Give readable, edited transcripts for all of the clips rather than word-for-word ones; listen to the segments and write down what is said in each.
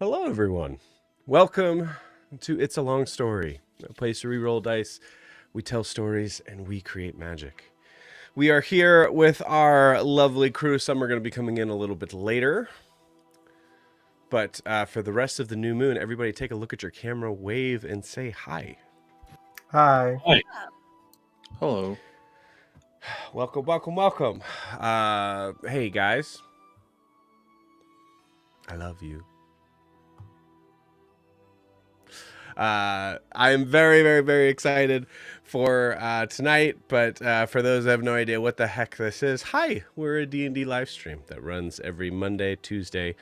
Hello, everyone. Welcome to It's a Long Story, a place to re-roll dice. We tell stories and we create magic. We are here with our lovely crew. Some are going to be coming in a little bit later. But for the rest of the new moon, everybody take a look at your camera, wave, and say hi. Hi. Hi. Hello. Welcome, welcome, welcome. Hey, guys. I love you. I am very, very, very excited for tonight, but for those that have no idea what the heck this is, hi, we're a D&D live stream that runs every Monday, Tuesday,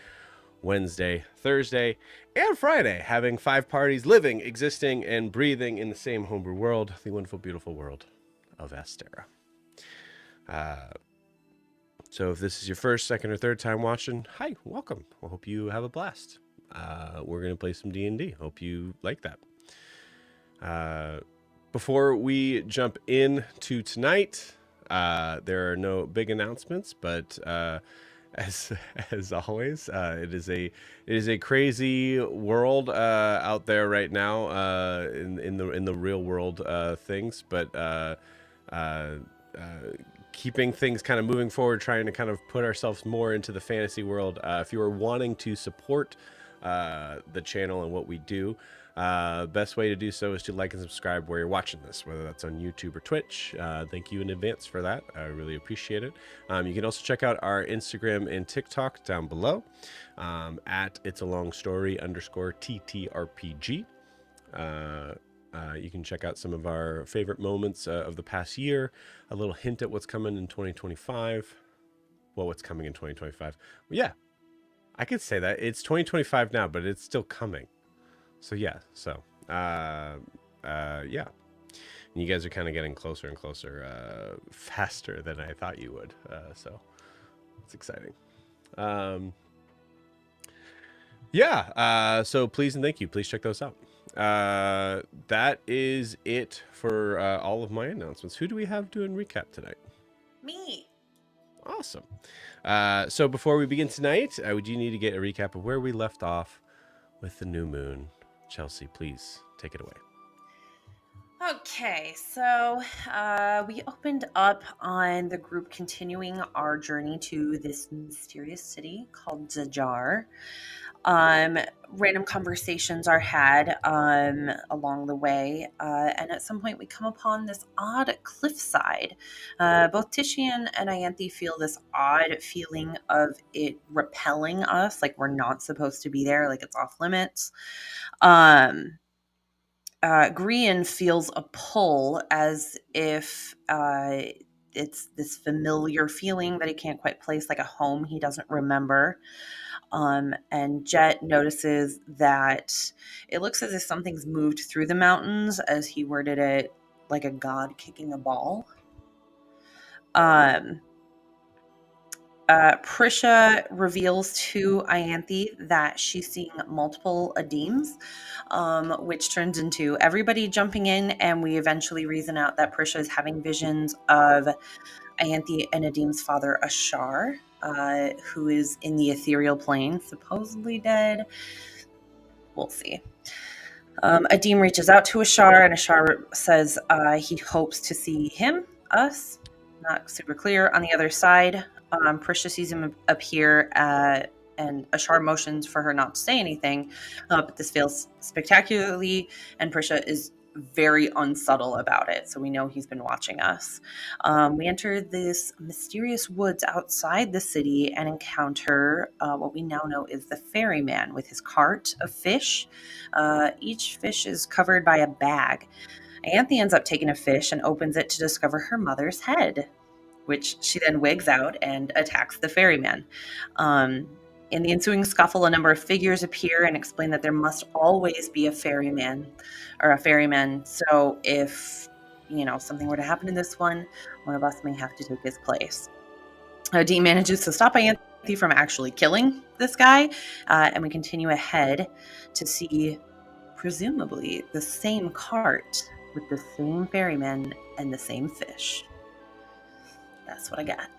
Wednesday, Thursday, and Friday, having 5 parties living, existing, and breathing in the same homebrew world, the wonderful, beautiful world of Astera. So if this is your first, second, or third time watching, hi, welcome. I hope you have a blast. We're going to play some D&D. Hope you like that. Before we jump into tonight, there are no big announcements, but as always, it is a crazy world out there right now in the real world things, but keeping things kind of moving forward, trying to kind of put ourselves more into the fantasy world. If you are wanting to support the channel and what we do, best way to do so is to like and subscribe where you're watching this, whether that's on YouTube or Twitch. Thank you in advance for that. I really appreciate it. You can also check out our Instagram and TikTok down below at it's a long story _TTRPG. You can check out some of our favorite moments of the past year, a little hint at what's coming in 2025. Well, what's coming in 2025? Well, yeah, I could say that. It's 2025 now, but it's still coming. So, yeah. So, yeah. And you guys are kind of getting closer and closer faster than I thought you would. So, it's exciting. Yeah. So, please and thank you. Please check those out. That is it for all of my announcements. Who do we have doing recap tonight? Me. Awesome. So before we begin tonight, we do need to get a recap of where we left off with the new moon. Chelsea, please take it away. Okay, so we opened up on the group continuing our journey to this mysterious city called Zajar. Random conversations are had along the way, and at some point we come upon this odd cliffside. Both Tishian and Ianthe feel this odd feeling of it repelling us, like we're not supposed to be there, like it's off limits. Grian feels a pull as if it's this familiar feeling that he can't quite place, like a home he doesn't remember. And Jet notices that it looks as if something's moved through the mountains, as he worded it, like a god kicking a ball. Prisha reveals to Ianthe that she's seeing multiple Adeems, which turns into everybody jumping in, and we eventually reason out that Prisha is having visions of Ianthe and Adeem's father, Ashar, who is in the ethereal plane, supposedly dead. We'll see. Adeem reaches out to Ashar, and Ashar says he hopes to see us. Not super clear. On the other side, Prisha sees him appear, and Ashar motions for her not to say anything, but this fails spectacularly, and Prisha is very unsubtle about it, so we know he's been watching us. We enter this mysterious woods outside the city and encounter what we now know is the ferryman with his cart of fish. Each fish is covered by a bag. Ianthe ends up taking a fish and opens it to discover her mother's head, which she then wigs out and attacks the ferryman. In the ensuing scuffle, a number of figures appear and explain that there must always be a ferryman. So if, something were to happen in this one of us may have to take his place. Dean manages to stop Ianthe from actually killing this guy, and we continue ahead to see, presumably, the same cart with the same ferryman and the same fish. That's what I got.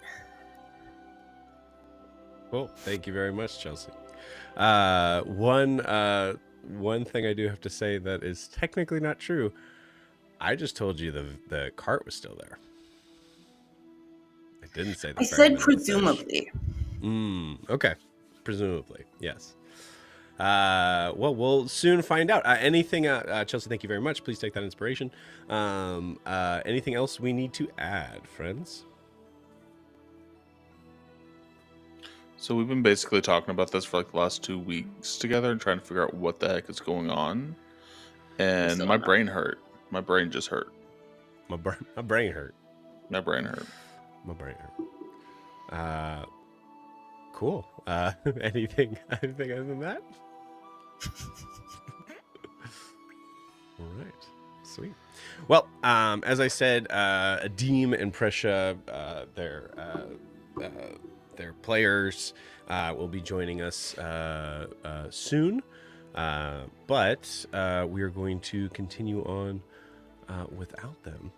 Cool. Thank you very much, Chelsea. One thing I do have to say that is technically not true. I just told you the cart was still there. I didn't say the I ferryman said and the fish. presumably. Okay. Presumably, yes. Well, we'll soon find out. Anything, Chelsea, thank you very much. Please take that inspiration. Anything else we need to add, friends? So we've been basically talking about this for like the last 2 weeks together and trying to figure out what the heck is going on. And still my don't know. brain hurt. My brain just hurt. My brain hurt. My brain hurt. My brain hurt. Cool. Anything other than that? All right. Sweet. Well, as I said, Adim and Prisha, their players will be joining us soon. But we are going to continue on without them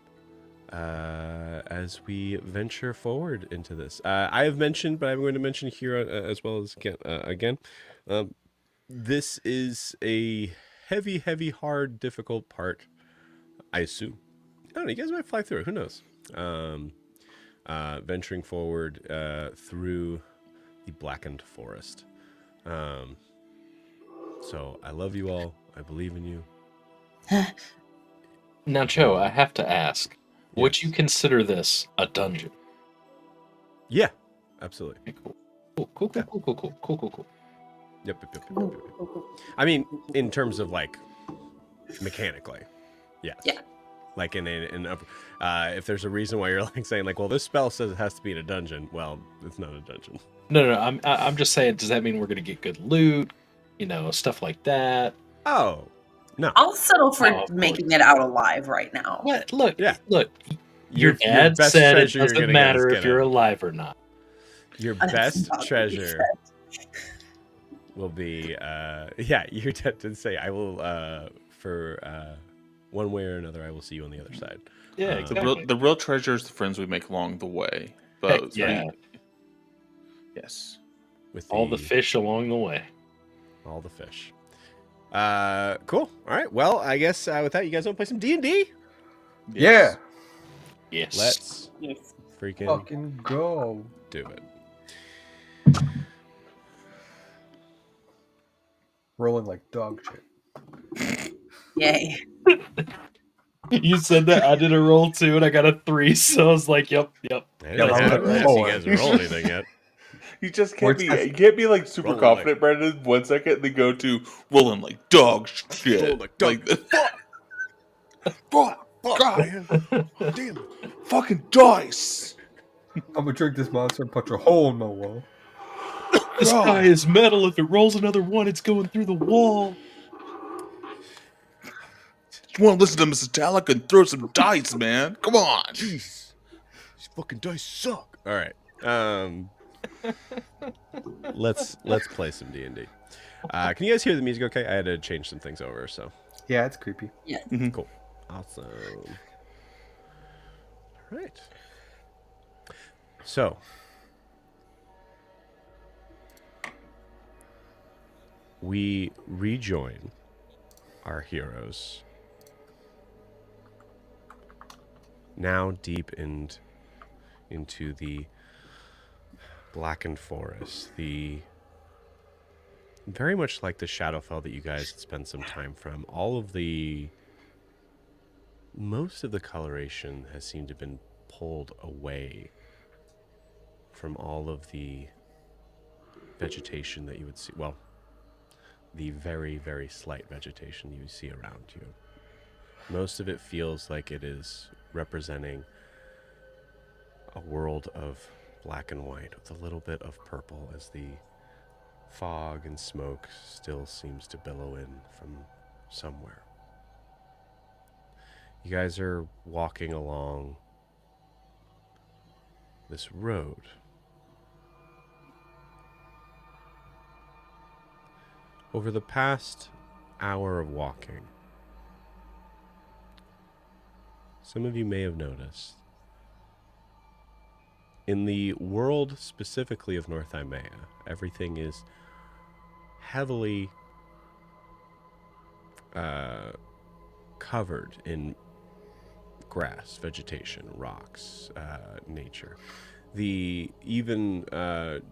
as we venture forward into this. I have mentioned, but I'm going to mention here as well as again. This is a heavy, hard, difficult part, I assume. I don't know. You guys might fly through it. Who knows? Venturing forward through the blackened forest. So I love you all. I believe in you. Now, Joe, I have to ask, would Yes. you consider this a dungeon? Yeah, absolutely. Okay, cool. Yep. I mean, in terms of like mechanically, yes. Yeah. Like if there's a reason why you're like saying like, well, this spell says it has to be in a dungeon. Well, it's not a dungeon. No. I'm just saying. Does that mean we're gonna get good loot? Stuff like that. Oh, no. I'll settle for Oh, of making it out alive right now. What? Look. Yeah. Look. Your dad best said it treasure you're doesn't gonna matter get is if you're get alive or not. Your That's best not what he treasure said. will be your dad did say I will for one way or another I will see you on the other side. Yeah, The exactly. real treasure is the friends we make along the way. Heck But yeah. Yes. With All the fish along the way. All the fish. Cool. All right. Well, I guess with that, you guys want to play some D&D? Yeah. Yes. Let's Yes. freaking Fucking go. do it. Rolling like dog shit. Yay. You said that. I did a roll too, and I got a 3. So I was like, "Yep." I Yeah, didn't I'm have at to ask you four. guys to roll anything yet. You just Or can't it's you can't be like super Rolling confident, Brandon, 1 second, then go to rolling like dog shit. Rolling like dog- Fuck, God, man. Damn. fucking dice. I'm gonna drink this monster and punch a hole in my wall. This God. guy is metal. If it rolls another 1, it's going through the wall. You want to listen to Metallica and throw some dice, man? Come on. Jeez. These fucking dice suck. All right. Let's play some D&D. Can you guys hear the music okay? I had to change some things over, so Yeah, it's creepy. Yes. cool. Awesome. All right. So, we rejoin our heroes now deep into the blackened forest, the very much like the Shadowfell that you guys had spent some time from. Most of the coloration has seemed to have been pulled away from all of the vegetation that you would see. Well, the very, very slight vegetation you see around you. Most of it feels like it is representing a world of black and white with a little bit of purple as the fog and smoke still seems to billow in from somewhere. You guys are walking along this road. Over the past hour of walking, some of you may have noticed in the world specifically of North Imea, everything is heavily covered in grass, vegetation, rocks, nature. Even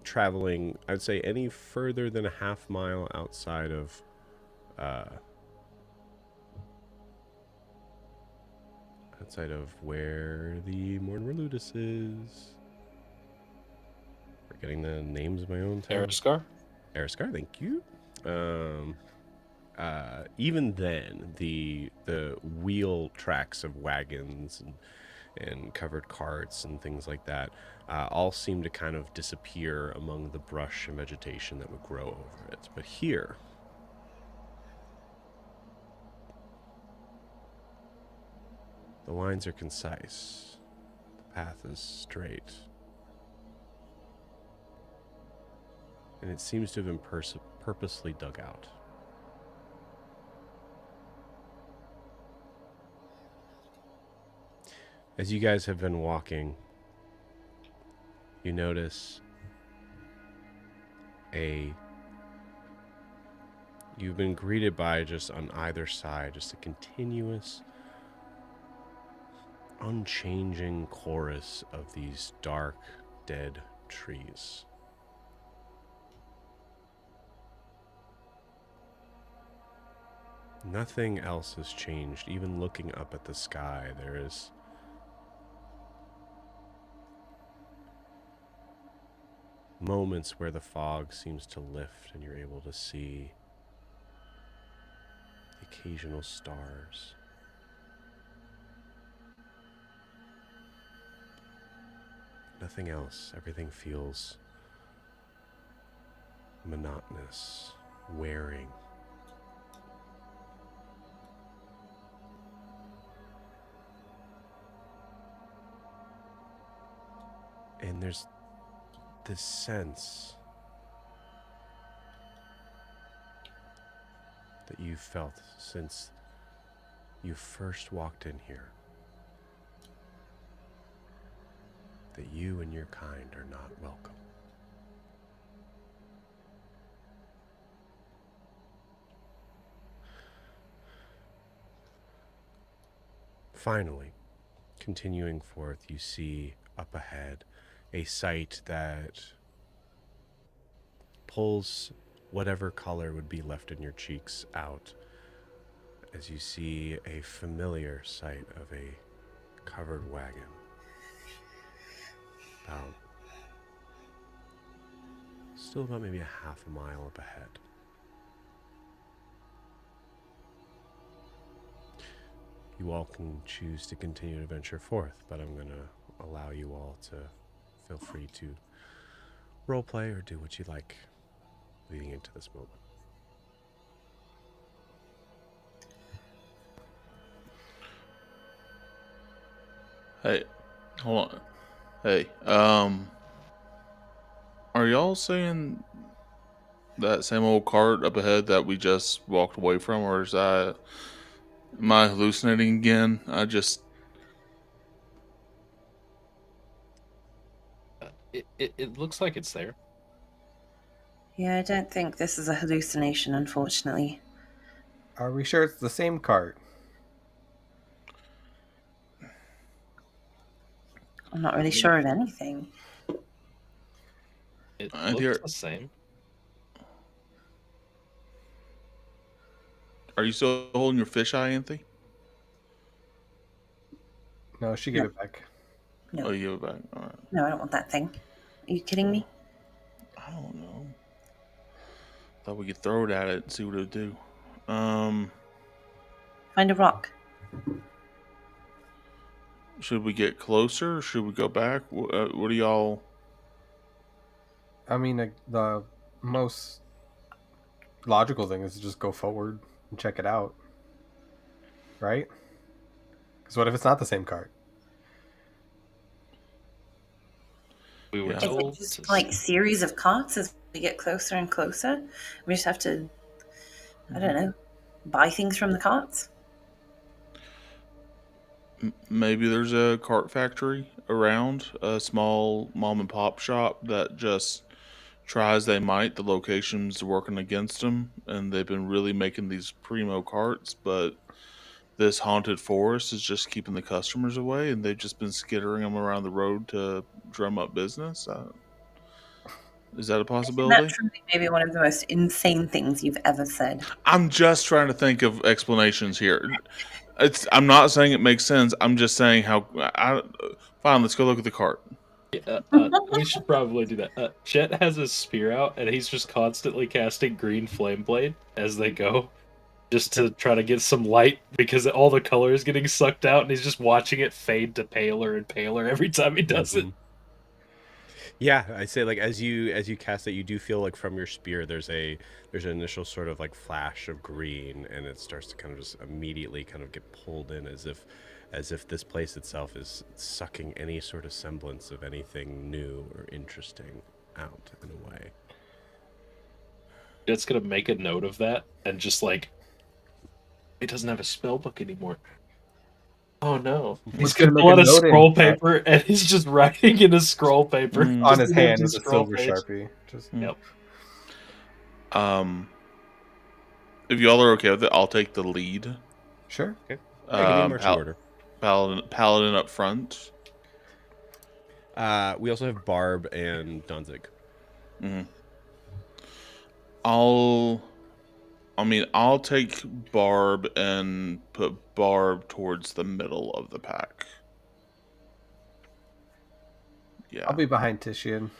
traveling, I'd say any further than a half mile outside of where the Morn Ludus is. Forgetting the names of my own town. Ariscar? Ariscar, thank you. Even then, the wheel tracks of wagons and covered carts and things like that all seem to kind of disappear among the brush and vegetation that would grow over it. But here, the lines are concise. The path is straight. And it seems to have been purposely dug out. As you guys have been walking, you notice you've been greeted by, just on either side, just a continuous, unchanging chorus of these dark, dead trees. Nothing else has changed. Even looking up at the sky, there is moments where the fog seems to lift and you're able to see the occasional stars. Nothing else. Everything feels monotonous, wearing. And there's this sense that you've felt since you first walked in here, that you and your kind are not welcome. Finally, continuing forth, you see up ahead a sight that pulls whatever color would be left in your cheeks out as you see a familiar sight of a covered wagon about maybe a half a mile up ahead. You all can choose to continue to venture forth, but I'm going to allow you all to feel free to roleplay or do what you like leading into this moment. Hey, hold on. Hey, are y'all seeing that same old cart up ahead that we just walked away from, or am I hallucinating again? It looks like it's there. Yeah, I don't think this is a hallucination, unfortunately. Are we sure it's the same cart? I'm not really sure of anything. It I looks hear- the same. Are you still holding your fisheye, Anthony? No, she gave it back. No. Oh, you have it back. All right. No, I don't want that thing. Are you kidding me? I don't know. Thought we could throw it at it and see what it would do. Find a rock. Should we get closer or should we go back? What do y'all... I mean, the most logical thing is to just go forward and check it out. Right? Because what if it's not the same cart? We were Yeah. Is it told just to like series of carts as we get closer and closer? We just have to, I don't know, buy things from the carts? Maybe there's a cart factory around, a small mom and pop shop that just try as they might, the location's working against them, and they've been really making these primo carts, but this haunted forest is just keeping the customers away, and they've just been skittering them around the road to drum up business. Is that a And possibility? that truly may be one of the most insane things you've ever said. I'm just trying to think of explanations here. I'm not saying it makes sense. I'm just saying how. Fine, let's go look at the cart. We should probably do that. Chet has his spear out, and he's just constantly casting green flame blade as they go, just to try to get some light because all the color is getting sucked out, and he's just watching it fade to paler and paler every time he does it. Yeah, I say like as you cast it, you do feel like from your spear there's an initial sort of like flash of green, and it starts to kind of just immediately kind of get pulled in as if this place itself is sucking any sort of semblance of anything new or interesting out in a way. Chet's gonna make a note of that and just like, he doesn't have a spell book anymore. Oh no. He's gonna make pull out a a note in scroll that. paper and he's just writing in a scroll paper. Mm. On Just his an hand empty with a scroll silver page. Sharpie. Just Yep. If y'all are okay with it, I'll take the lead. sure. Okay. Yeah, give me a marching order. Paladin up front. We also have Barb and Danzig. Mm-hmm. I'll take Barb and put Barb towards the middle of the pack. Yeah. I'll be behind Titian.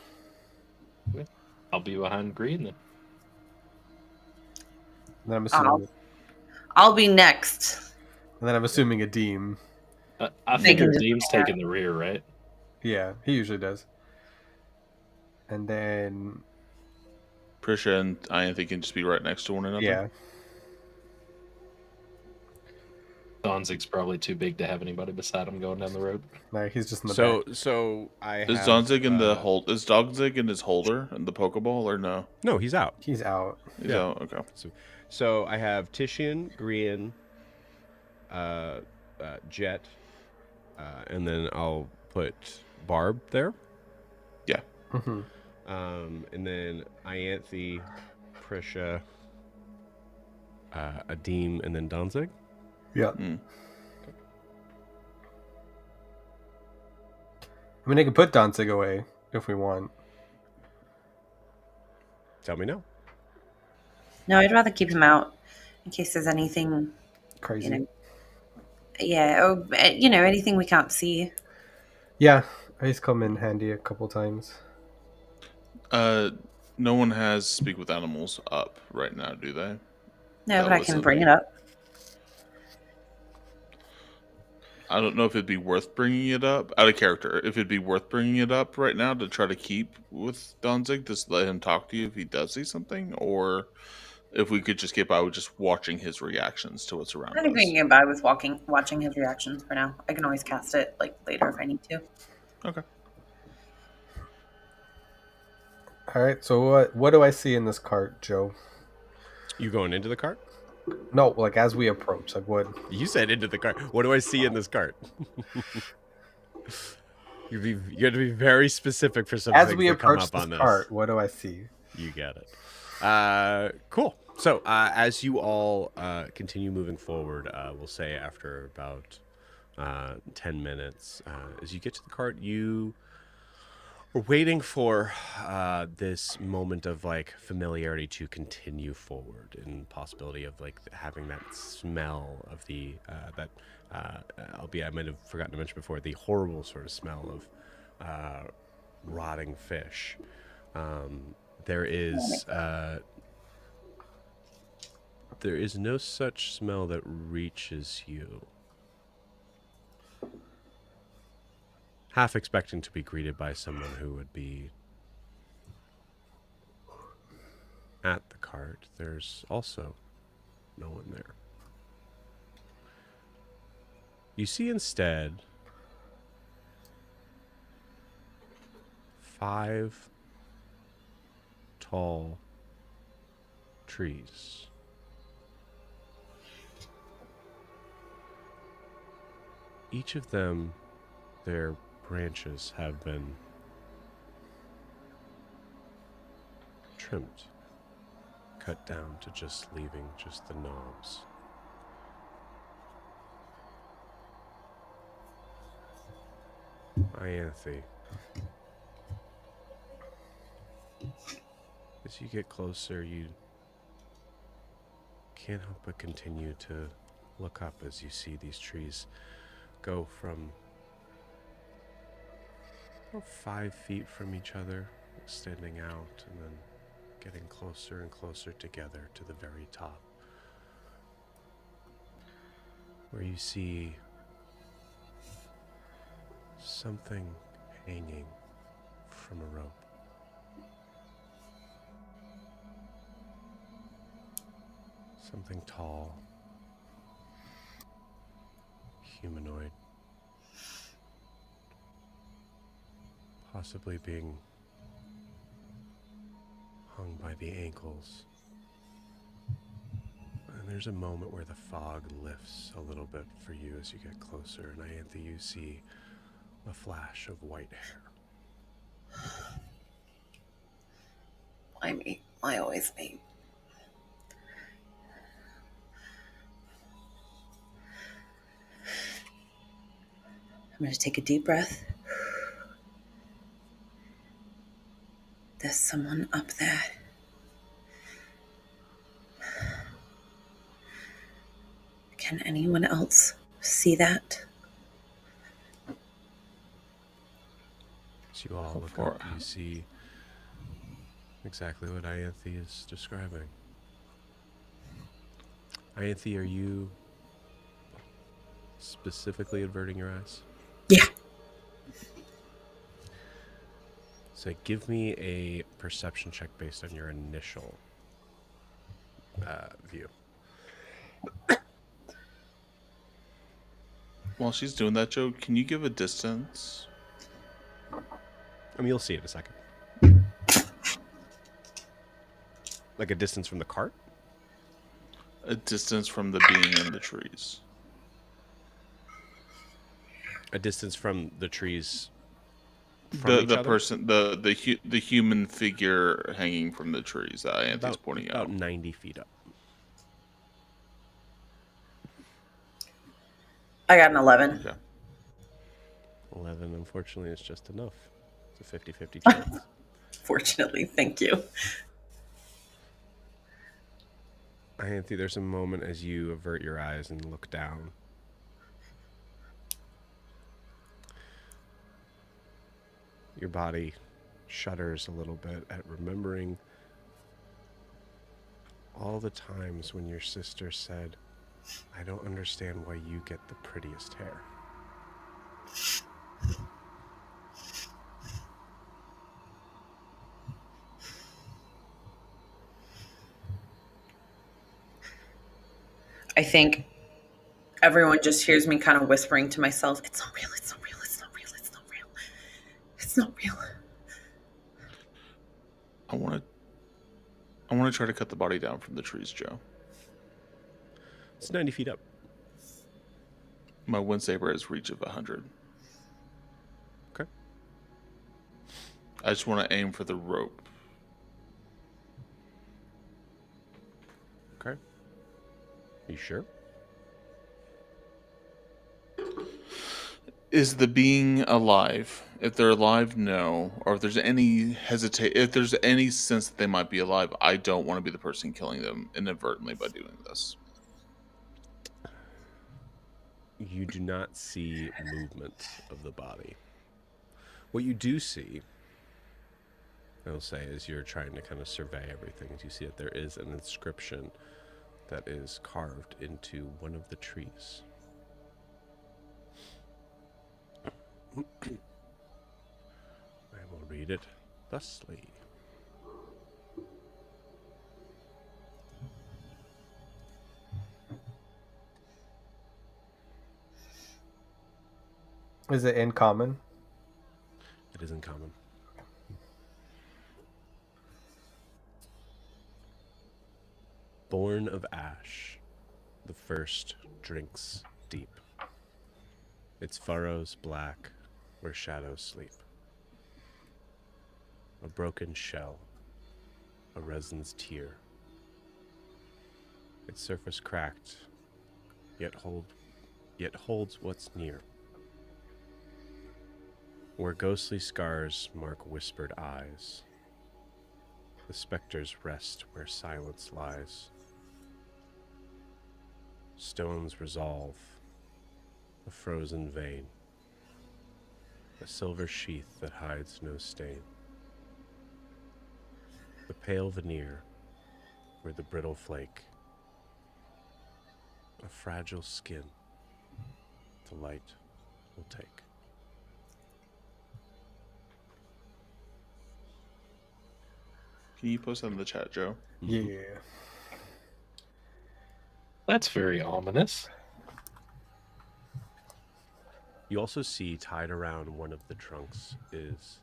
I'll be behind green then. And then I'm assuming I'll be next. a Deem. I They figure can just Deem's hang out. taking the rear, right? Yeah, he usually does. And then Prisha and Ianthe can just be right next to one another. yeah. Donzig's probably too big to have anybody beside him going down the road. No, he's just in the back. So I Is have, Danzig in the hold? Is Danzig in his holder in the Pokeball or no? No, he's out. He's out. He's Yeah. out. Okay. So I have Titian, Grian, Jet, and then I'll put Barb there. Yeah. Mm-hmm. And then Ianthe, Prisha, Adim, and then Danzig. Yeah. Mm. I mean, I could put Danzig away if we want. Tell me no. No, I'd rather keep him out in case there's anything, Crazy. or anything we can't see. Yeah, he's come in handy a couple times. No one has Speak with Animals up right now, do they? No, That but I was can a- bring it up. I don't know if it'd be worth bringing it up out of character. If it'd be worth bringing it up right now to try to keep with Danzig, just let him talk to you if he does see something, or if we could just get by with just watching his reactions to what's around I think we us. can get by with watching his reactions for now. I can always cast it later if I need to. Okay. All right. So what do I see in this cart, Joe? You going into the cart? No, like as we approach, like what? You said into the cart. What do I see in this cart? You got to be very specific for some As things we that come approach up this on this. cart, what do I see? You get it. Cool. So as you all continue moving forward, we'll say after about 10 minutes, as you get to the cart, you are waiting for this moment of familiarity to continue forward, and possibility of having that smell of the albeit I might have forgotten to mention before, the horrible sort of smell of rotting fish. There is no such smell that reaches you. Half expecting to be greeted by someone who would be at the cart, there's also no one there. You see instead 5 tall trees. Each of them, their branches have been trimmed, cut down to just leaving just the knobs. Ianthe, As you get closer, you can't help but continue to look up as you see these trees go from about 5 feet from each other, extending out, and then getting closer and closer together to the very top, where you see something hanging from a rope. Something tall, humanoid, possibly being hung by the ankles. And there's a moment where the fog lifts a little bit for you as you get closer, and Ianthe, you see a flash of white hair. Why me? Why always me? I'm going to take a deep breath. There's someone up there. Can anyone else see that? As you all look up, you see exactly what Ianthe is describing. Ianthe, are you specifically averting your eyes? Yeah. So give me a perception check based on your initial view. While she's doing that, Joe, can you give a distance? I mean, you'll see it in a second. Like a distance from the cart? A distance from the being in the trees. A distance from the trees. From The person, the human figure hanging from the trees that Ianthe's pointing out. About 90 feet up. I got an 11. Okay. 11, unfortunately, is just enough. It's a 50-50 chance. Fortunately, thank you. Ianthe, there's a moment as you avert your eyes and look down. Your body shudders a little bit at remembering all the times when your sister said, "I don't understand why you get the prettiest hair." I think everyone just hears me kind of whispering to myself, it's not real, it's not real, it's not real, it's not real. It's not real. I want to try to cut the body down from the trees, Joe. It's 90 feet up. My wind saber has reach of 100. Okay. I just want to aim for the rope. Okay. You sure? Is the being alive? If they're alive, no. Or if there's any if there's any sense that they might be alive, I don't want to be the person killing them inadvertently by doing this. You do not see movement of the body. What you do see, I'll say, as you're trying to kind of survey everything, is you see that there is an inscription that is carved into one of the trees. I will read it thusly. Is it in common? It is in common. Born of ash, the first drinks deep. Its furrows black where shadows sleep. A broken shell, a resin's tear. Its surface cracked, yet holds what's near. Where ghostly scars mark whispered eyes. The specters rest where silence lies. Stones resolve, a frozen vein, a silver sheath that hides no stain. The pale veneer, where the brittle flake, a fragile skin, the light will take. Can you post that in the chat, Joe? Yeah. That's very ominous. You also see tied around one of the trunks is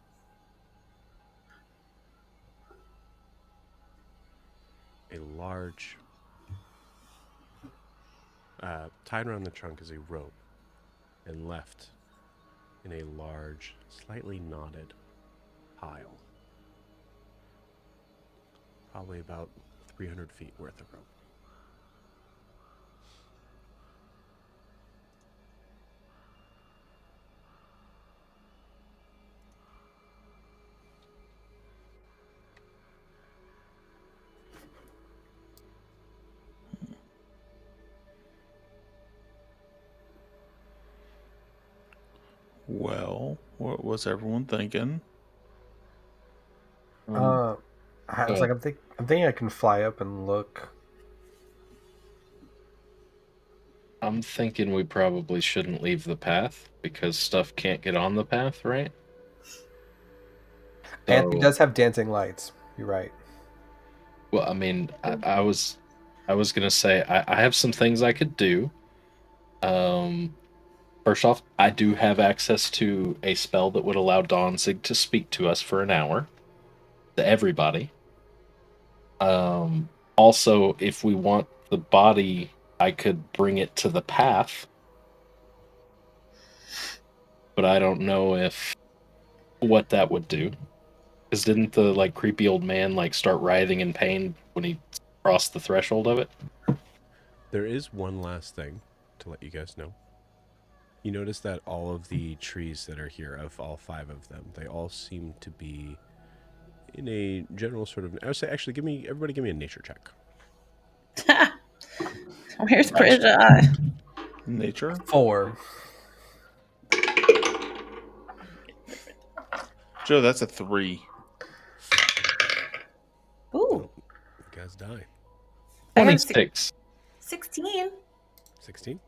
a large, tied around the trunk is a rope, and left in a large, slightly knotted pile. Probably about 300 feet worth of rope. Well, what was everyone thinking? I was ahead. like, I'm thinking I can fly up and look. I'm thinking we probably shouldn't leave the path because stuff can't get on the path, right? Anthony So, does have dancing lights. You're right. well, I mean, I was gonna say I have some things I could do. First off, I do have access to a spell that would allow Danzig to speak to us for an hour, to everybody. Also, if we want the body, I could bring it to the path, but I don't know if what that would do. Because didn't the like creepy old man like start writhing in pain when he crossed the threshold of it? There is one last thing to let you guys know. You notice that all of the trees that are here, of all 5 of them, they all seem to be in a general sort of. I would say, actually, everybody give me a nature check. Where's Bridget? Nature? 4. Joe, that's a 3. Ooh, You guys die. I got a 26. 16. 16.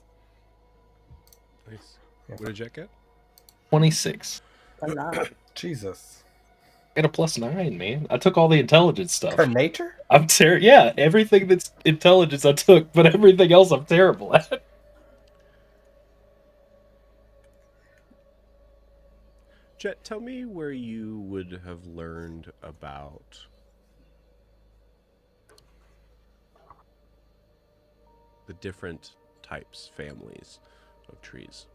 Nice. Yeah. What did Jet get? 26. Voila. Jesus. I got a +9, man. I took all the intelligence stuff. Her nature? I'm terrible. Yeah, everything that's intelligence I took, but everything else I'm terrible at. Jet, tell me where you would have learned about the different types, families of trees.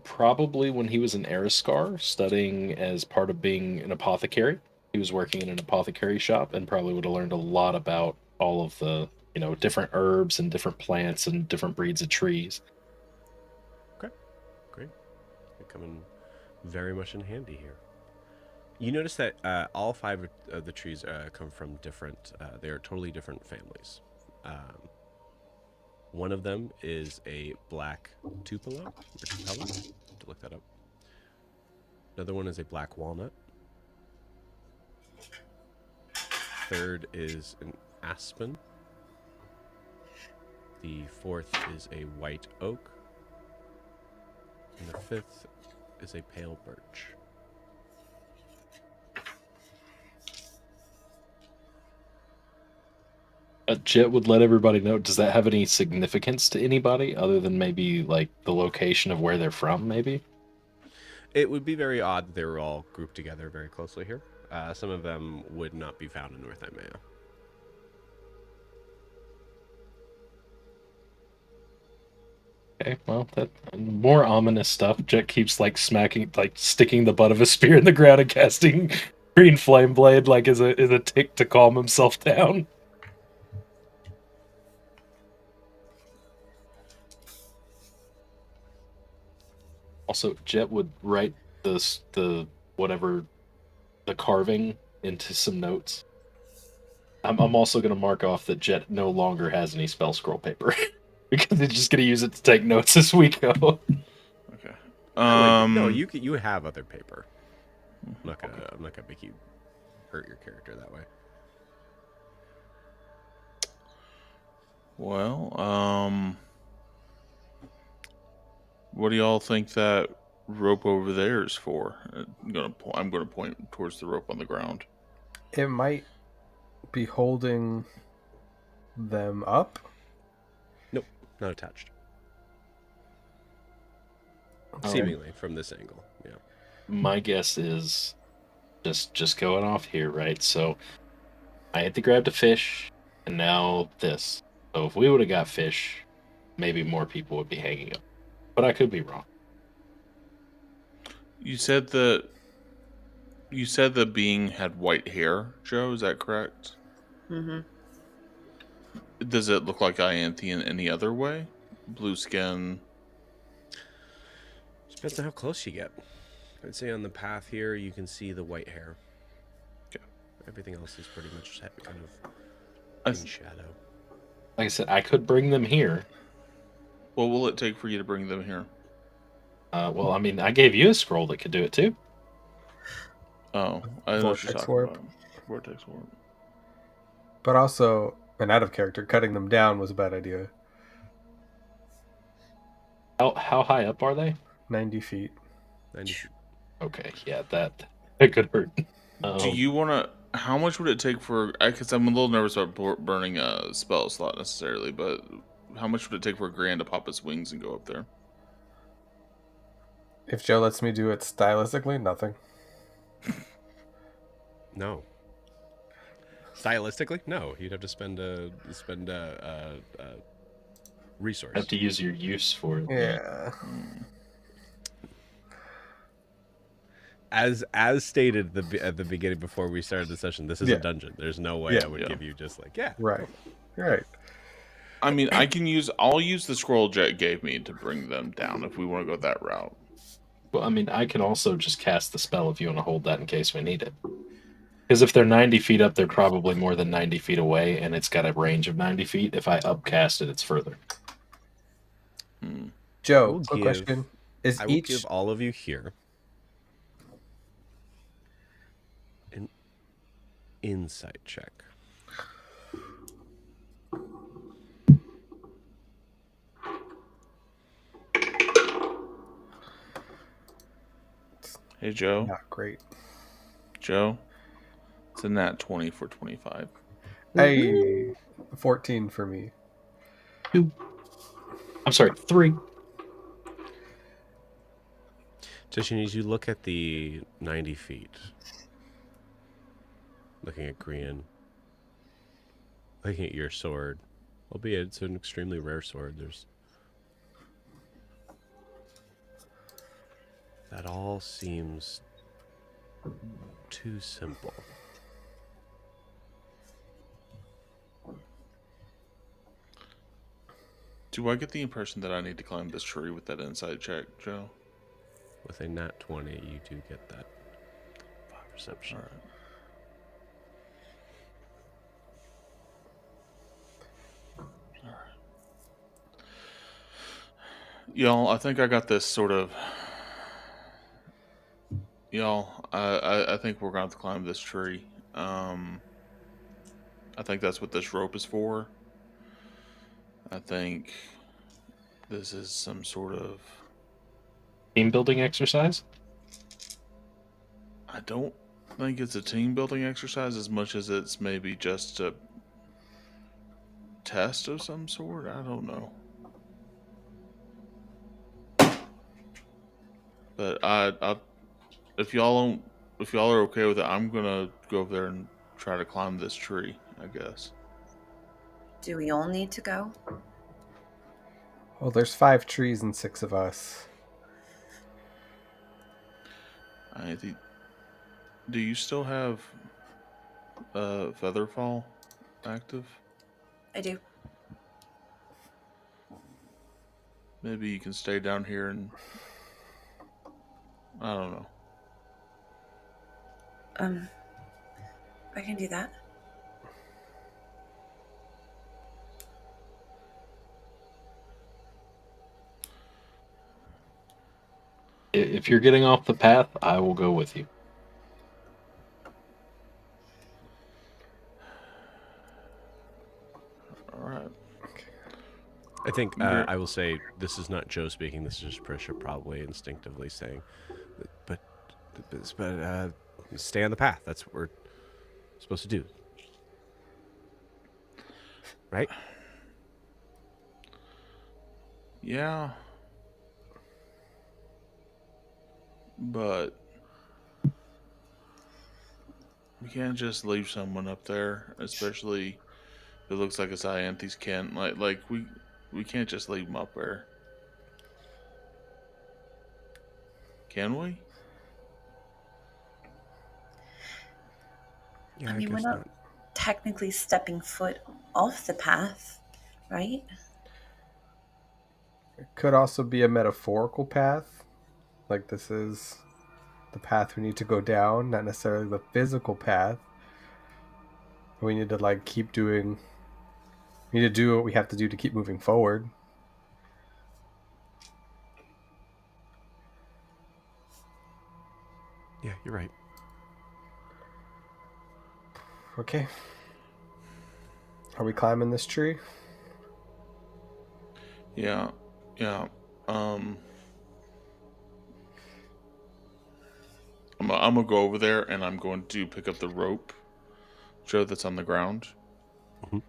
Probably when he was in Eriscar, studying as part of being an apothecary. He was working in an apothecary shop and probably would have learned a lot about all of the, different herbs and different plants and different breeds of trees. Okay, great. You're coming very much in handy here. You notice that all 5 of the trees come from different, they are totally different families. One of them is a black tupelo, or tupelo, to look that up. Another one is a black walnut. Third is an aspen. The 4th is a white oak. And the 5th is a pale birch. Jet would let everybody know. Does that have any significance to anybody other than maybe like the location of where they're from? Maybe. It would be very odd that they were all grouped together very closely here. Some of them would not be found in North Imea. Okay, well, that more ominous stuff. Jet keeps like sticking the butt of a spear in the ground and casting green flame blade, like as a tick to calm himself down. Also, Jet would write the carving into some notes. I'm also going to mark off that Jet no longer has any spell scroll paper because he's just going to use it to take notes as we go. Okay. No, you have other paper. I'm not gonna make you hurt your character that way. Well, what do y'all think that rope over there is for? I'm gonna point towards the rope on the ground. It might be holding them up. Nope, not attached. Okay. Seemingly from this angle. Yeah. My guess is just going off here, right? So I had to grab the fish, and now this. So if we would have got fish, maybe more people would be hanging up. But I could be wrong. You said the being had white hair, Joe. Is that correct? Mm-hmm. Does it look like Ianthe in any other way? Blue skin. Depends on how close you get. I'd say on the path here you can see the white hair. Okay. Everything else is pretty much kind I of in th- shadow. Like I said, I could bring them here. What will it take for you to bring them here? Well, I mean, I gave you a scroll that could do it too. Oh, I know what you're Vortex talking warp. about. Vortex warp. But also, and out of character, cutting them down was a bad idea. How high up are they? 90 feet. 90 feet. Okay, yeah, that could hurt. Do you want to? How much would it take for? Because I'm a little nervous about burning a spell slot necessarily, but how much would it take for a Grand to pop its wings and go up there? If Joe lets me do it stylistically, nothing. No. Stylistically, no. You'd have to spend a resource. have to use your use for it. Yeah. As stated at the beginning before we started the session, this is a dungeon. There's no way I would give you just like Right. Right. I mean, I'll use the scroll Jet gave me to bring them down if we want to go that route. Well, I mean, I can also just cast the spell if you want to hold that in case we need it. Because if they're 90 feet up, they're probably more than 90 feet away, and it's got a range of 90 feet. If I upcast it, it's further. Joe, quick question. I will give all of you here an insight check. Hey, Joe. Not great. Joe, it's a nat 20 for 25. Hey, 14 for me. 2. I'm sorry, 3. Just as you look at the 90 feet, looking at Grian, looking at your sword, albeit it's an extremely rare sword, that all seems too simple. Do I get the impression that I need to climb this tree with that insight check, Joe? With a nat 20, you do get that perception. All right. Y'all, I think I got this sort of. Y'all, I think we're going to have to climb this tree. I think that's what this rope is for. I think this is some sort of Team building exercise? I don't think it's a team building exercise as much as it's maybe just a test of some sort. I don't know. But if y'all are okay with it, I'm gonna go over there and try to climb this tree, I guess. Do we all need to go? Well, there's 5 trees and 6 of us. Do you still have Featherfall active? I do. Maybe you can stay down here and I don't know. I can do that. If you're getting off the path, I will go with you. All right. I think You're- I will say this is not Joe speaking. This is just Prisha probably instinctively saying, but stay on the path. That's what we're supposed to do, right? Yeah. But we can't just leave someone up there, especially if it looks like it's Ianthe's Kent. Like we can't just leave him up there. Can we? Yeah, I mean, we're guess not technically stepping foot off the path, right? It could also be a metaphorical path. Like this is the path we need to go down, not necessarily the physical path. We need to like keep doing. We need to do what we have to do to keep moving forward. Yeah, you're right. Okay. Are we climbing this tree? Yeah. Yeah. I'm gonna go over there and I'm going to pick up the rope, Joe, that's on the ground. Mhm.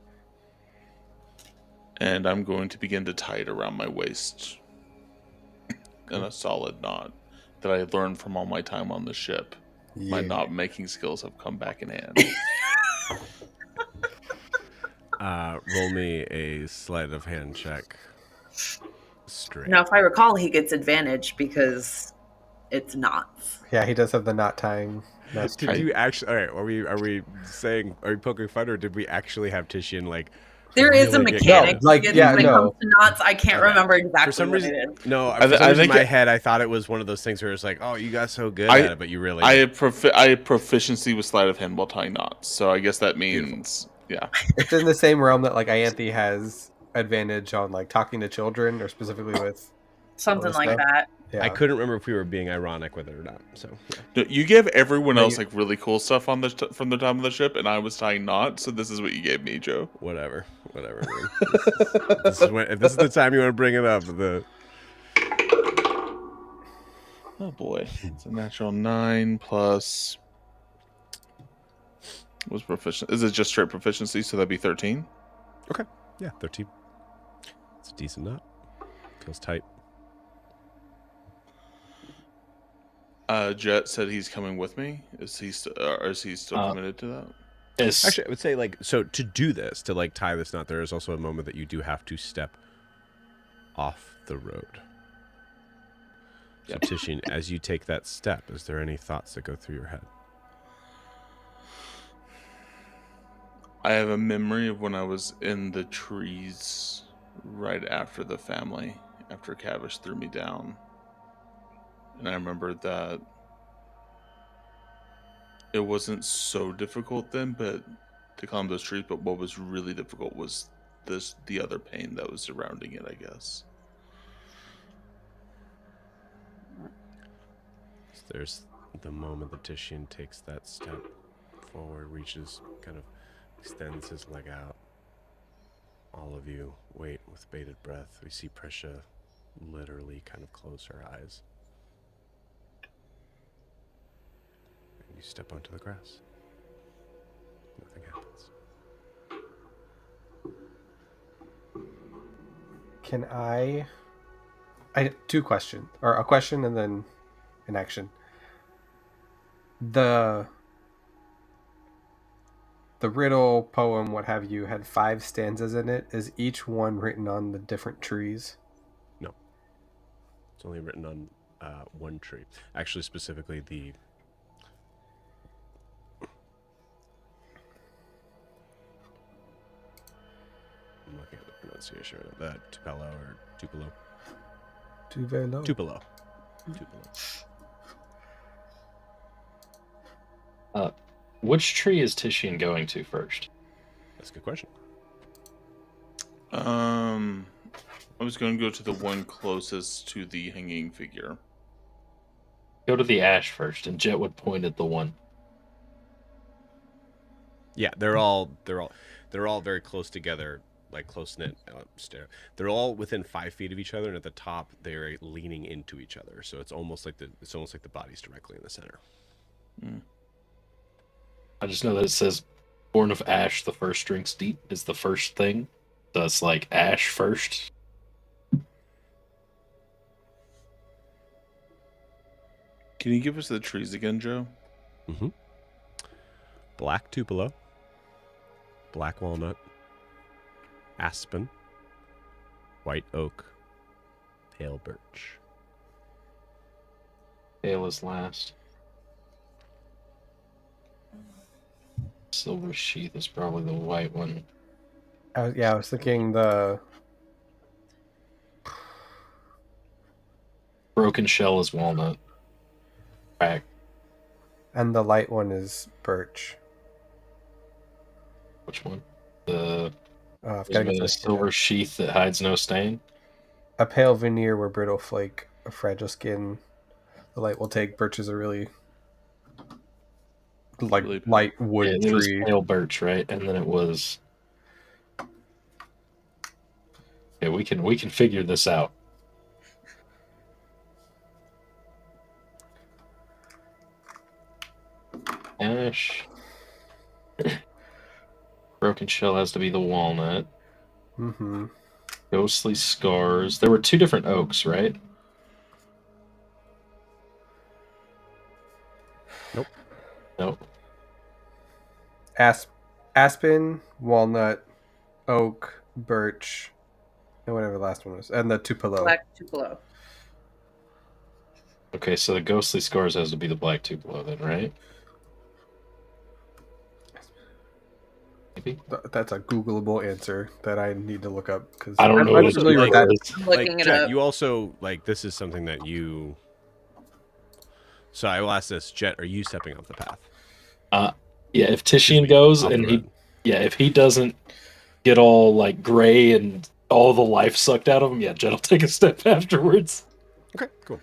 And I'm going to begin to tie it around my waist in a solid knot that I learned from all my time on the ship. My knot making skills have come back in hand. Roll me a sleight of hand check. Straight. Now, if I recall, he gets advantage because it's knots. Yeah, he does have the knot tying. Master. Did you actually? All right. Are we saying? Are we poking fun, or did we actually have Titian like? There is a really get mechanic. creative? Like, When yeah, it no. comes to knots, I can't Okay. remember exactly For some what reason, it is. no. I For some reason, in think my it- head, I thought it was one of those things where it's like, oh, you got so good I- at it, but you really. I have proficiency with sleight of hand while tying knots, so I guess that means yeah. It's in the same realm that like Ianthe has advantage on like talking to children, or specifically with. Something this like stuff? that. Yeah. I couldn't remember if we were being ironic with it or not. So yeah. No, you gave everyone No, else you- like really cool stuff on from the time of the ship, and I was tying knots. So this is what you gave me, Joe. whatever. Man. This is when, if this is the time you want to bring it up, Oh boy, it's a natural 9 plus. Was proficient? Is it just straight proficiency? So that'd be 13. yeah, 13. It's a decent knot. Feels tight. Jet said he's coming with me. Is he still committed to that? Yes. Actually, I would say like so to do this, to like tie this knot, there is also a moment that you do have to step off the road. So Yep. Titian, as you take that step, is there any thoughts that go through your head? I have a memory of when I was in the trees right after the family, after Cavish threw me down. And I remember that it wasn't so difficult then, but to climb those trees, but what was really difficult was the other pain that was surrounding it, I guess. So there's the moment that Titian takes that step forward, reaches, kind of extends his leg out. All of you wait with bated breath. We see Prisha literally kind of close her eyes. And you step onto the grass. Nothing happens. Can I two questions, or a question and then an action. The riddle poem, what have you, had 5 stanzas in it. Is each one written on the different trees? No. It's only written on one tree. Actually, specifically the... I'm looking at the pronunciation. The Tupelo or Tupelo. Tupelo. Tupelo. Tupelo. Which tree is Titian going to first? That's a good question. I was going to go to the one closest to the hanging figure. Go to the ash first, and Jet would point at the one. Yeah, they're all very close together, like close knit. They're all within 5 feet of each other, and at the top they're leaning into each other. So it's almost like the body's directly in the center. I just know that it says, "Born of ash, the first drinks deep" is the first thing. So it's like ash first. Can you give us the trees again, Joe? Mm-hmm. Black tupelo, black walnut, aspen, white oak, pale birch. Pale is last. Silver sheath is probably the white one. I was thinking the Broken shell is walnut. Back. and the light one is birch. Which one? The I've got to get the the silver sheath that hides no stain. A pale veneer where brittle flake, a fragile skin. The light will take. Birch is a really light wood It was tree. pale birch, right? And then it was. Yeah, we can figure this out. Ash. Broken shell has to be the walnut. Mm-hmm. Ghostly scars. There were 2 different oaks, right? Nope. Aspen, walnut, oak, birch, and whatever the last one was, and the tupelo. Black tupelo. Okay, so the ghostly scars has to be the black tupelo then, right? Maybe. That's a Googleable answer that I need to look up because I don't know I'm what familiar with tupelo that. is. I'm looking it Jet, up. you also this is something that you. So I will ask this, Jet. Are you stepping off the path? Yeah, if Titian goes Off and the he, road. if he doesn't get all like gray and all the life sucked out of him, yeah, Jet will take a step afterwards. Okay, cool.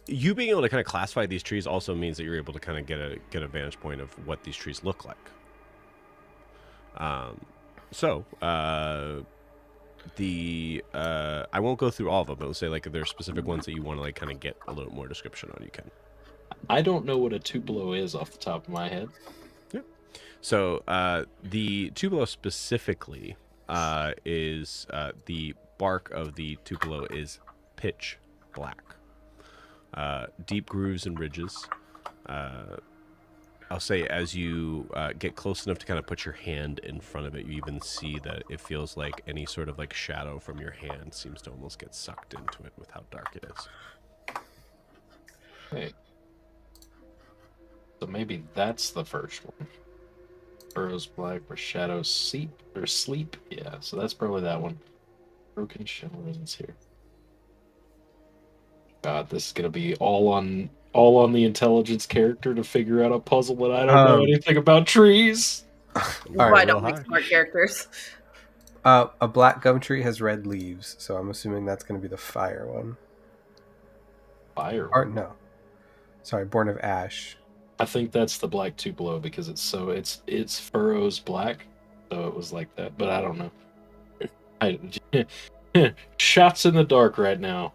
You being able to kind of classify these trees also means that you're able to kind of get a vantage point of what these trees look like. I won't go through all of them, but let's say like if there are specific ones that you want to like kind of get a little more description on, you can. I don't know what a tupelo is off the top of my head. So the tupelo specifically is the bark of the tupelo is pitch black, deep grooves and ridges. I'll say as you get close enough to kind of put your hand in front of it, you even see that it feels like any sort of like shadow from your hand seems to almost get sucked into it with how dark it is. Okay. So maybe that's the first one. Burrows black where shadows sleep. Yeah, so that's probably that one. Broken shell is here. God, this is gonna be all on the intelligence character to figure out a puzzle that I don't know anything about trees. All Why right, don't make smart characters? a black gum tree has red leaves, so I'm assuming that's going to be the fire one. Fire. Or no, sorry, born of ash. I think that's the black tupelo because it's furrows black, so it was like that. But I don't know. Shots in the dark right now.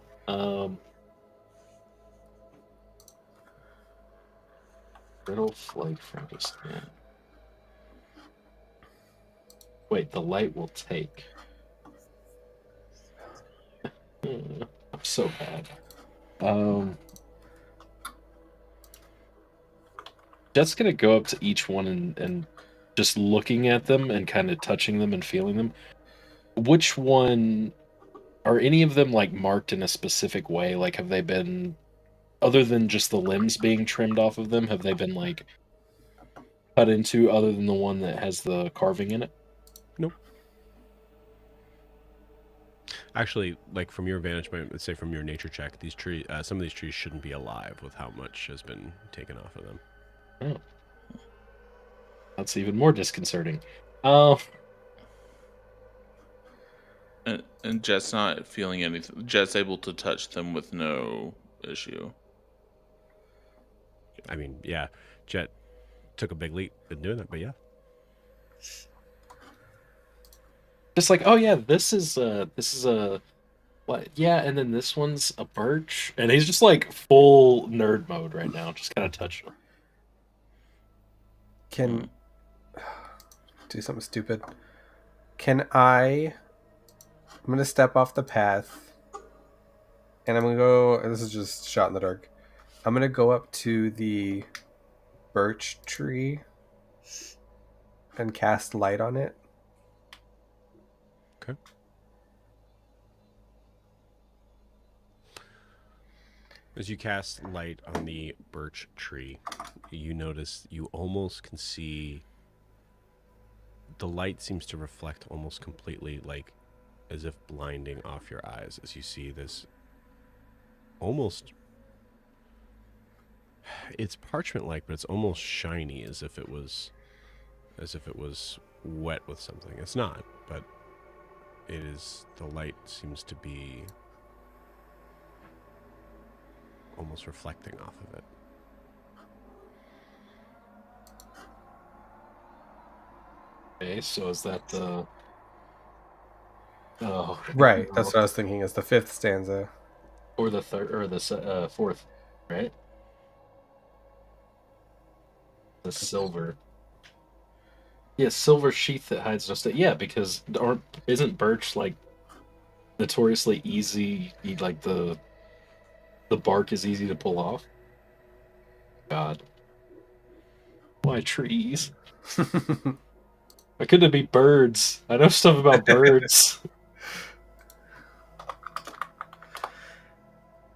Brittle flake Frankenstein. Wait, the light will take. I'm so bad. Jet's gonna go up to each one and just looking at them and kind of touching them and feeling them. Which one are any of them like marked in a specific way? Like, have they been, other than just the limbs being trimmed off of them, have they been like cut into other than the one that has the carving in it? Nope. Actually, like from your vantage point, let's say from your nature check, these trees, some of these trees shouldn't be alive with how much has been taken off of them. Oh. That's even more disconcerting. Um, And Jet's not feeling anything. Jet's able to touch them with no issue. I mean, yeah, Jet took a big leap in doing that, but yeah. just like, oh yeah, this is a what? Yeah, and then this one's a birch, and he's just like full nerd mode right now, just kind of touching them. Can do something stupid. Can I? I'm gonna step off the path, and I'm gonna go. And this is just shot in the dark. I'm gonna go up to the birch tree and cast light on it. Okay. As you cast light on the birch tree, you notice you almost can see the light seems to reflect almost completely, like as if blinding off your eyes as you see this almost, it's parchment like, but it's almost shiny as if it was wet with something. It's not, but it is, the light seems to be almost reflecting off of it. Okay, so is that the? Oh, Right. That's what I was thinking. Is the fifth stanza. or the third, or the fourth, right? The silver. Yeah, silver sheath that hides no state. Yeah, because isn't birch like notoriously easy? Like the bark is easy to pull off. God, why trees? Why couldn't it be birds? I know stuff about birds.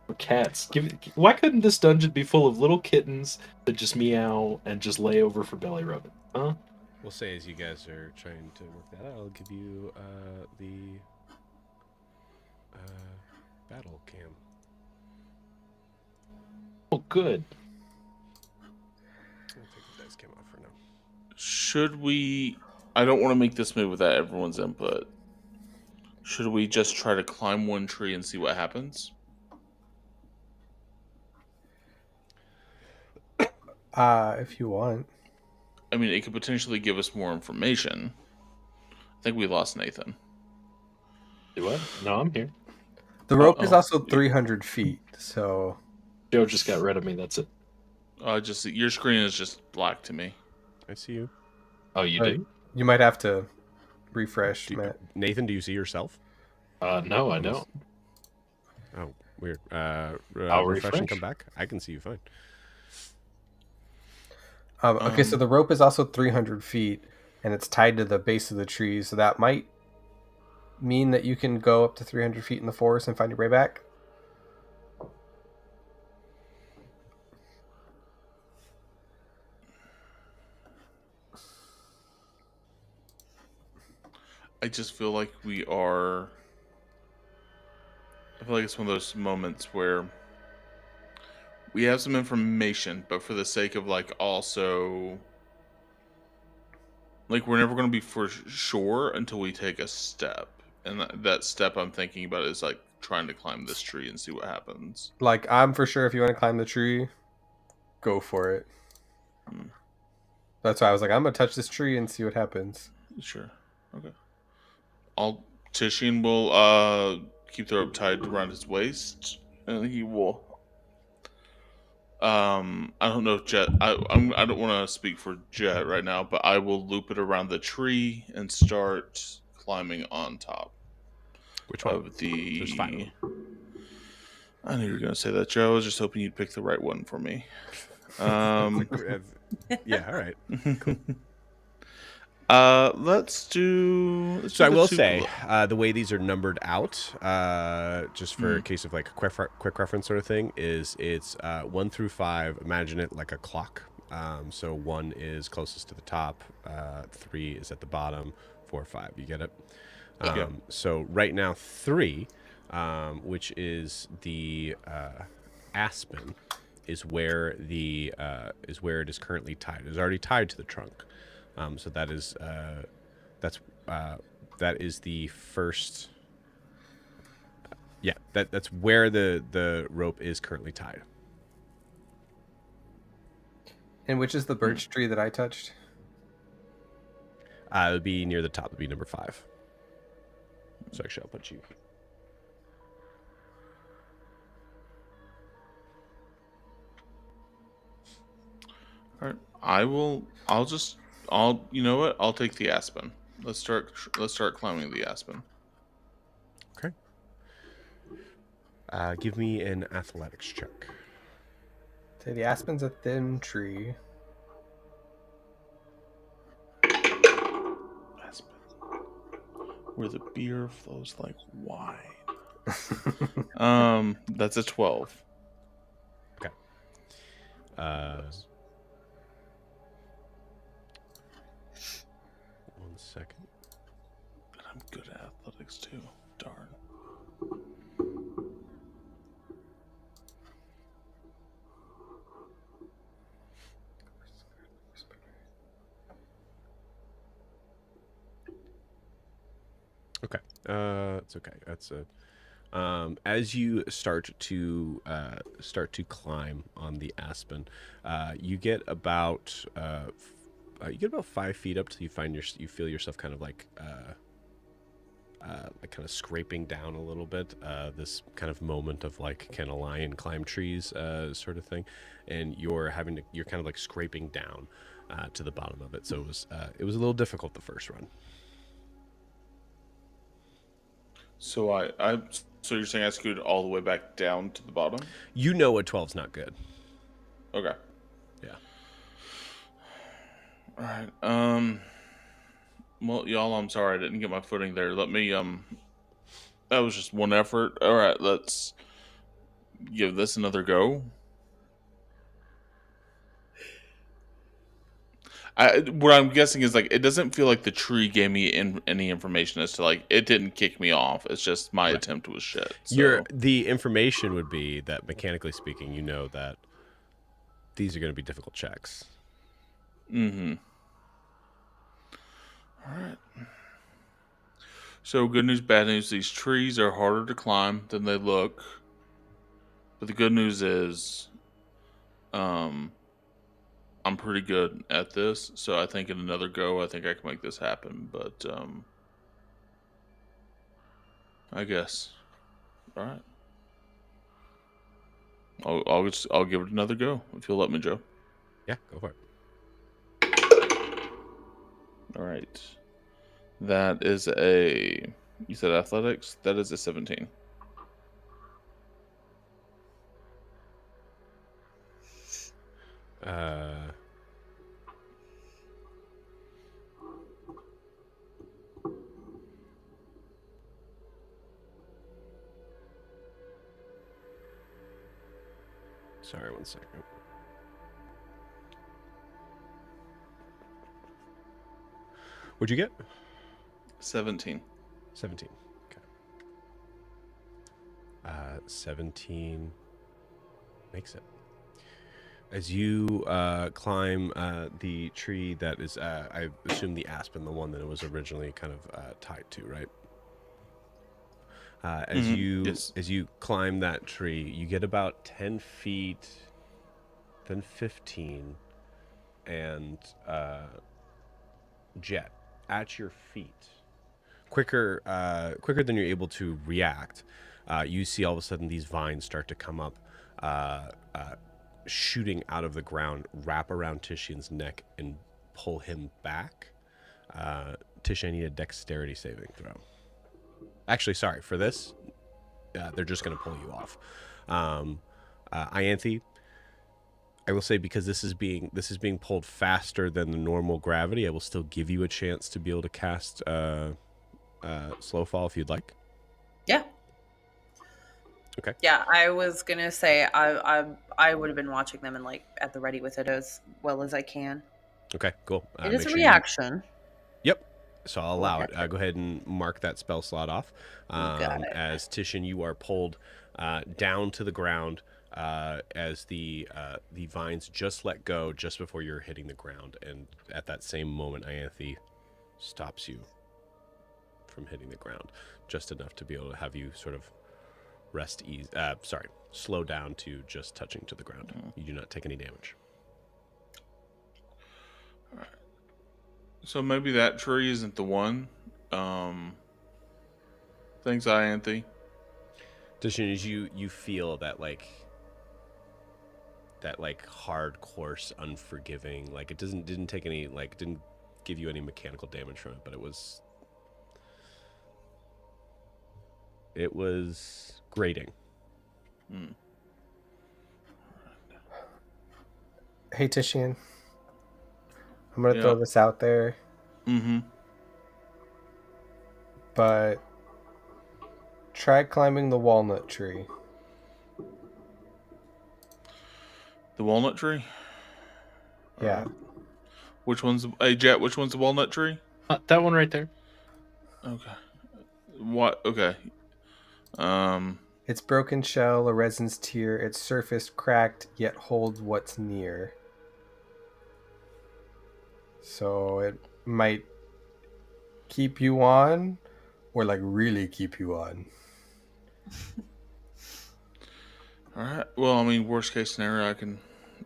Or cats. Why couldn't this dungeon be full of little kittens that just meow and just lay over for belly rubbing? Huh? We'll say as you guys are trying to work that out, I'll give you the battle cam. Oh, good. I'll take the dice cam off for now. Should we? I don't want to make this move without everyone's input. Should we just try to climb one tree and see what happens? If you want. I mean, it could potentially give us more information. I think we lost Nathan. Do what? No, I'm here. The rope is Oh, also 300 feet, so Joe just got rid of me. That's it. Just your screen is just black to me. I see you. Oh, you do? you might have to refresh, Do, Matt. Nathan, do you see yourself? No, I don't. Oh, weird. I'll Refresh and refresh. come back. I can see you fine. Okay, so the rope is also 300 feet, and it's tied to the base of the tree, so that might mean that you can go up to 300 feet in the forest and find your way back. I just feel like we are. I feel like it's one of those moments where we have some information, but for the sake of like also. Like, we're never going to be for sure until we take a step. And that step I'm thinking about is like trying to climb this tree and see what happens. Like, I'm for sure if you want to climb the tree, go for it. That's why I was like, I'm going to touch this tree and see what happens. Sure. Okay. Tishin will keep the rope tied around his waist, and he will. I don't know if Jet. I don't want to speak for Jet right now, but I will loop it around the tree and start climbing on top. Which one? Of the. There's 5 of them. I knew you were going to say that, Joe. I was just hoping you'd pick the right one for me. Yeah, all right. Cool. Let's do. So I will say, the way these are numbered out, just for a case of like a quick reference sort of thing, is it's 1 through 5. Imagine it like a clock. So 1 is closest to the top, 3 is at the bottom, 4, 5. You get it? Yeah. So right now 3, which is the aspen, is where it is currently tied. It is already tied to the trunk. So that is that is the first. Yeah, that's where the rope is currently tied. And which is the birch tree that I touched? It would be near the top. It would be number 5. So actually, I'll put you. All right. You know what? I'll take the aspen. Let's start climbing the aspen. Okay. Give me an athletics check. Say the aspen's a thin tree. Aspen. Where the beer flows like wine. That's a 12. Okay. 1 second. But I'm good at athletics too. Darn. Okay. It's okay. That's a. As you start to climb on the aspen, you get about 5 feet up till you feel yourself kind of like kind of scraping down a little bit. This kind of moment of like, can a lion climb trees, sort of thing, and you're kind of like scraping down to the bottom of it. So it was a little difficult the first run. So so you're saying I scooted all the way back down to the bottom? You know a 12's not good. Okay. Yeah. All right. Well, y'all, I'm sorry I didn't get my footing there. Let me that was just one effort. All right, let's give this another go. What I'm guessing is like it doesn't feel like the tree gave me any information as to like it didn't kick me off. It's just my attempt was shit. So. The information would be that mechanically speaking, you know that these are going to be difficult checks. Mm-hmm. All right. So good news, bad news. These trees are harder to climb than they look. But the good news is, I'm pretty good at this, so I think in another go, I think I can make this happen. But I guess, all right. I'll give it another go if you'll let me, Joe. Yeah, go for it. All right, that is you said athletics. That is a 17. Sorry, 1 second. What'd you get? 17. 17. Okay. 17 makes it. As you climb the tree that is, I assume the aspen, the one that it was originally kind of tied to, right? As you climb that tree, you get about 10 feet, then 15, and Jet at your feet, quicker than you're able to react. You see all of a sudden these vines start to come up, shooting out of the ground, wrap around Tishian's neck, and pull him back. Tish, I need a dexterity saving throw. Actually, sorry, for this, they're just going to pull you off. Ianthe, I will say, because this is being pulled faster than the normal gravity, I will still give you a chance to be able to cast Slow Fall if you'd like. Yeah. Okay. Yeah, I was gonna say I would have been watching them and like at the ready with it as well as I can. Okay, cool. It is a reaction. Yep. So I'll allow it. Go ahead and mark that spell slot off. Got it. As Tishin, you are pulled down to the ground. as the vines just let go just before you're hitting the ground, and at that same moment, Ianthe stops you from hitting the ground, just enough to be able to have you sort of slow down to just touching to the ground. You do not take any damage. All right. So maybe that tree isn't the one. Thanks, Ianthe. As you feel that hard, coarse, unforgiving, like it didn't take any, like didn't give you any mechanical damage from it, but it was grating. Hey, Tishian. I'm going to throw this out there. Mm-hmm. But try climbing the walnut tree. The walnut tree? Yeah. Right. Which one's... Hey, Jet, which one's the walnut tree? That one right there. Okay. What? Okay. Its broken shell, a resin's tear, its surface cracked, yet holds what's near. So it might keep you on, or like really keep you on. All right. Well, I mean, worst case scenario, I can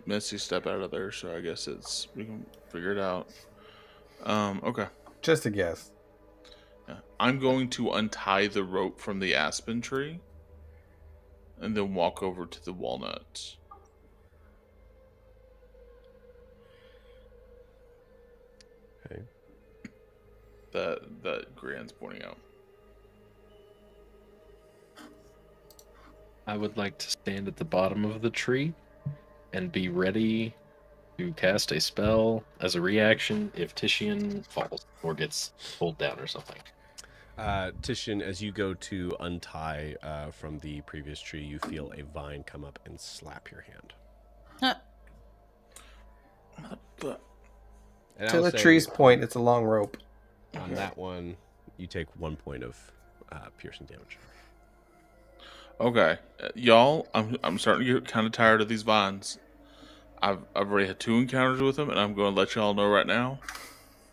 Misty step out of there, so I guess we can figure it out. Okay. Just a guess. Yeah. I'm going to untie the rope from the aspen tree and then walk over to the walnuts. Okay. That Gran's pointing out. I would like to stand at the bottom of the tree and be ready to cast a spell as a reaction if Tishian falls or gets pulled down or something. Tishian, as you go to untie from the previous tree, you feel a vine come up and slap your hand. And To the tree's point, it's a long rope. On that one, you take 1 point of piercing damage. Okay, y'all, I'm starting to get kind of tired of these vines. I've already had 2 encounters with them, and I'm going to let y'all know right now,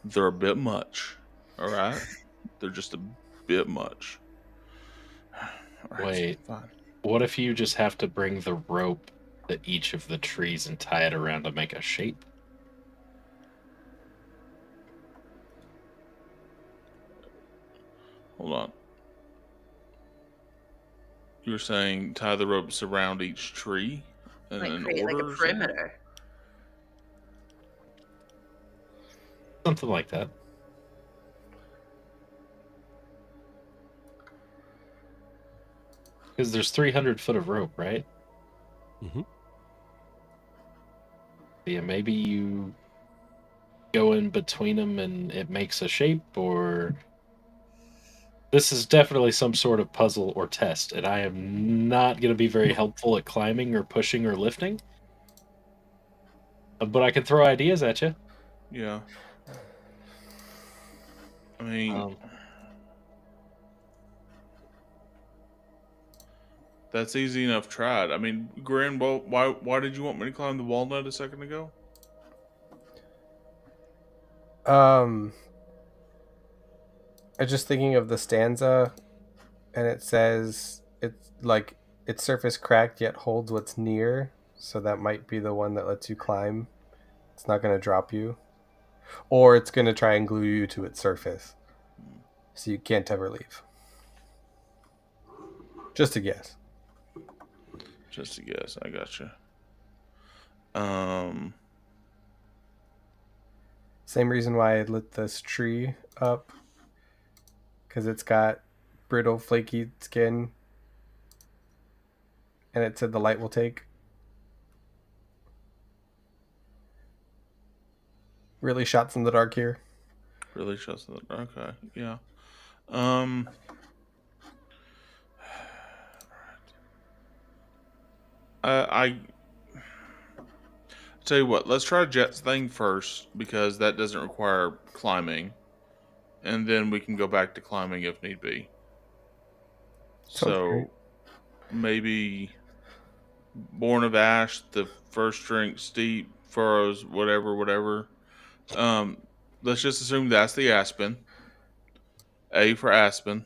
they're a bit much. All right, they're just a bit much. All right, Wait, fine. What if you just have to bring the rope to each of the trees and tie it around to make a shape? Hold on. You were saying tie the ropes around each tree in Like an create like order a or something? perimeter. Something like that. Because there's 300 foot of rope, right? Mm-hmm. Yeah, maybe you go in between them and it makes a shape, or... This is definitely some sort of puzzle or test, and I am not going to be very helpful at climbing or pushing or lifting. But I can throw ideas at you. Yeah. I mean, that's easy enough tried. I mean, Gran, why did you want me to climb the walnut a second ago? I was just thinking of the stanza, and it says it's like its surface cracked yet holds what's near, so that might be the one that lets you climb. It's not going to drop you, or it's going to try and glue you to its surface, so you can't ever leave. Just a guess. Just a guess. I gotcha. Same reason why I lit this tree up, because it's got brittle, flaky skin, and it said the light will take. Really shots in the dark here. Really shots in the dark. Okay, yeah. I tell you what. Let's try Jet's thing first because that doesn't require climbing, and then we can go back to climbing if need be. Sounds So great. maybe Born of Ash, the first drink, steep, furrows, whatever. Let's just assume that's the aspen. A for aspen.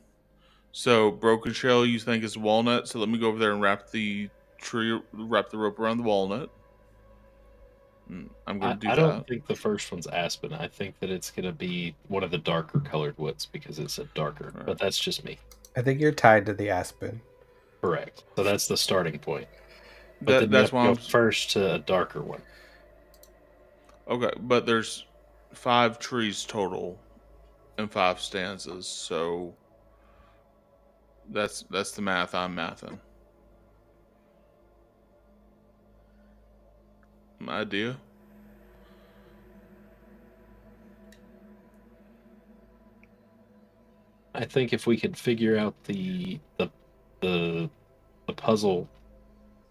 So broken shell you think is walnut, so let me go over there and wrap the rope around the walnut. I'm going to do I that. don't think the first one's aspen. I think that it's going to be one of the darker colored woods because it's a darker. Right. But that's just me. I think you're tied to the aspen. Correct. So that's the starting point. But then That's you why have I'm to go first to a darker one. okay. But there's 5 trees total and 5 stanzas, so that's the math I'm mathing. My idea. I think if we could figure out the puzzle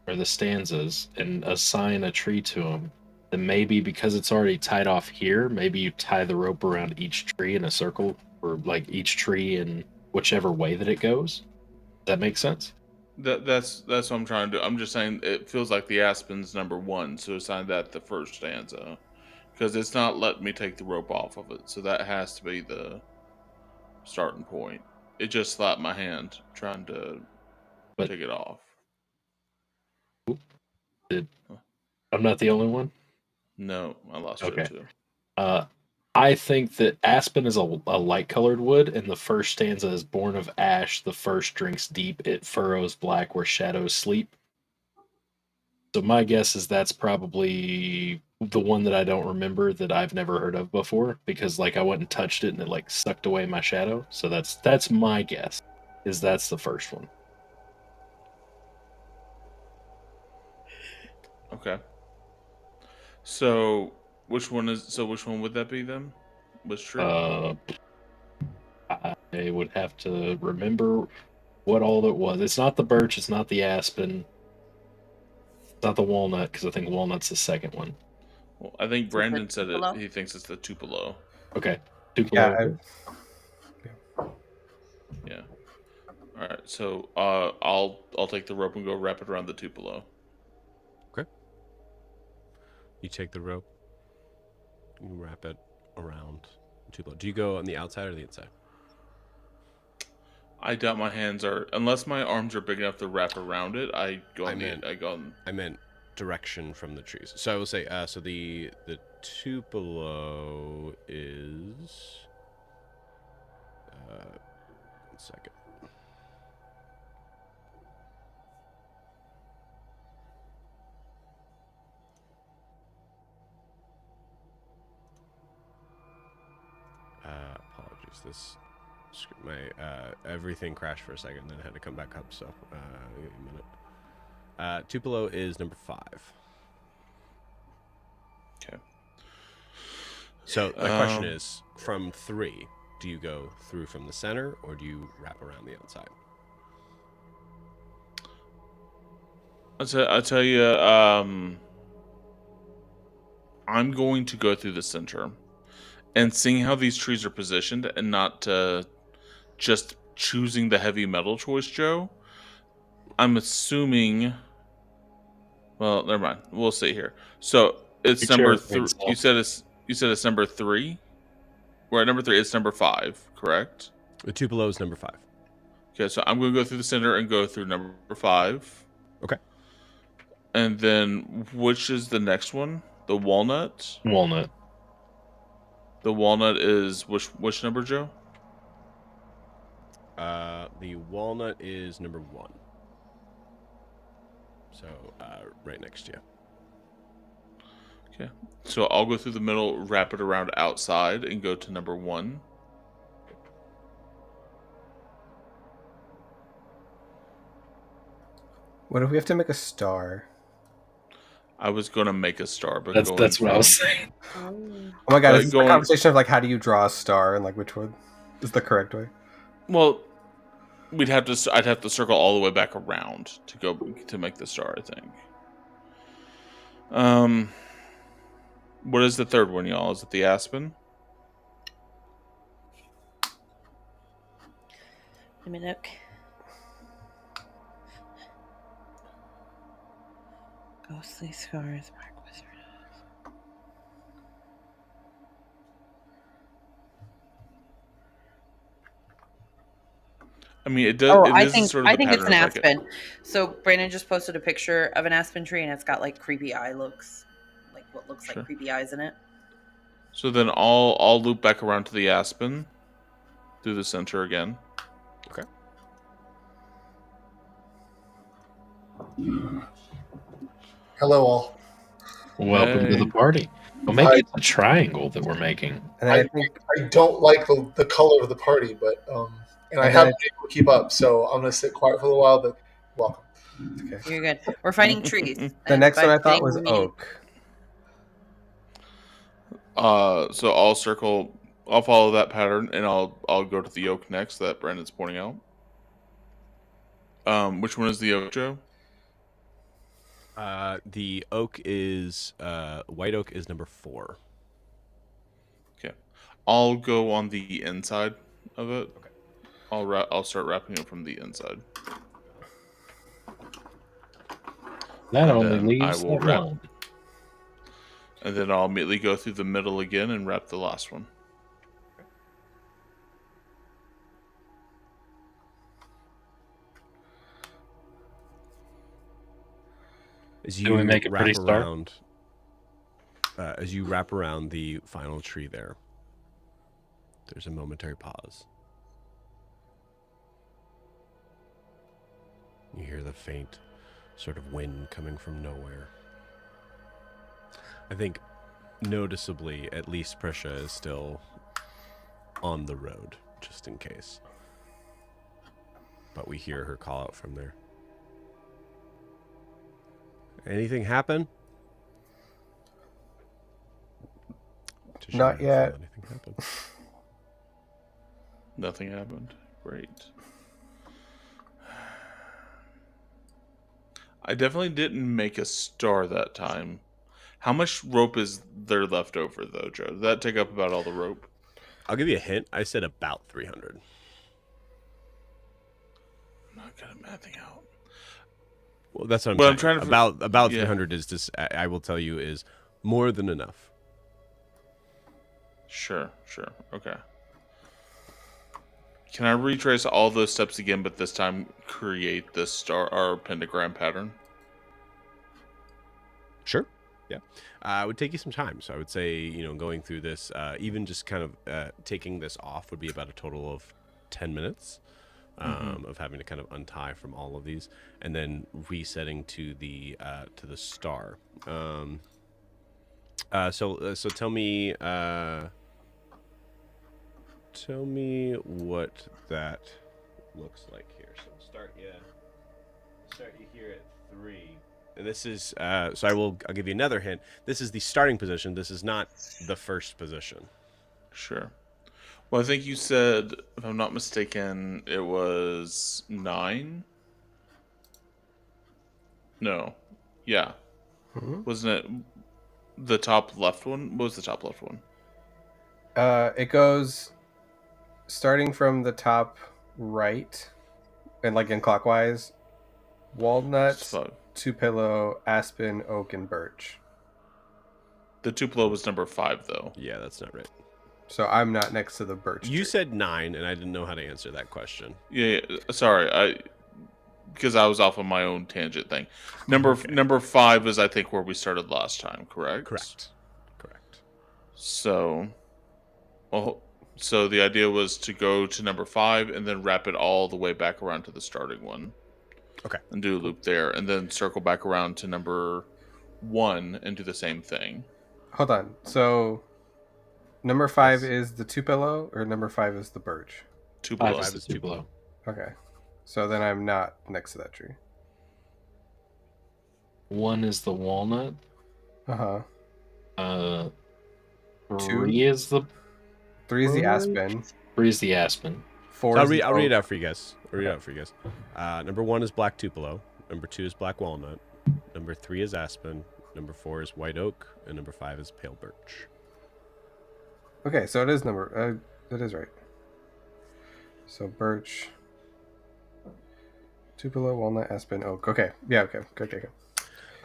or the stanzas and assign a tree to them, then maybe because it's already tied off here, maybe you tie the rope around each tree in a circle, or like each tree in whichever way that it goes. Does that make sense? That's what I'm trying to do. I'm just saying it feels like the aspen's number 1, so assign that the first stanza, because it's not letting me take the rope off of it. So that has to be the starting point. It just slapped my hand trying to take it off. I'm not the only one. No, I lost Okay. it too. I think that aspen is a light colored wood, and the first stanza is born of ash. The first drinks deep, it furrows black where shadows sleep. So my guess is that's probably the one that I don't remember that I've never heard of before because like I went and touched it and it like sucked away my shadow. So that's my guess. Is that's the first one. Okay. So which one would that be then? Which tree? I would have to remember what all it was. It's not the birch, it's not the aspen, it's not the walnut because I think walnut's the second one. Well, I think Brandon said Tupelo? he thinks it's the Tupelo. Okay. Tupelo. Yeah. All right. So I'll take the rope and go wrap it around the Tupelo. Okay. You take the rope. You wrap it around the Tupelo. Do you go on the outside or the inside? I doubt my hands are, unless my arms are big enough to wrap around it. I meant direction from the trees. So I will say, so the Tupelo is. 1 second. Apologies. My everything crashed for a second, then I had to come back up. So give me a minute. Tupelo is number 5. Okay. So my question is, from 3, do you go through from the center or do you wrap around the outside? I'll tell you. I'm going to go through the center, and seeing how these trees are positioned, and not just choosing the heavy metal choice, Joe. I'm assuming. Well, never mind. We'll see here. So it's number 3. You said it's number 3. We're at number 3. It's number 5, correct? The Tupelo is number 5. Okay, so I'm going to go through the center and go through number 5. Okay. And then which is the next one? The walnut. Walnut. The walnut is which number, Joe? The walnut is number 1. So right next to you. Okay. So I'll go through the middle, wrap it around outside, and go to number 1. What if we have to make a star? I was going to make a star, but that's what I was saying. Oh my god, But is this a conversation of like how do you draw a star and like which one is the correct way? Well, I'd have to circle all the way back around to make the star, I think. What is the third one, y'all? Is it the aspen? Let me look. Ghostly scars mark wizard. I mean, it does. Oh, It is sort of I the think it's pattern an of like it. aspen. So Brandon just posted a picture of an aspen tree, and it's got like creepy eye looks, like what looks like Sure. creepy eyes in it. So then I'll loop back around to the aspen through the center again. Okay. Hello, all. Welcome to the Hey. party. Well, maybe it's a triangle that we're making. And I think I don't like the color of the party, but and I And then haven't been able to keep up, so I'm gonna sit quiet for a little while. But welcome. okay. You're good. We're fighting trees. The and next by one I thought fighting, was we mean- oak. So I'll circle. I'll follow that pattern, and I'll go to the oak next that Brandon's pointing out. Which one is the oak, Joe? The oak is white oak is number 4. Okay, I'll go on the inside of it. Okay. I'll start wrapping it from the inside. That And only then leaves I will that wrap- one. And then I'll immediately go through the middle again and wrap the last one. As Do we make it wrap pretty stark? around, as you wrap around the final tree there, there's a momentary pause. You hear the faint sort of wind coming from nowhere. I think noticeably, at least Prisha is still on the road, just in case. But we hear her call out from there. Anything happen? Not yet. Anything happen? Nothing happened. Great. I definitely didn't make a star that time. How much rope is there left over, though, Joe? Did that take up about all the rope? I'll give you a hint. I said about 300. I'm not good at mathing out. Well, that's what I'm Well, saying. I'm trying to about yeah. 300 is just, I will tell you, is more than enough. Sure. Okay. Can I retrace all those steps again, but this time create the star or pentagram pattern? Sure. Yeah. It would take you some time. So I would say, going through this, even just kind of taking this off would be about a total of 10 minutes of having to kind of untie from all of these and then resetting to the star. So tell me what that looks like here. So we'll start you here at 3. And this is I'll give you another hint. This is the starting position. This is not the first position. Sure. Well, I think you said, if I'm not mistaken, it was 9. No. Yeah. Wasn't it the top left one? What was the top left one? It goes starting from the top right and like in clockwise. Walnut, So, two pillow, aspen, oak, and birch. the Tupelo was number 5, though. Yeah, that's not right. So I'm not next to the birch. You tree. said 9, and I didn't know how to answer that question. Yeah, sorry, because I was off on my own tangent thing. Number 5 is, I think, where we started last time. Correct. Correct. So the idea was to go to number 5 and then wrap it all the way back around to the starting one. Okay. And do a loop there, and then circle back around to number 1 and do the same thing. Hold on. So number 5 Yes. is the two pillow, or number 5 is the birch. Tupelo. 5 5 is is the Tupelo. Tupelo. Okay. So then I'm not next to that tree. 1 is the walnut. Uh huh. 3 is the 3 is the Birch. aspen. 3 is the aspen. 4 So is the I'll read it oak. out for you guys. Number 1 is black Tupelo. Number 2 is black walnut. Number 3 is aspen. Number 4 is white oak, and number 5 is pale birch. Okay, so it is number. That is right. So birch, Tupelo, walnut, aspen, oak. Okay, yeah, okay, go take it.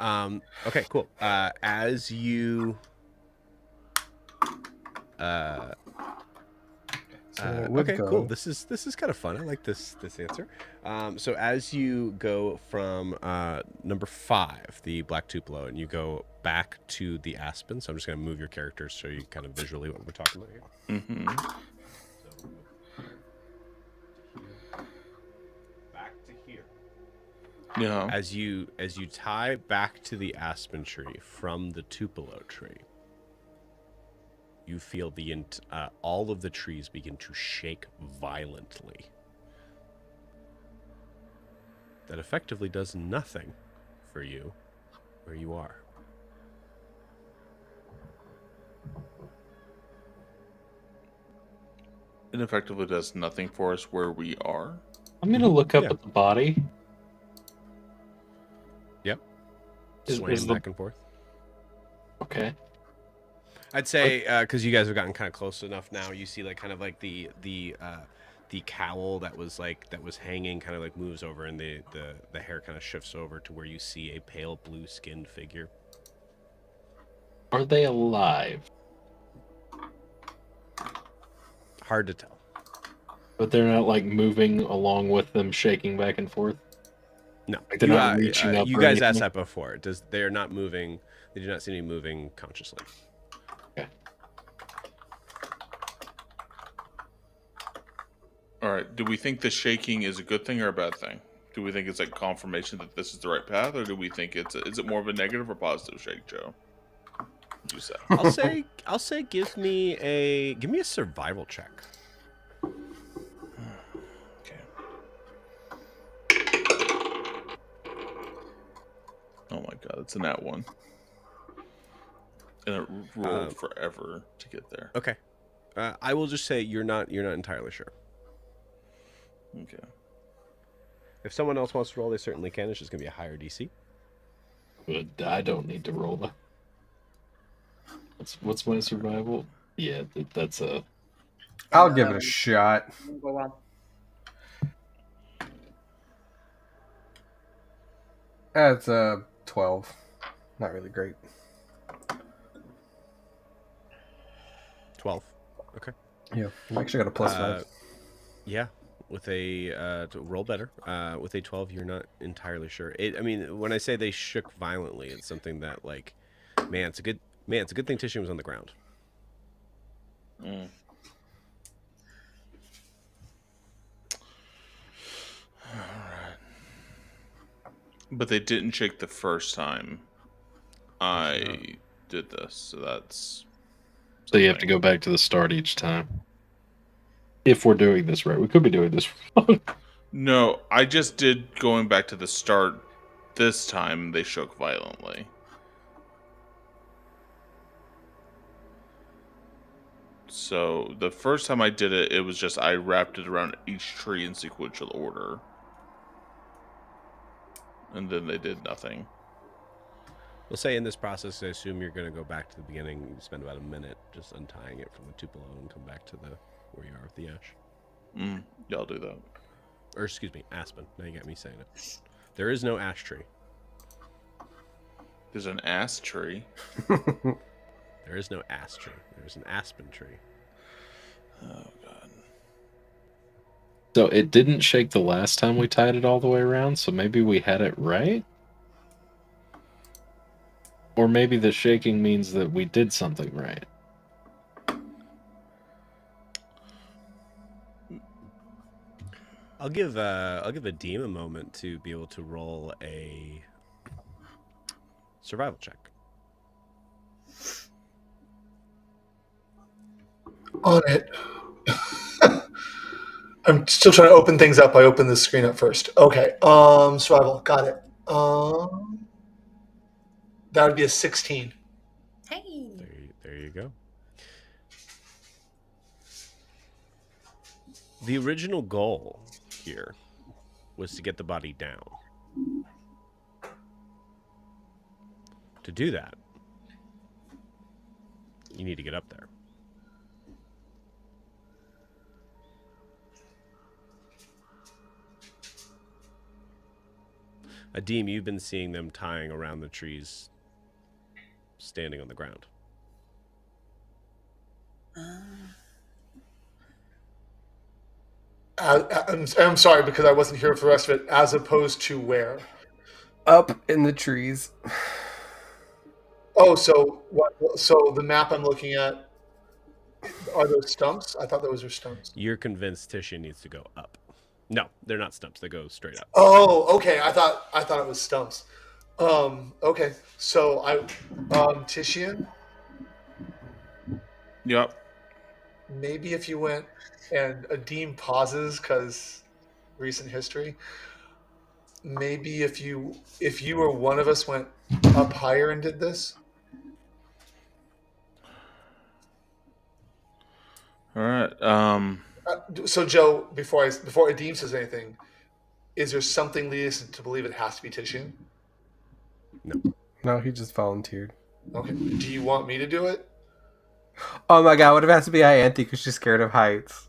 Okay, cool. As you So it would okay, go. cool. This is kind of fun. I like this answer. So as you go from number 5, the Black Tupelo, and you go back to the Aspen. So I'm just going to move your characters so you kind of visually what we're talking about here. Mm-hmm. Back to here. Yeah. As you tie back to the Aspen tree from the Tupelo tree, you feel all of the trees begin to shake violently. That effectively does nothing for you where you are. It effectively does nothing for us where we are. I'm gonna look up Yeah. at the body. Yep. Is Swaying the- back and forth. Okay. I'd say because you guys have gotten kind of close enough now, you see like kind of like the cowl that was hanging kind of like moves over, and the hair kind of shifts over to where you see a pale blue skinned figure. Are they alive? Hard to tell. But they're not like moving along with them, shaking back and forth. No, Like they're not reaching up you or guys asked anything? that before. They are not moving. They do not seem to be moving consciously. Okay. All right. Do we think the shaking is a good thing or a bad thing? Do we think it's like confirmation that this is the right path, or do we think is it more of a negative or positive shake, Joe? You said. I'll say give me a survival check. Okay. Oh my god, it's a nat 1. And it rolled forever to get there. Okay. I will just say you're not entirely sure. Okay. If someone else wants to roll, they certainly can. It's just going to be a higher DC. But I don't need to roll that. What's my survival? Yeah, that's a. I'll give it a shot. Go well. That's a 12. Not really great. 12. Okay. Yeah, I actually got a plus 5. Yeah. With a to roll better. With a 12, you're not entirely sure. I mean, when I say they shook violently, it's something that like, it's a good thing Titian was on the ground. Mm. Alright. But they didn't shake the first time I did this, so that's... So you have to go back to the start each time. If we're doing this right, we could be doing this wrong. No, I just did going back to the start. This time they shook violently. So the first time I did it, it was just I wrapped it around each tree in sequential order. And then they did nothing. We'll say in this process, I assume you're going to go back to the beginning. You spend about a minute just untying it from the Tupelo and come back to where you are with the ash. Yeah, I'll do that. Or excuse me, aspen. Now you got me saying it. There is no ash tree. There's an ass tree. There is no ash tree. There's an aspen tree. Oh, God. So it didn't shake the last time we tied it all the way around, so maybe we had it right? Or maybe the shaking means that we did something right. I'll give a Deem a moment to be able to roll a survival check. On it. I'm still trying to open things up. I opened the screen up first. Okay. Survival. Got it. That would be a 16. Hey. There you go. The original goal here was to get the body down. To do that, you need to get up there. Adim, you've been seeing them tying around the trees, standing on the ground. I'm sorry because I wasn't here for the rest of it. As opposed to where? Up in the trees. Oh, so what? So the map I'm looking at, are those stumps? I thought those were stumps. You're convinced Titian needs to go up. No, they're not stumps. They go straight up. Oh, okay. I thought it was stumps. Okay. So Titian, Yep. maybe if you went and Adim pauses because recent history. Maybe if you or one of us went up higher and did this. All right. So Joe, before Adim says anything, is there something leading us to believe it has to be Titian? No, he just volunteered. Okay. Do you want me to do it? Oh my god, what if it has to be Ianthe because she's scared of heights?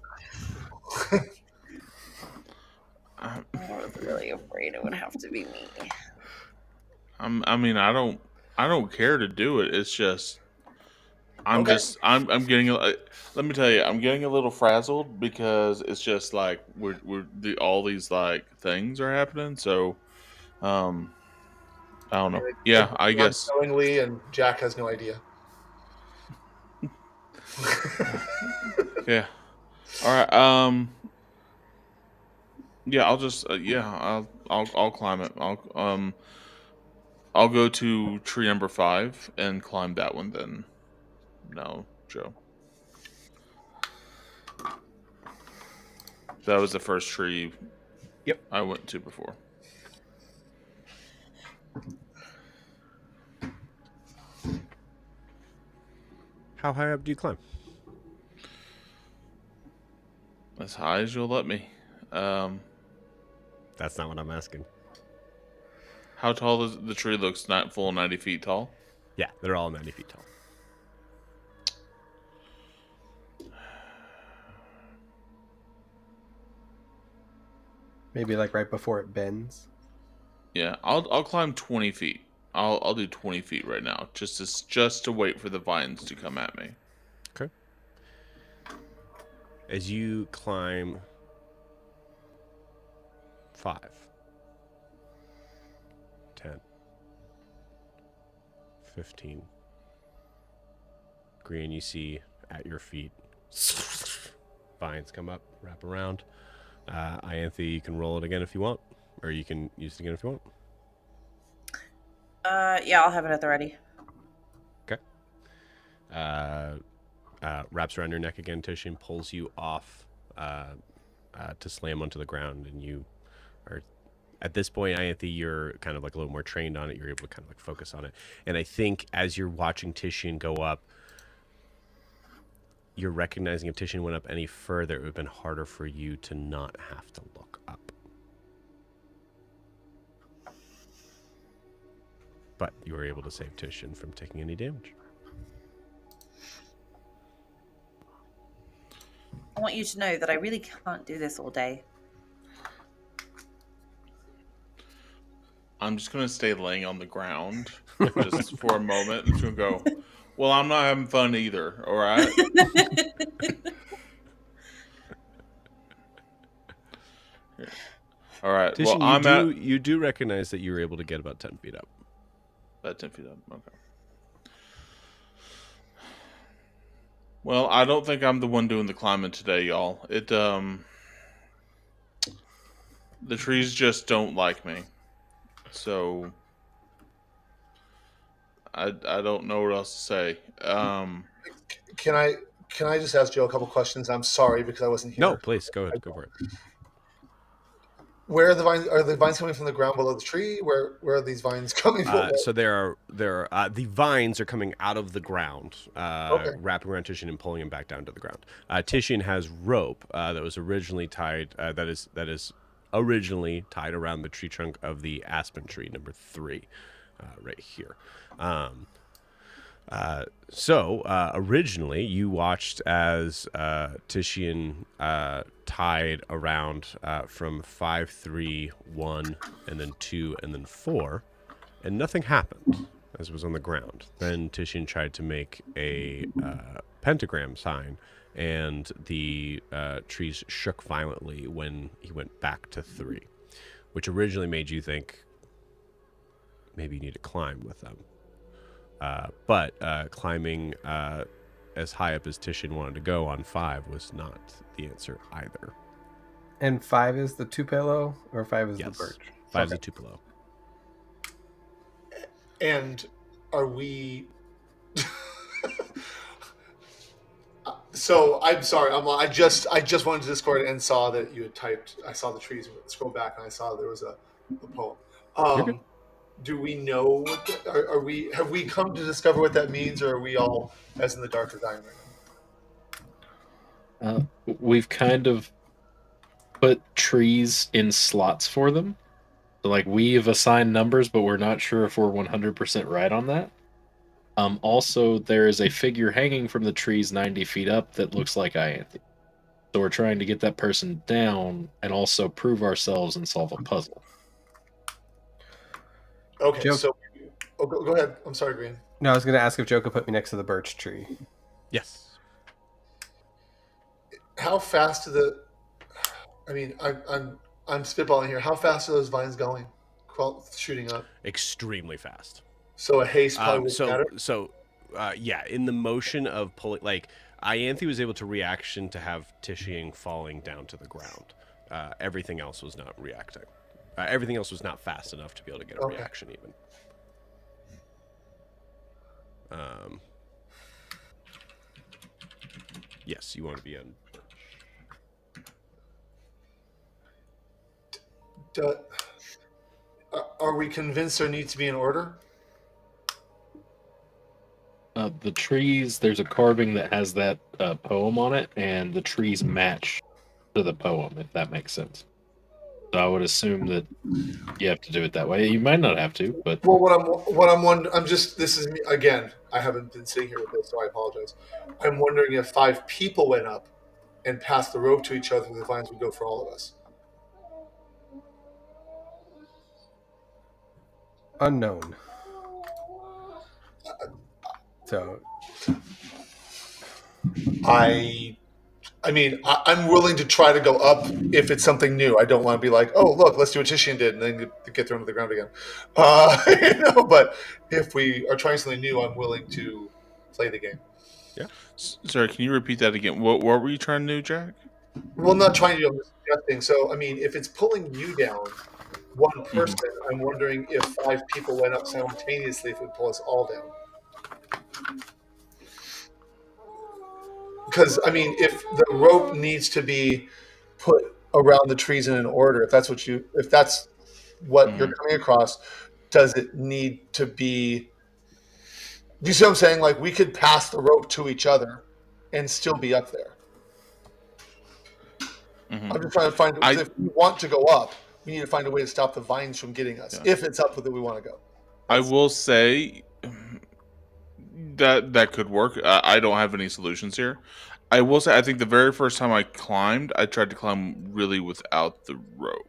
I was really afraid it would have to be me. I mean, I don't care to do it. It's just I'm Okay. I'm getting let me tell you, I'm getting a little frazzled because it's just like all these like things are happening. So, I don't know. Yeah, I guess. Unknowingly, and Jack has no idea. Yeah. All right. Yeah, I'll just I'll climb it. I'll go to tree number 5 and climb that one then. No, Joe. That was the first tree. Yep. I went to before. How high up do you climb? As high as you'll let me. That's not what I'm asking. How tall is the tree? Looks not full 90 feet tall. Yeah, they're all 90 feet tall. Maybe like right before it bends. Yeah, I'll climb 20 feet. I'll do 20 feet right now, just to wait for the vines to come at me. Okay. As you climb 5, 10, 15, Green, you see at your feet vines come up, wrap around. Ianthe, you can roll it again if you want, or you can use it again if you want. Yeah, I'll have it at the ready. Okay. Wraps around your neck again, Titian, pulls you off to slam onto the ground, and you are, at this point, Ianthe, you're kind of like a little more trained on it. You're able to kind of like focus on it. And I think as you're watching Titian go up, you're recognizing if Titian went up any further, it would have been harder for you to not have to look up. But you were able to save Titian from taking any damage. I want you to know that I really can't do this all day. I'm just gonna stay laying on the ground just for a moment. I'm just gonna go. Well, I'm not having fun either. All right. All right. Titian, Well, you do recognize that you were able to get about 10 feet up. About 10 feet up. Okay. Well, I don't think I'm the one doing the climbing today, y'all. The trees just don't like me. So I don't know what else to say. Can I just ask Joe a couple questions? I'm sorry because I wasn't here. No, please go ahead. Go for it. Where are the vines? Are the vines coming from the ground below the tree? Where are these vines coming from? So there are the vines are coming out of the ground, wrapping around Titian and pulling him back down to the ground. Titian has rope that was originally tied. That is originally tied around the tree trunk of the aspen tree number 3, right here. So originally, you watched as Titian tied around from 5, 3, 1, and then 2, and then 4, and nothing happened as it was on the ground. Then Titian tried to make a pentagram sign, and the trees shook violently when he went back to 3, which originally made you think maybe you need to climb with them. But climbing as high up as Titian wanted to go on 5 was not the answer either. And 5 is the Tupelo, or 5 is Yes. the birch? 5 is the Tupelo. And are we? So I'm sorry. I just went to Discord and saw that you had typed. I saw the trees. Scroll back and I saw there was a poem. You're good. Do we know? What are we? Have we come to discover what that means, or are we all as in the dark of dying right now? We've kind of put trees in slots for them. So, like, we've assigned numbers, but we're not sure if we're 100% right on that. Also, there is a figure hanging from the trees 90 feet up that looks like Ianthe. So we're trying to get that person down and also prove ourselves and solve a puzzle. Okay, Joe- so go ahead. I'm sorry, Green. No, I was going to ask if Joe could put me next to the birch tree. Yes. How fast do the? I mean, I'm spitballing here. How fast are those vines going? Shooting up. Extremely fast. So a haste probably wouldn't matter. Yeah, in the motion of pulling, like, Ianthe was able to reaction to have Titian falling down to the ground. Everything else was not reacting. Everything else was not fast enough to be able to get a reaction even. Yes, you want to be on. Are we convinced there needs to be an order? The trees, there's a carving that has that poem on it, and the trees match to the poem, if that makes sense. So I would assume that you have to do it that way. You might not have to, but Well, what I'm wondering, this is me again. I haven't been sitting here with this, so I apologize. I'm wondering if 5 people went up and passed the rope to each other, the vines would go for all of us. Unknown. So I mean, I'm willing to try to go up if it's something new. I don't want to be like, oh, look, let's do what Titian did, and then get thrown to the ground again. But if we are trying something new, I'm willing to play the game. Yeah. Sorry, can you repeat that again? What were you trying to do, Jack? Well, not trying to do, I'm suggesting. So, I mean, if it's pulling you down, one person, I'm wondering if 5 people went up simultaneously, if it would pull us all down. Because, I mean, if the rope needs to be put around the trees in an order, if that's what you're coming across, does it need to be? Do you see what I'm saying? Like, we could pass the rope to each other and still be up there. I'm just trying to find. If we want to go up, we need to find a way to stop the vines from getting us. Yeah. If it's up that we want to go. I will say that could work. I don't have any solutions here. I will say I think the very first time I climbed, I tried to climb really without the rope.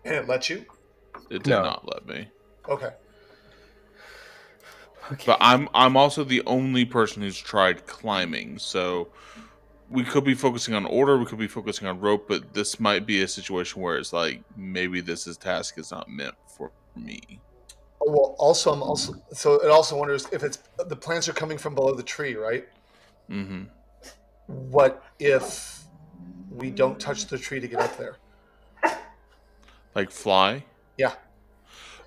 And it let you? It did not let me. Okay. But I'm also the only person who's tried climbing, so we could be focusing on order, we could be focusing on rope, but this might be a situation where it's like maybe task is not meant for me. Well, so it also wonders if it's the plants are coming from below the tree, right? Mm-hmm. What if we don't touch the tree to get up there? Like fly? Yeah.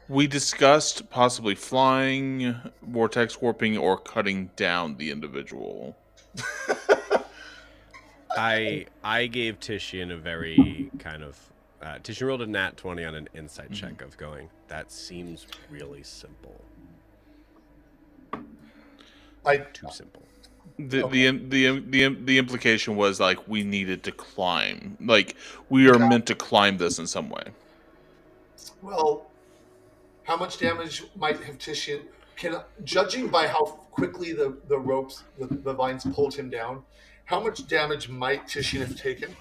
We discussed possibly flying, vortex warping, or cutting down the individual. I gave Titian a very kind of Titian rolled a nat 20 on an insight check of going, that seems really simple. Too simple. The implication was like we needed to climb. Like we are meant to climb this in some way. Well, how much damage might have Titian? Judging by how quickly the ropes, the vines pulled him down, how much damage might Titian have taken?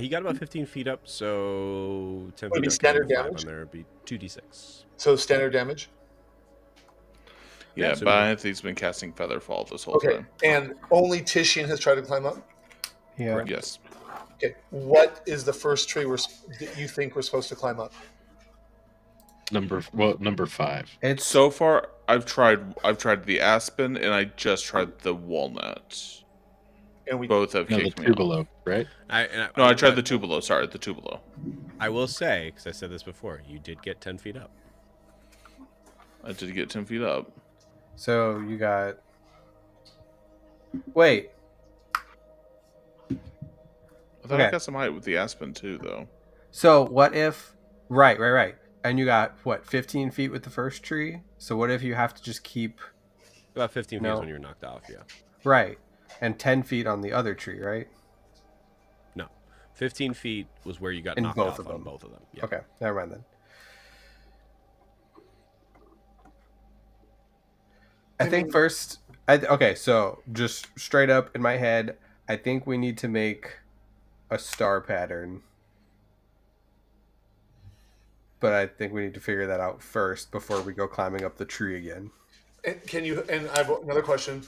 He got about 15 feet up, so 10 Would it feet be up, standard 5 damage? on there would be 2d6. So standard damage. Yeah, so- but Anthony's been casting Featherfall this whole Okay, time. and only Titian has tried to climb up. Yeah. Yes. Okay, what is the first tree that you think we're supposed to climb up? Number 5. It's So far, I've tried the aspen and I just tried the walnut. And we Both have No, the kicked me two off. below, right? No, I tried the tubalo. Sorry, the tubalo. I will say, because I said this before, you did get 10 feet up. I did get 10 feet up. so you got. Wait. I thought I Okay. got some height with the aspen too, though. So what if? Right. And you got what? 15 feet with the first tree. So what if you have to just keep About 15 feet No. is when you're knocked off, yeah. right and 10 feet on the other tree, right? No. 15 feet was where you got In knocked both off of on them. both of them. Yeah. Okay, never mind then. I think first, okay, so just straight up in my head, I think we need to make a star pattern. But I think we need to figure that out first before we go climbing up the tree again. And I have another question.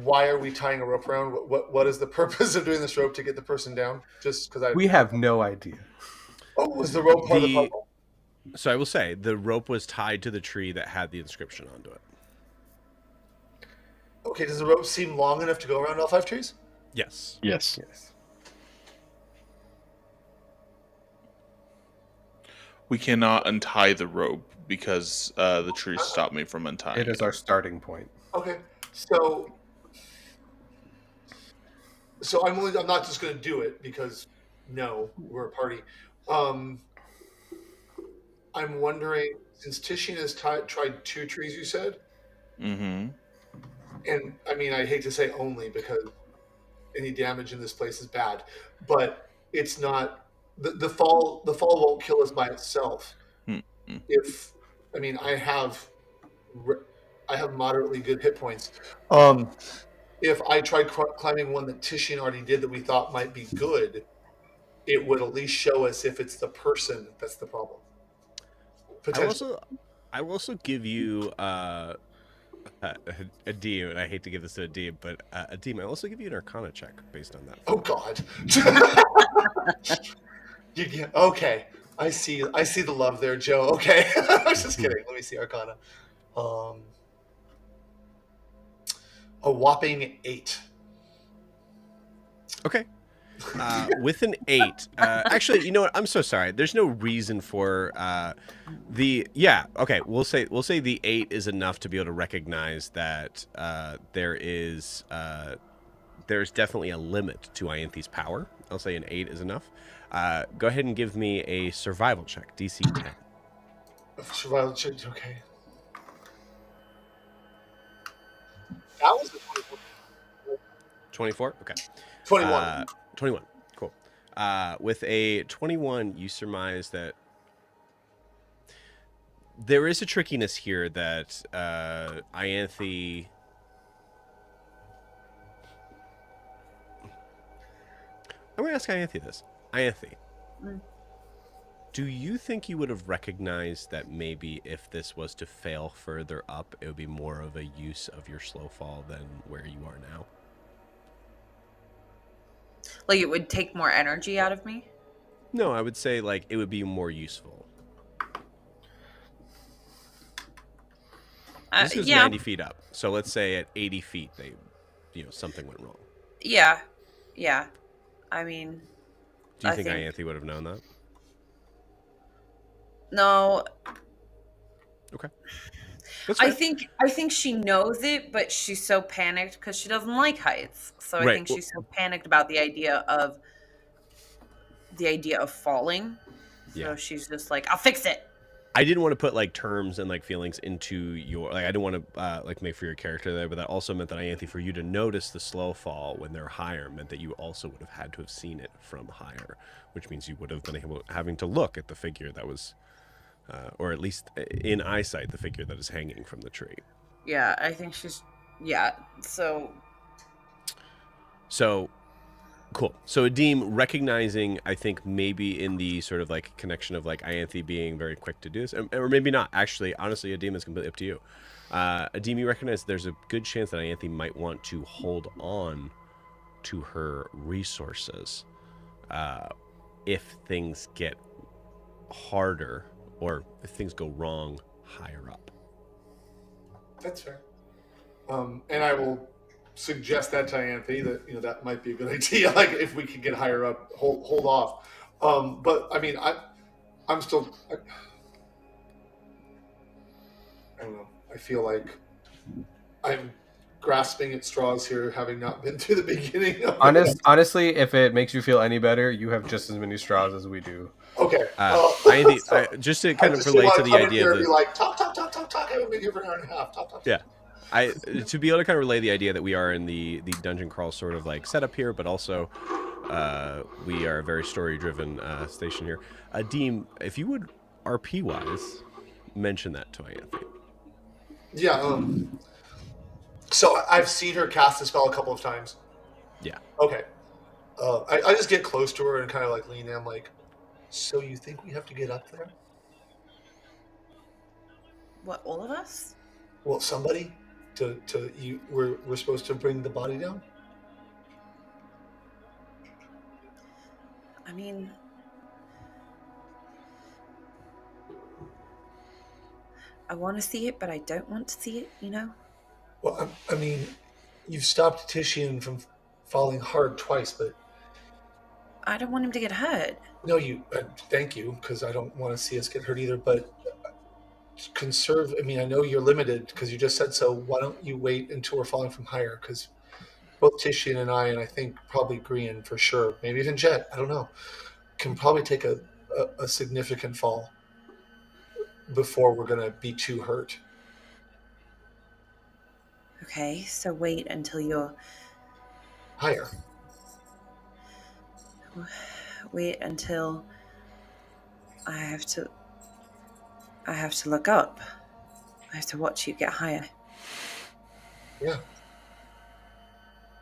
Why are we tying a rope around? What is the purpose of doing this rope to get the person down? Just because We have no idea. Oh, was the rope part of the puzzle? So I will say, the rope was tied to the tree that had the inscription onto it. Okay, does the rope seem long enough to go around all 5 trees? Yes. Yes. Yes. We cannot untie the rope because the trees stopped me from untying It is our starting point. Okay, so I'm not just going to do it because no, we're a party. I'm wondering, since Titian has tried 2 trees, you said, Mm-hmm. and I mean I hate to say only because any damage in this place is bad, but it's not the fall. The fall won't kill us by itself. Mm-hmm. If I mean I have moderately good hit points. If I tried climbing one that Titian already did that we thought might be good, it would at least show us if it's the person that's the problem. I will also give you a DM, and I hate to give this to a DM, but a DM. I will also give you an Arcana check based on that. Oh God. Okay. I see the love there, Joe. Okay. I was just kidding. Let me see Arcana. A whopping 8. Okay. With an 8, actually, you know what? I'm so sorry. There's no reason for okay. We'll say the 8 is enough to be able to recognize that there's definitely a limit to Ianthe's power. I'll say an 8 is enough. Go ahead and give me a survival check, DC 10. Survival check. Okay. That was the 24. Okay. 21. 21. Cool. With a 21, you surmise that there is a trickiness here that Ianthe... I'm going to ask Ianthe this. Ianthe, do you think you would have recognized that maybe if this was to fail further up, it would be more of a use of your slow fall than where you are now? Like it would take more energy out of me? No, I would say like it would be more useful. This is 90 feet up. So let's say at 80 feet, something went wrong. Yeah. I mean, do you think Ianthe would have known that? No. Okay. I think she knows it, but she's so panicked because she doesn't like heights. So I think she's so panicked about the idea of falling. So she's just like, I'll fix it. I didn't want to put like terms and like feelings into your I didn't want to like make for your character there, but that also meant that Ianthe, for you to notice the slow fall when they're higher, meant that you also would have had to have seen it from higher, which means you would have been having to look at the figure that was or at least in eyesight, the figure that is hanging from the tree. Yeah, I think she's. Yeah, so. So, cool. So Adim, recognizing, I think maybe in the sort of like connection of like Ianthe being very quick to do this, or maybe not. Actually, honestly, Adim is completely up to you. Adim, you recognize there's a good chance that Ianthe might want to hold on to her resources if things get harder or if things go wrong higher up. That's fair. And I will suggest that to Ianthe that that might be a good idea. Like if we could get higher up, hold off. But I mean, I'm still. I don't know. I feel like I'm grasping at straws here, having not been through the beginning of Honestly, if it makes you feel any better, you have just as many straws as we do. Okay. Ianthe, just to kind of relate to the idea that that... be like, talk. I haven't been here for an hour and a half. Talk. Yeah. To be able to kind of relay the idea that we are in the dungeon crawl sort of like setup here, but also we are a very story-driven station here. Adim, if you would, RP-wise, mention that to Ianthe. Yeah. So I've seen her cast the spell a couple of times. Yeah. Okay. I just get close to her and kind of like lean in. I'm like, so you think we have to get up there? What, all of us? Well, somebody we're supposed to bring the body down? I mean, I want to see it, but I don't want to see it, you know? Well, I mean, you've stopped Titian from falling hard twice, but... I don't want him to get hurt. No, thank you, because I don't want to see us get hurt either, but conserve... I mean, I know you're limited, because you just said so. Why don't you wait until we're falling from higher? Because both Titian and I think probably Grian for sure, maybe even Jet, I don't know, can probably take a significant fall before we're going to be too hurt. Okay, so wait until you're... Higher. Wait until I have to look up. I have to watch you get higher. Yeah.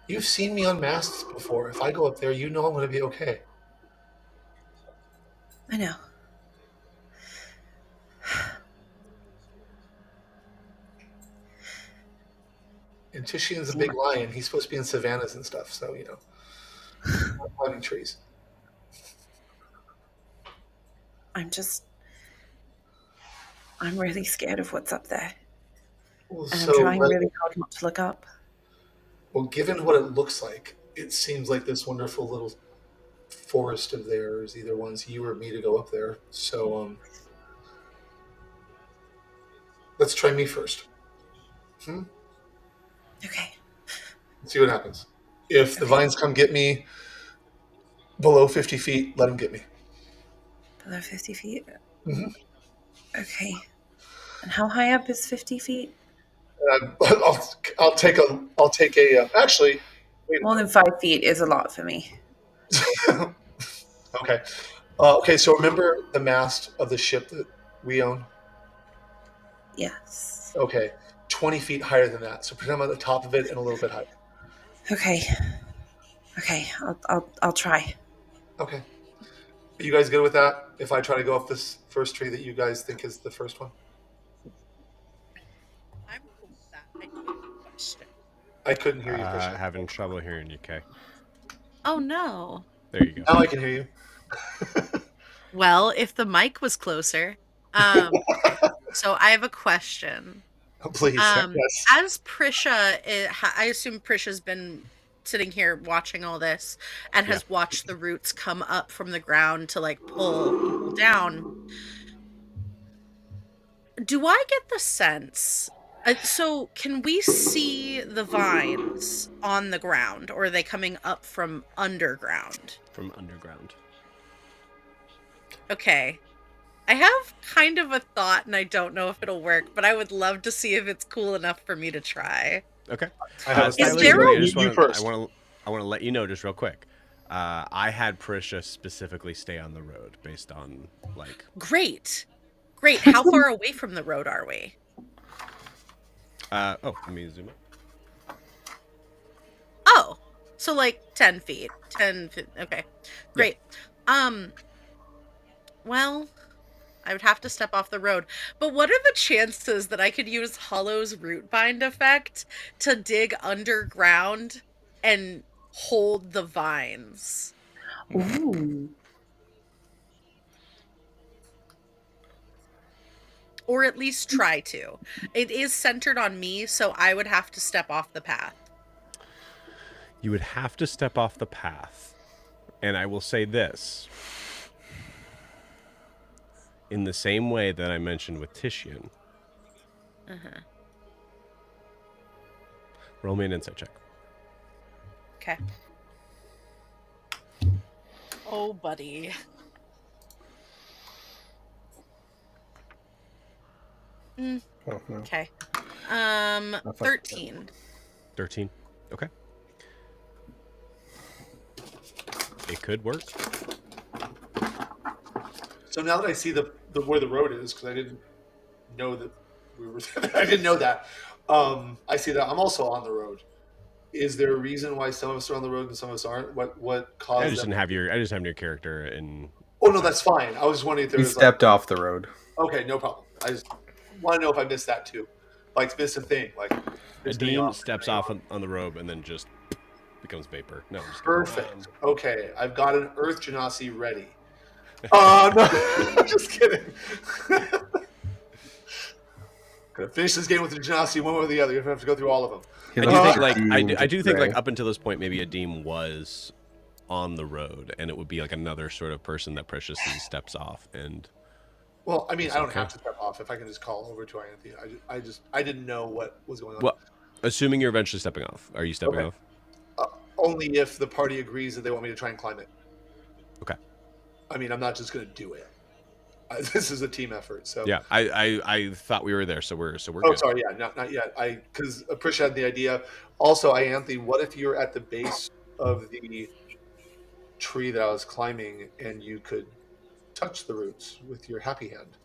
You've seen me on masts before. If I go up there, you know I'm going to be okay. I know. And Titian's a big lion. He's supposed to be in savannas and stuff, so, not climbing trees. I'm really scared of what's up there. Well, and I'm trying really hard not to look up. Well, given what it looks like, it seems like this wonderful little forest of theirs either wants you or me to go up there. So, let's try me first. Okay. Let's see what happens. If the vines come get me below 50 feet, let them get me. Below 50 feet? Mm-hmm. Okay. And how high up is 50 feet? I'll take a. Actually, wait. More than 5 feet is a lot for me. Okay. Okay. So remember the mast of the ship that we own? Yes. Okay. 20 feet higher than that. So pretend I'm at the top of it and a little bit higher. Okay. I'll try. Okay. Are you guys good with that? If I try to go up this first tree that you guys think is the first one? I'm cool with that. I do have a question. I couldn't hear you, Christian. Having trouble hearing you, Kay. Oh no. There you go. Now I can hear you. Well, if the mic was closer. So I have a question. Please. Yes. As Prisha, I assume Prisha's been sitting here watching all this and has watched the roots come up from the ground to like pull people down. Do I get the sense? So can we see the vines on the ground, or are they coming up from underground? From underground. Okay. I have kind of a thought, and I don't know if it'll work, but I would love to see if it's cool enough for me to try. Okay. Is there a... I want to let you know just real quick. I had Prisha specifically stay on the road based on like... Great. Great. How far away from the road are we? Let me zoom up. Oh, so like 10 feet. 10 feet. Okay. Great. Well, I would have to step off the road. But what are the chances that I could use Hollow's root bind effect to dig underground and hold the vines? Ooh. Or at least try to. It is centered on me, so I would have to step off the path. You would have to step off the path. And I will say this. In the same way that I mentioned with Titian. Roll me an insight check. Okay. Oh, buddy. Oh, no. Okay. fuck 13. 13. Okay. It could work. So now that I see the where the road is, because I didn't know that we were, I didn't know that. I see that I'm also on the road. Is there a reason why some of us are on the road and some of us aren't? What caused? I just didn't have your character in. Oh no, that's fine. I was just wondering if there He was. stepped off the road. Okay, no problem. I just want to know if I missed that too. Like missed a thing. Like Adim steps off on the robe and then just becomes vapor. No, I'm just kidding. Perfect. Okay, I've got an Earth Genasi ready. No, I'm just kidding. Gonna finish this game with the Genasi one way or the other. You don't have to go through all of them. I do think like up until this point, maybe Adim was on the road, and it would be like another sort of person that Precious steps off. And well, I mean, I don't have to step off if I can just call over to Ianthe. I didn't know what was going on. Well, assuming you're eventually stepping off, are you stepping off? Only if the party agrees that they want me to try and climb it. Okay. I mean, I'm not just going to do it. This is a team effort. So yeah, I thought we were there, so we're oh, good. Sorry, yeah, not yet. Because Prisha had the idea. Also, Ianthe, what if you're at the base of the tree that I was climbing and you could touch the roots with your happy hand?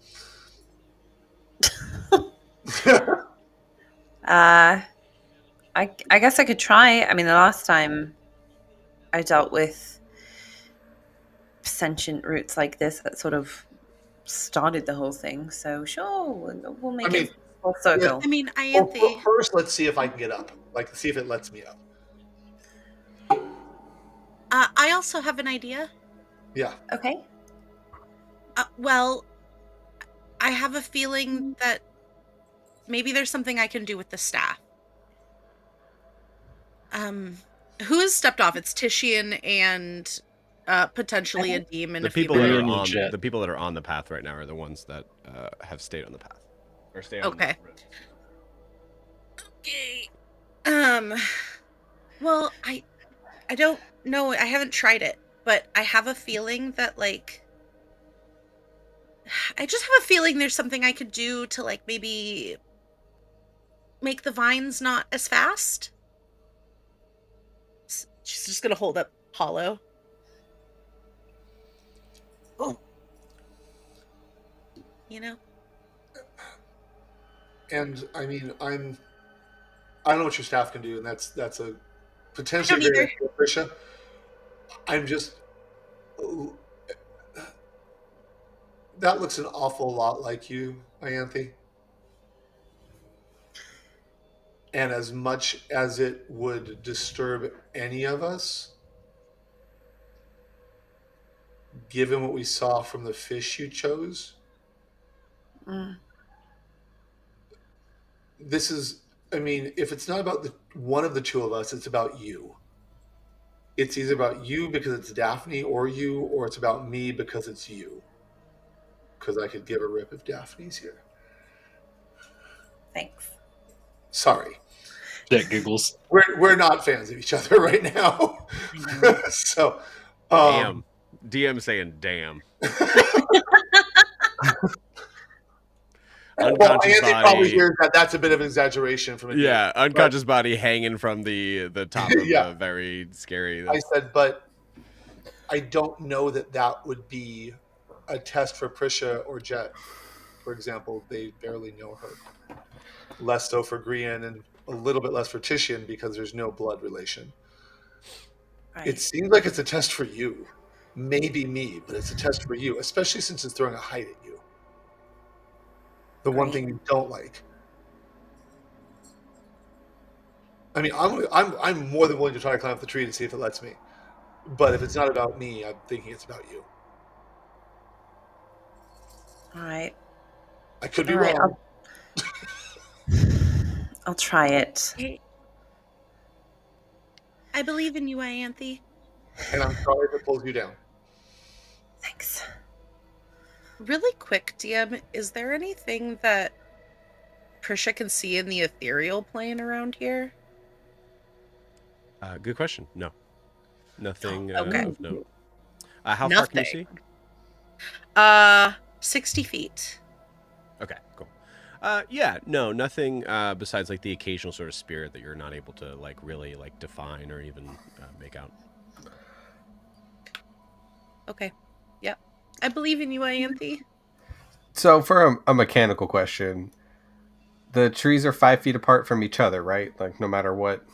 I guess I could try. I mean, the last time I dealt with sentient roots like this, that sort of started the whole thing. So sure, we'll make it full circle. I mean, Well, Ianthe. first, let's see if I can get up. Like, see if it lets me up. I also have an idea. Yeah. Okay. Well, I have a feeling that maybe there's something I can do with the staff. Who has stepped off? It's Titian and potentially Adim and The a few people that more. are on the people that are on the path right now are the ones that have stayed on the path or stay on. Okay. Okay. Well, I don't know. I haven't tried it, but I have a feeling that I just have a feeling there's something I could do to maybe make the vines not as fast. She's just gonna hold up Hollow. Oh. You know? And I mean, I don't know what your staff can do, and that's a potentially I don't very Prisha. I'm just that looks an awful lot like you, Ianthe. And as much as it would disturb any of us, given what we saw from the fish you chose, this is, I mean, if it's not about one of the two of us, it's about you. It's either about you because it's Daphne or you, or it's about me because it's you. Because I could give a rip if Daphne's here. Thanks. Sorry. Jack giggles. We're not fans of each other right now. So, damn. DM saying damn. Well, Andy probably hears that that's a bit of an exaggeration from it. Yeah, unconscious body hanging from the top of Yeah. very scary. I said, but I don't know that would be a test for Prisha or Jet. for example, they barely know her. Less so for Grian and a little bit less for Titian because there's no blood relation. Right. It seems like it's a test for you. Maybe me, but it's a test for you, especially since it's throwing a height at you. The one Right. thing you don't like. I mean, I'm more than willing to try to climb up the tree to see if it lets me. But if it's not about me, I'm thinking it's about you. All right. I could be All right. wrong. I'll try it. Hey, I believe in you, Ianthe. And I'm sorry if it pulls you down. Thanks. Really quick, DM, is there anything that Prisha can see in the ethereal plane around here? Good question. No. Nothing Okay. of note. How far can you see? Nothing. 60 feet. Okay, cool. Yeah, no, nothing besides like the occasional sort of spirit that you're not able to like really like define or even make out. Okay. Yep. I believe in you, Ianthe. So for a mechanical question, the trees are 5 feet apart from each other, right? Like no matter what.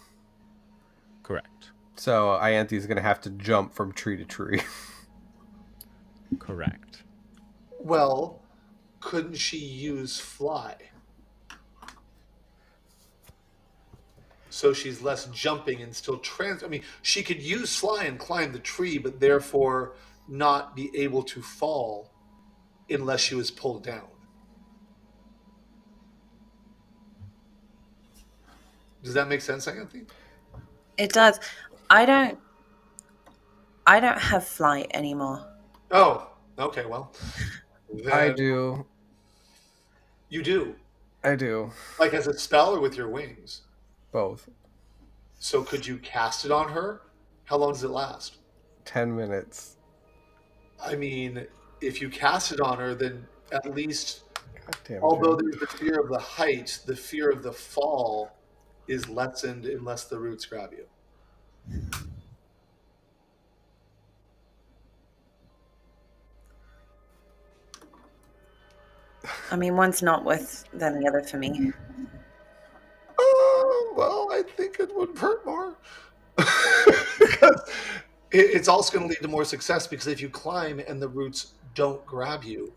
Correct. So Ianthe's going to have to jump from tree to tree. Correct. Well, couldn't she use fly? So she's less jumping and still I mean, she could use fly and climb the tree, but therefore not be able to fall unless she was pulled down. Does that make sense, Ianthe? It does. I don't have flight anymore. Oh, okay, well. I then do. You do. I do. Like as a spell or with your wings? Both. So could you cast it on her? How long does it last? 10 minutes. I mean, if you cast it on her, then at least, God damn, although Jim. there's the fear of the height, the fear of the fall is lessened unless the roots grab you. I mean, one's not worse than the other for me. Well, I think it would hurt more. Because it's also going to lead to more success because if you climb and the roots don't grab you,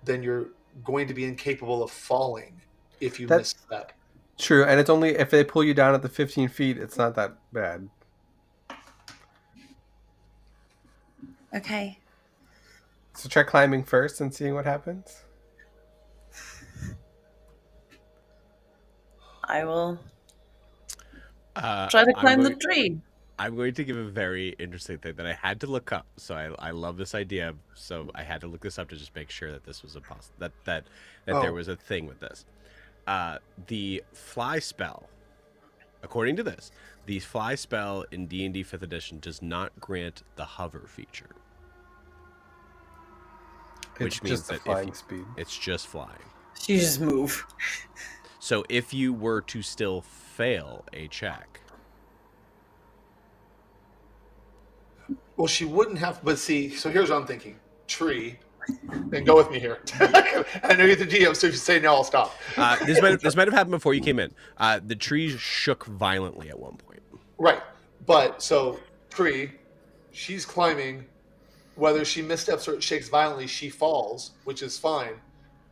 then you're going to be incapable of falling if you That's misstep. true, and it's only if they pull you down at the 15 feet, it's not that bad. Okay. So try climbing first and seeing what happens. I will try to climb the tree. I'm going to give a very interesting thing that I had to look up. So I love this idea. So I had to look this up to just make sure that this was that there was a thing with this. The fly spell, according to this, the fly spell in D&D 5th edition does not grant the hover feature. Which means just the that flying speed. It's just flying. You just move. So if you were to still fail a check. Well, she wouldn't have, but see, so here's what I'm thinking. Tree, and go with me here. I know you're the GM, so if you say no, I'll stop. This might have happened before you came in. The trees shook violently at one point. Right. But, so, Tree, she's climbing. Whether she missteps or it shakes violently, she falls, which is fine.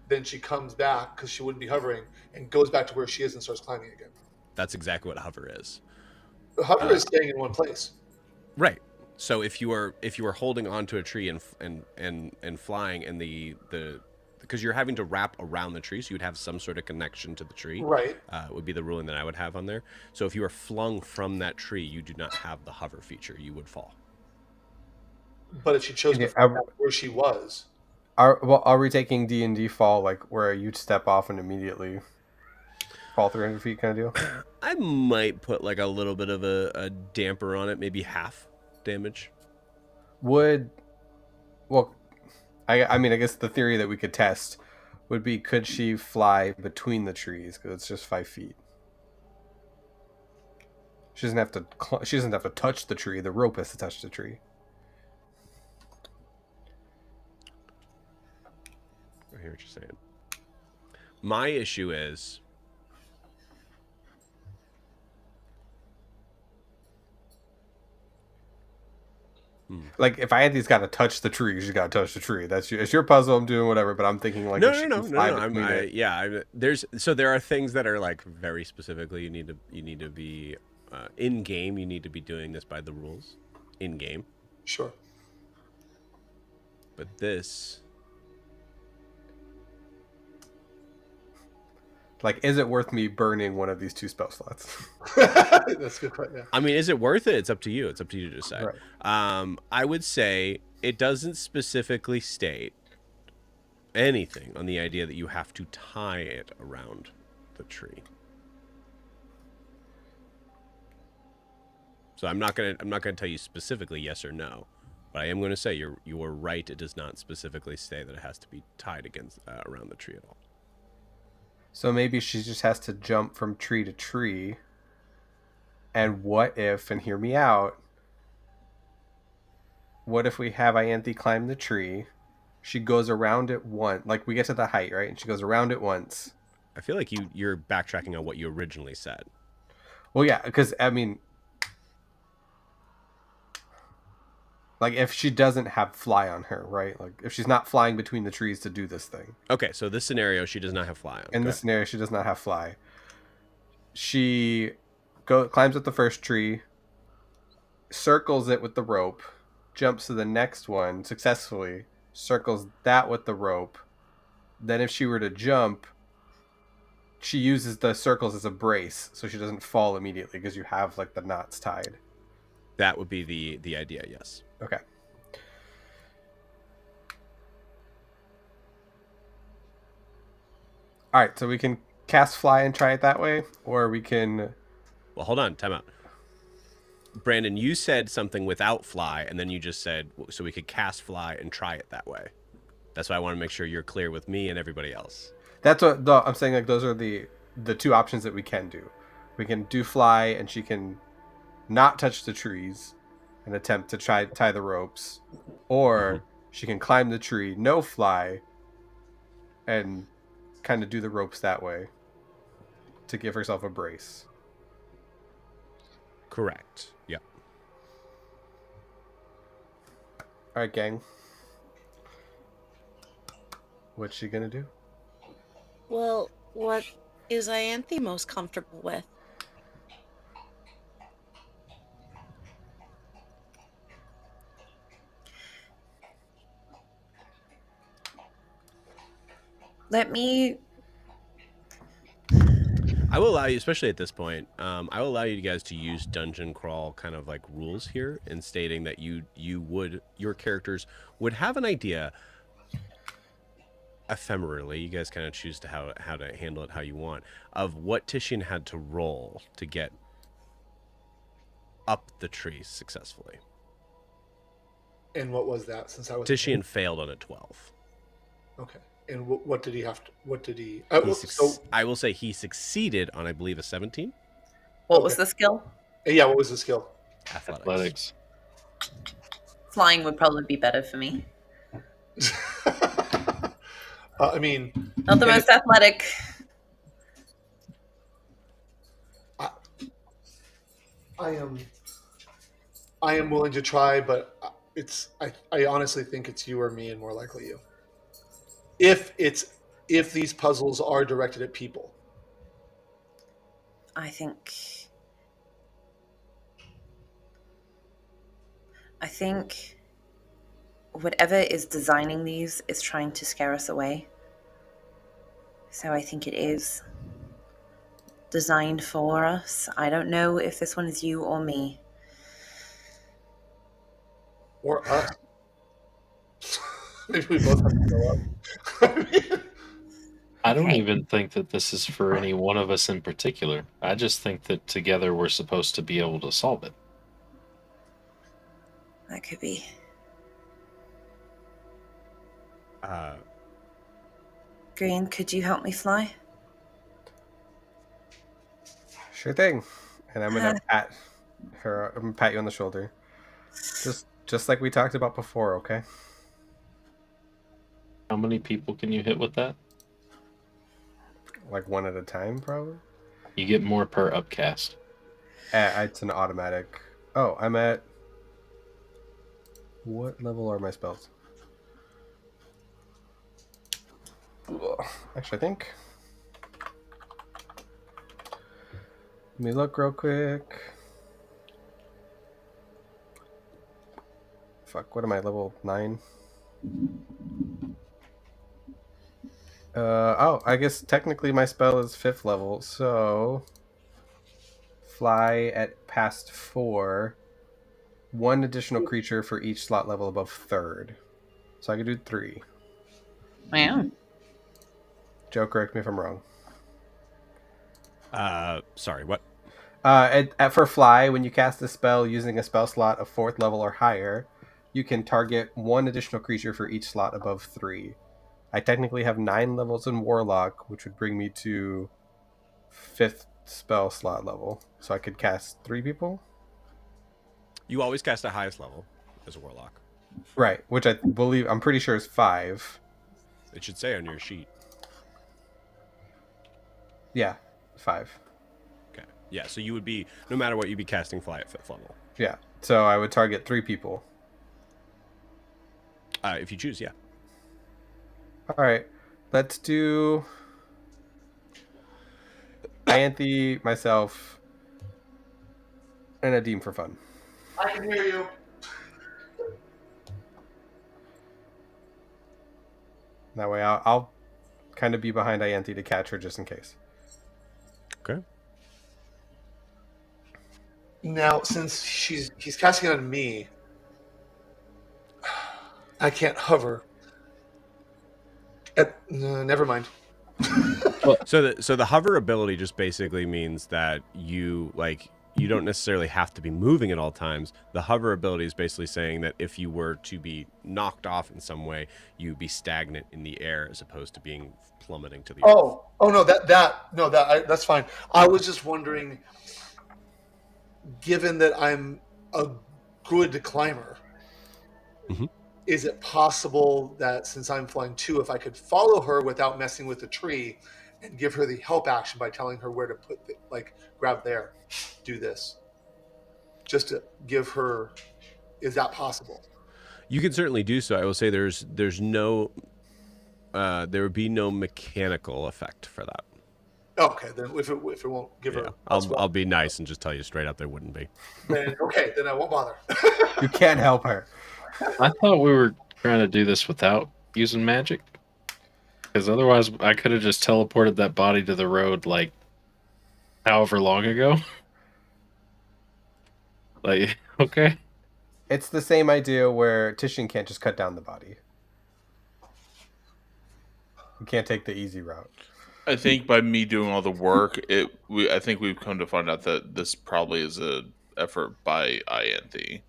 Then she comes back, because she wouldn't be hovering, and goes back to where she is and starts climbing again. That's exactly what hover is. The hover is staying in one place. Right. So if you are holding onto a tree and flying and the because you're having to wrap around the tree, so you'd have some sort of connection to the tree. Right. Would be the ruling that I would have on there. So if you are flung from that tree, you do not have the hover feature. You would fall. But if she chose to fall back where she was. Are we taking D&D fall, like where you'd step off and immediately fall 300 feet kind of deal? I might put like a little bit of a damper on it, maybe half damage. I mean, I guess the theory that we could test would be, could she fly between the trees? Because it's just 5 feet. She doesn't have to touch the tree. The rope has to touch the tree. I hear what you're saying. My issue is Like, if Ianthe's got to touch the tree, she's got to touch the tree. It's your puzzle. I'm doing whatever, but I'm thinking like if she can fly between it. there are things that are like very specifically you need to be in game. You need to be doing this by the rules in game. Sure. But this, Like, is it worth me burning one of these 2 spell slots? That's a good point. Yeah. I mean, is it worth it? It's up to you. It's up to you to decide. Right. I would say it doesn't specifically state anything on the idea that you have to tie it around the tree. So I'm not gonna tell you specifically yes or no, but I am going to say you are right. It does not specifically say that it has to be tied against around the tree at all. So maybe she just has to jump from tree to tree. And what if, and hear me out, what if we have Ianthe climb the tree? She goes around it once. Like, we get to the height, right? And she goes around it once. I feel like you're backtracking on what you originally said. Well, yeah, because, I mean, like, if she doesn't have fly on her, right? Like, if she's not flying between the trees to do this thing. Okay, so this scenario, she does not have fly on. In this scenario, she does not have fly. She climbs up the first tree, circles it with the rope, jumps to the next one successfully, circles that with the rope. Then if she were to jump, she uses the circles as a brace so she doesn't fall immediately because you have, like, the knots tied. That would be the idea, yes. Okay. All right, so we can cast fly and try it that way, or we can... Well, hold on, time out. Brandon, you said something without fly, and then you just said, so we could cast fly and try it that way. That's why I want to make sure you're clear with me and everybody else. That's what I'm saying. Like, those are the 2 options that we can do. We can do fly, and she can not touch the trees and attempt to tie the ropes, or she can climb the tree, no fly, and kind of do the ropes that way to give herself a brace. Correct. Yeah. All right, gang. What's she gonna do? Well, what is Ianthe most comfortable with? I will allow you, especially at this point, I will allow you guys to use dungeon crawl kind of like rules here in stating that your characters would have an idea ephemerally, you guys kind of choose to how to handle it how you want, of what Titian had to roll to get up the tree successfully. And what was that? Since I was Titian failed on a 12. Okay. And what did he have to? What did he? I will say he succeeded on, I believe, a 17. What was the skill? Yeah, what was the skill? Athletics. Flying would probably be better for me. I mean, Not the most athletic. I am willing to try, but I honestly think it's you or me, and more likely you. If these puzzles are directed at people, I think whatever is designing these is trying to scare us away. So I think it is designed for us. I don't know if this one is you or me. or us. Maybe we both have to go up. I don't even think that this is for any one of us in particular. I just think that together we're supposed to be able to solve it. That could be. Green, could you help me fly? Sure thing. And I'm gonna pat her. I'm gonna pat you on the shoulder, just like we talked about before. Okay. How many people can you hit with that? like one at a time, probably. You get more per upcast. It's an automatic. Oh, I'm at. What level are my spells? Ugh. Actually, I think. Let me look real quick. Fuck, what am I, level 9? Oh, I guess technically my spell is 5th level, so... Fly at past 4. 1 additional creature for each slot level above 3rd. So I could do 3. Wow. Joe, correct me if I'm wrong. Sorry, what? For fly, when you cast a spell using a spell slot of 4th level or higher, you can target 1 additional creature for each slot above 3. I technically have 9 levels in Warlock, which would bring me to 5th spell slot level. So I could cast 3 people? You always cast the highest level as a warlock. Right, which I'm pretty sure is 5. It should say on your sheet. Yeah, 5. Okay. Yeah, so you would be, no matter what, you'd be casting fly at 5th level. Yeah, so I would target 3 people. If you choose, yeah. Alright, let's do... Ianthe, myself, and Adim for fun. I can hear you. That way I'll kind of be behind Ianthe to catch her just in case. Okay. Now, since he's casting it on me, I can't hover. Never mind. So the hover ability just basically means that you don't necessarily have to be moving at all times. The hover ability is basically saying that if you were to be knocked off in some way, you'd be stagnant in the air as opposed to being plummeting to the earth. No, that's fine. I was just wondering, given that I'm a good climber, Mhm. is it possible that since I'm flying 2, if I could follow her without messing with the tree and give her the help action by telling her where to put grab there, do this, just to give her, is that possible? You can certainly do so. I will say there's no there would be no mechanical effect for that. Okay, then if it won't give her, I'll be nice and just tell you straight up there wouldn't be. then okay, then I won't bother. You can't help her. I thought we were trying to do this without using magic. Because otherwise I could have just teleported that body to the road like however long ago. Like, okay. It's the same idea where Titian can't just cut down the body. You can't take the easy route. I think by me doing all the work, I think we've come to find out that this probably is an effort by Ianthe.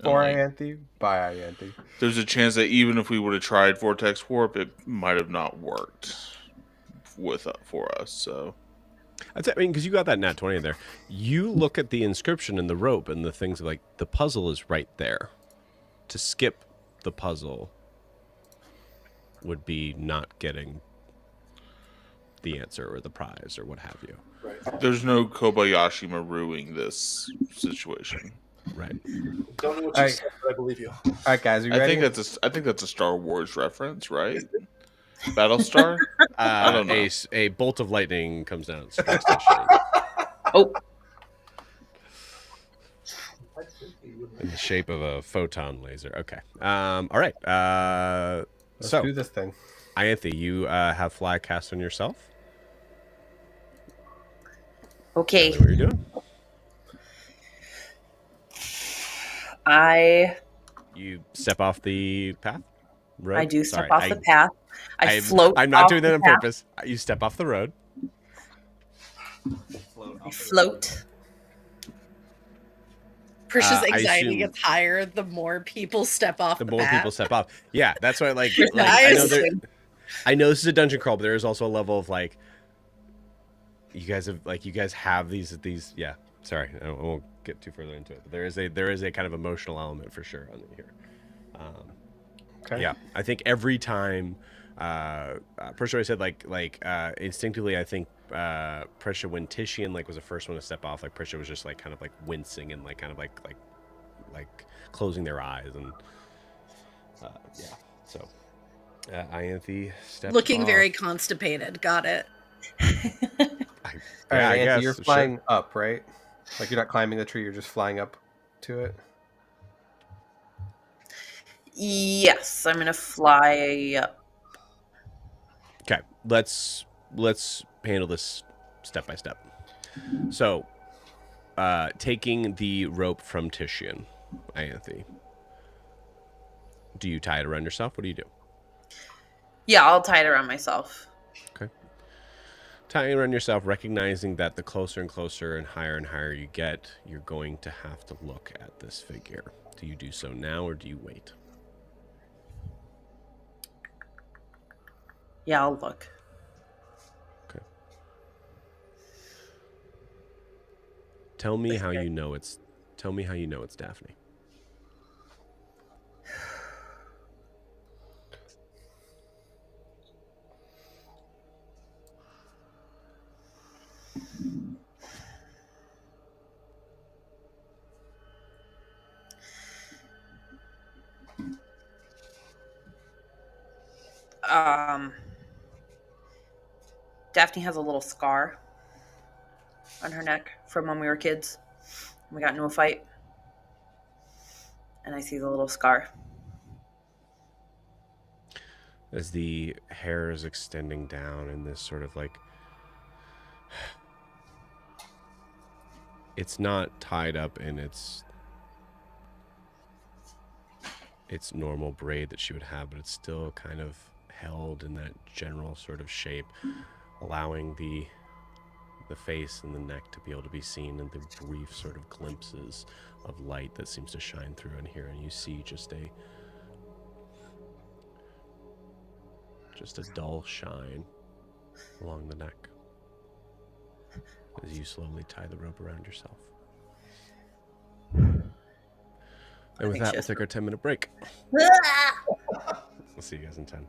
For Ianthe, by Ianthe. There's a chance that even if we would have tried Vortex Warp, it might have not worked for us. So, because you got that nat 20 in there. You look at the inscription in the rope and the things like the puzzle is right there. To skip the puzzle would be not getting the answer or the prize or what have you. Right. There's no Kobayashi Maruing this situation. Right. Don't know what you said, but I believe you. All right, guys, are you ready? I think that's a Star Wars reference, right? Battlestar? I don't know. A bolt of lightning comes down and strikes Titian. Oh, In the shape of a photon laser. Okay. All right. Let's So, do this thing. Ianthe, you have fly cast on yourself. okay. Tell me what you're doing. You step off the path? Road? I do step Sorry, off the path. I float. I'm not off doing that the on path. purpose. You step off the road. I float. Prisha's I anxiety assume- gets higher the more people step off The the more path. people step off. Yeah, that's why Precisely. I know this is a dungeon crawl, but there is also a level of you guys have these yeah. Sorry, I won't get too further into it. But there is a kind of emotional element for sure on here. Okay. Yeah, I think every time Prisha said instinctively, I think Prisha, when Titian was the first one to step off, Prisha was just kind of wincing and kind of like closing their eyes and yeah. So Ianthe steps Looking off. very constipated. Got it. All right, I Anthe, guess you're sure. flying up, right? Like you're not climbing the tree; you're just flying up to it. Yes, I'm gonna fly up. Okay, let's handle this step by step. So, taking the rope from Titian, Ianthe, do you tie it around yourself? What do you do? Yeah, I'll tie it around myself. Okay. Tying around yourself, recognizing that the closer and closer and higher you get, you're going to have to look at this figure. Do you do so now or do you wait? Yeah, I'll look. Okay. Tell me how you know it's Daphne. Daphne has a little scar on her neck from when we were kids. We got into a fight. And I see the little scar. As the hair is extending down in this sort of it's not tied up in its normal braid that she would have, but it's still kind of held in that general sort of shape, allowing the face and the neck to be able to be seen in the brief sort of glimpses of light that seems to shine through in here, and you see just a dull shine along the neck as you slowly tie the rope around yourself. And with that, we'll take our 10-minute break. We'll see you guys in 10.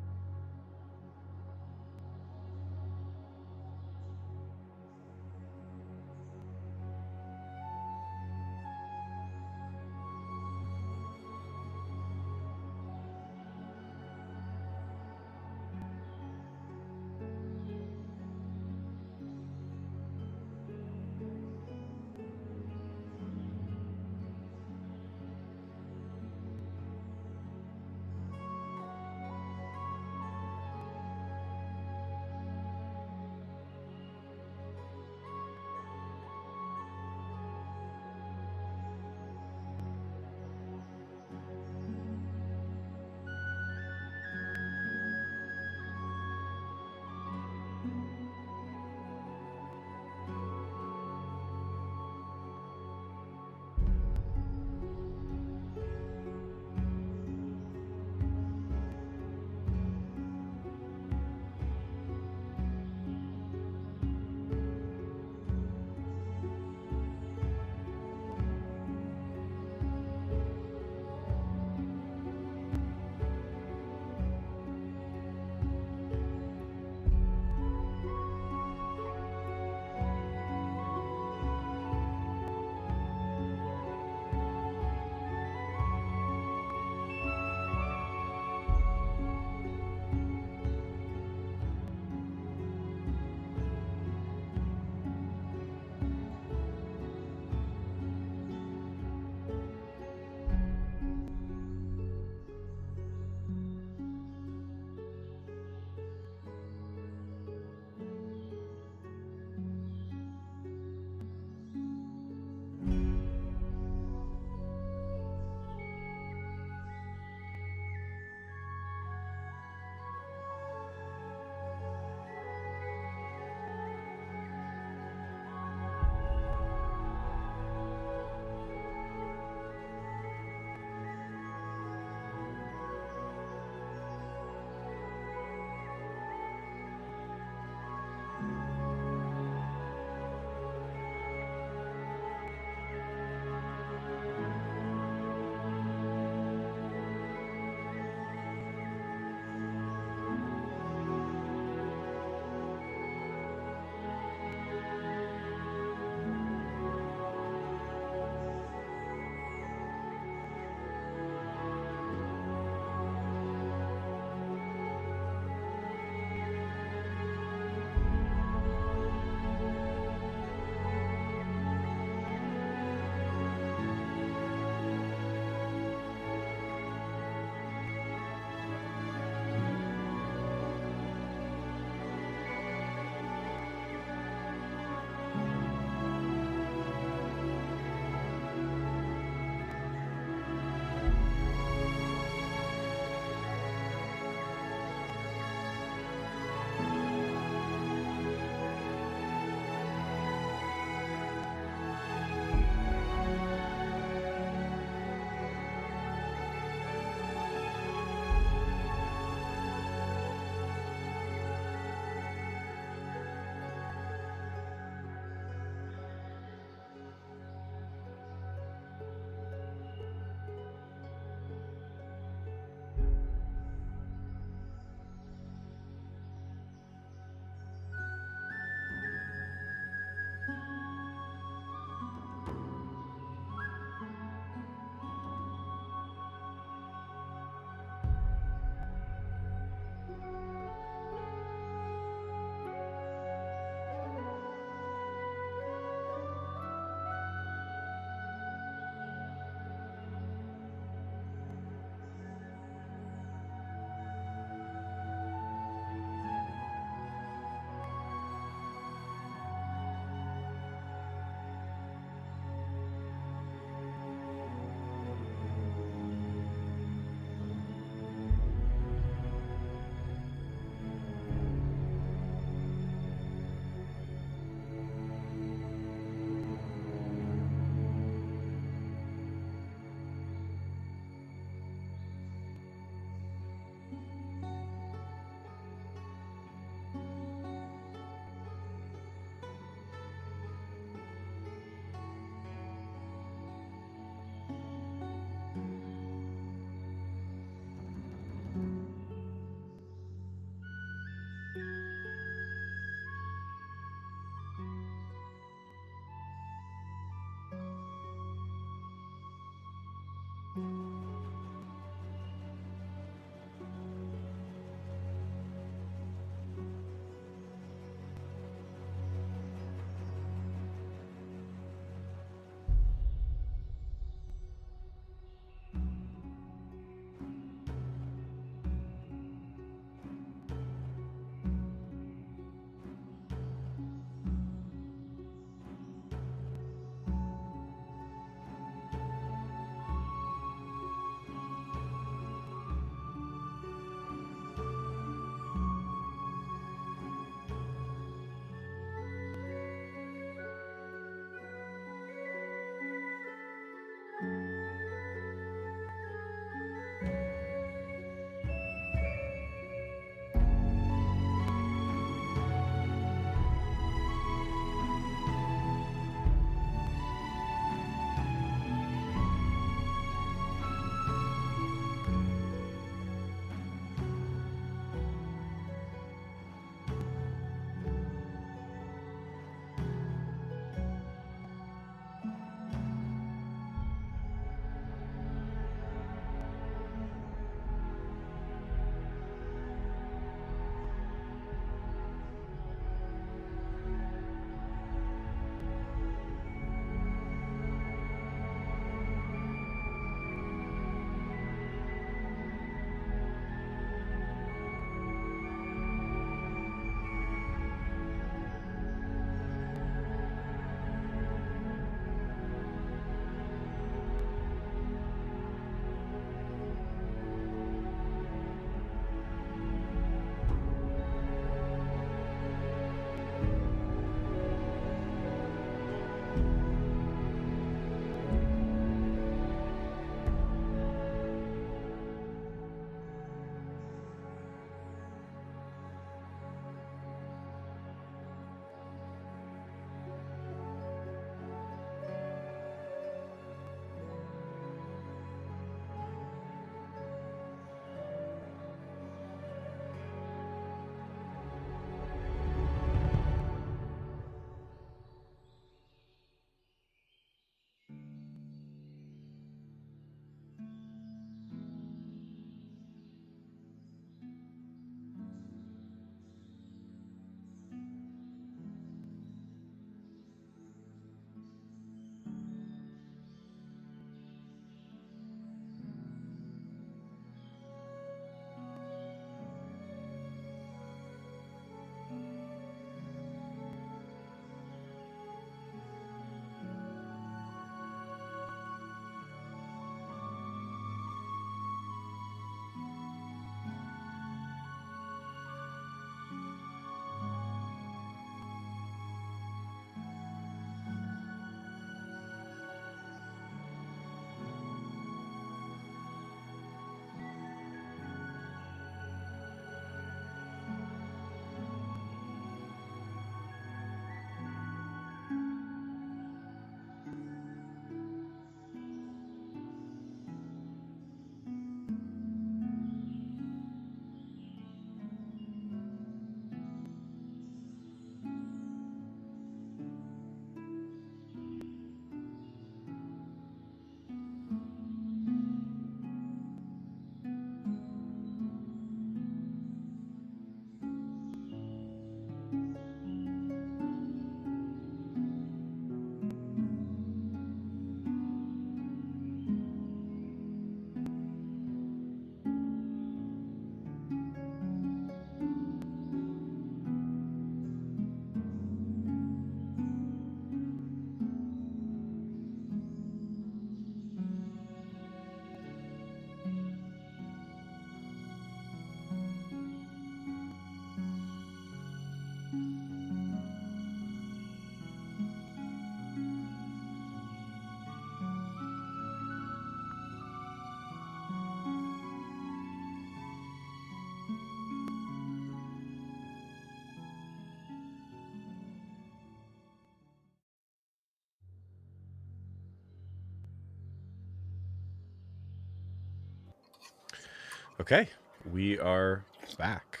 Okay, we are back.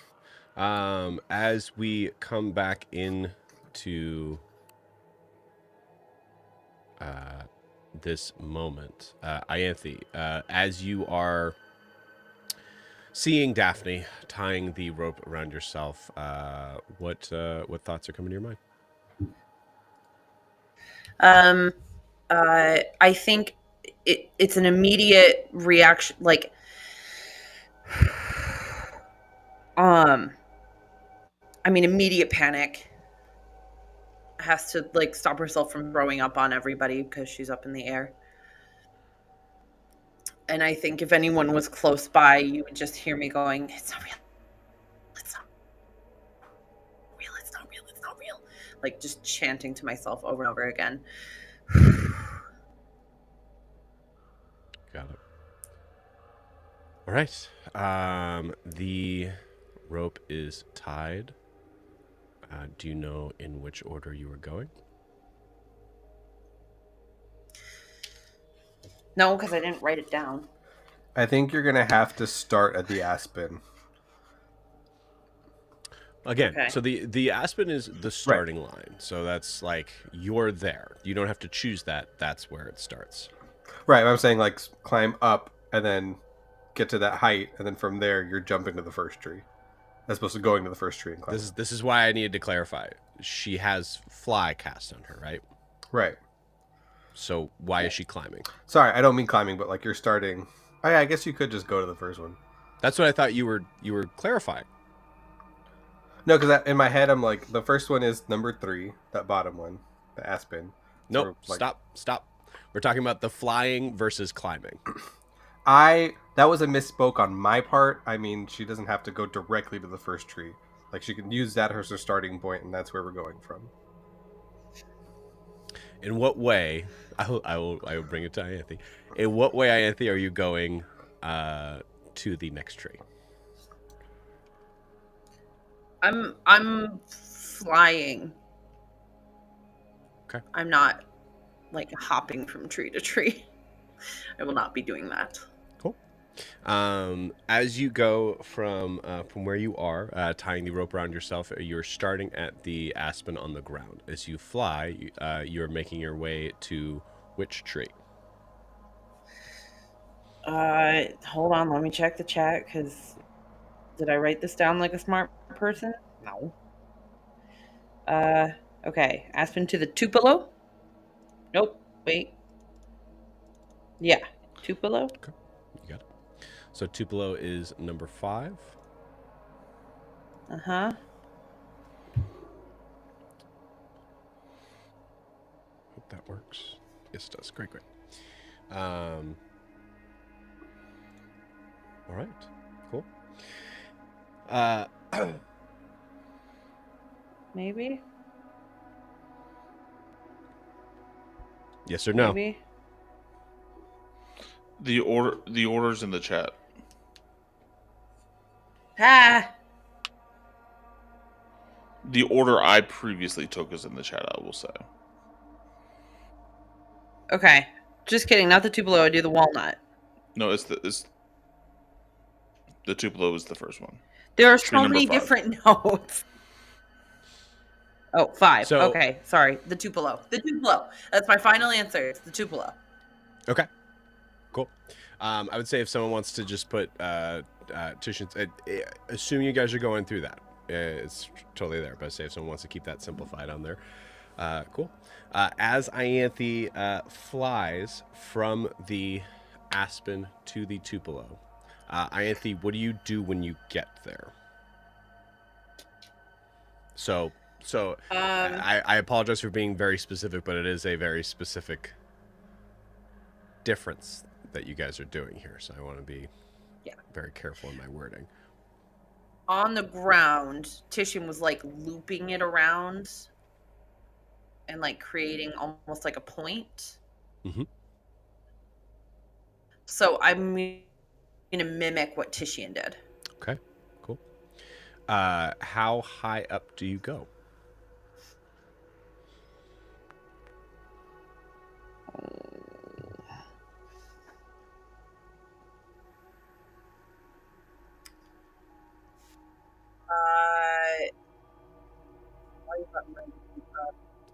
As we come back in to this moment. Ianthe, as you are seeing Daphne tying the rope around yourself, what thoughts are coming to your mind? I think it's an immediate reaction, like, immediate panic. Has to like stop herself from throwing up on everybody because she's up in the air. And I think if anyone was close by, you would just hear me going, "It's not real. It's not real. It's not real. It's not real." Like just chanting to myself over and over again. Got it. All right. The rope is tied. Do you know in which order you are going? No, because I didn't write it down. I think you're gonna have to start at the Aspen. Again, Okay. so the Aspen is the starting line. So that's like you're there. You don't have to choose that. That's where it starts. Right, I'm saying like climb up and then get to that height, and then from there you're jumping to the first tree. As opposed to going to the first tree and climbing. This is why I needed to clarify. She has fly cast on her, right? Right. So why is she climbing? Sorry, I don't mean climbing, but like you're starting. Oh, yeah, I guess you could just go to the first one. That's what I thought you were clarifying. No, because in my head I'm like the first one is number 3, that bottom one, the Aspen. Nope. So, like, Stop. We're talking about the flying versus climbing. That was a misspoke on my part. I mean, she doesn't have to go directly to the first tree. Like she can use that as her starting point, and that's where we're going from. In what way? I will bring it to Ianthe. In what way, Ianthe, are you going to the next tree? I'm flying. Okay. I'm not like hopping from tree to tree. I will not be doing that. Cool. As you go from where you are, tying the rope around yourself, you're starting at the Aspen on the ground. As you fly, you're making your way to which tree? Hold on, let me check the chat, because did I write this down like a smart person? No. Okay. Aspen to the Tupelo? Nope. Wait. Yeah. Tupelo? Okay. You got it. So Tupelo is number 5. Uh-huh. Hope that works. Yes, it does. Great. All right. Cool. Maybe? Yes or no? Maybe? The order's in the chat. Ah! The order I previously took is in the chat, I will say. Okay. Just kidding. Not the Tupelo. I do the walnut. No, it's the Tupelo is the first one. There are Tree so number many 5. different notes. Oh, 5. So- Okay. Sorry. The Tupelo. The Tupelo. That's my final answer. It's the Tupelo. Okay. Cool. I would say if someone wants to just put Titian's, assume you guys are going through that. It's totally there, but say if someone wants to keep that simplified on there. Cool. As Ianthe flies from the Aspen to the Tupelo, Ianthe, what do you do when you get there? So I apologize for being very specific, but it is a very specific difference that you guys are doing here. So I want to be very careful in my wording. On the ground, Titian was like looping it around and like creating almost like a point. Mm-hmm. So I'm going to mimic what Titian did. Okay, cool. How high up do you go?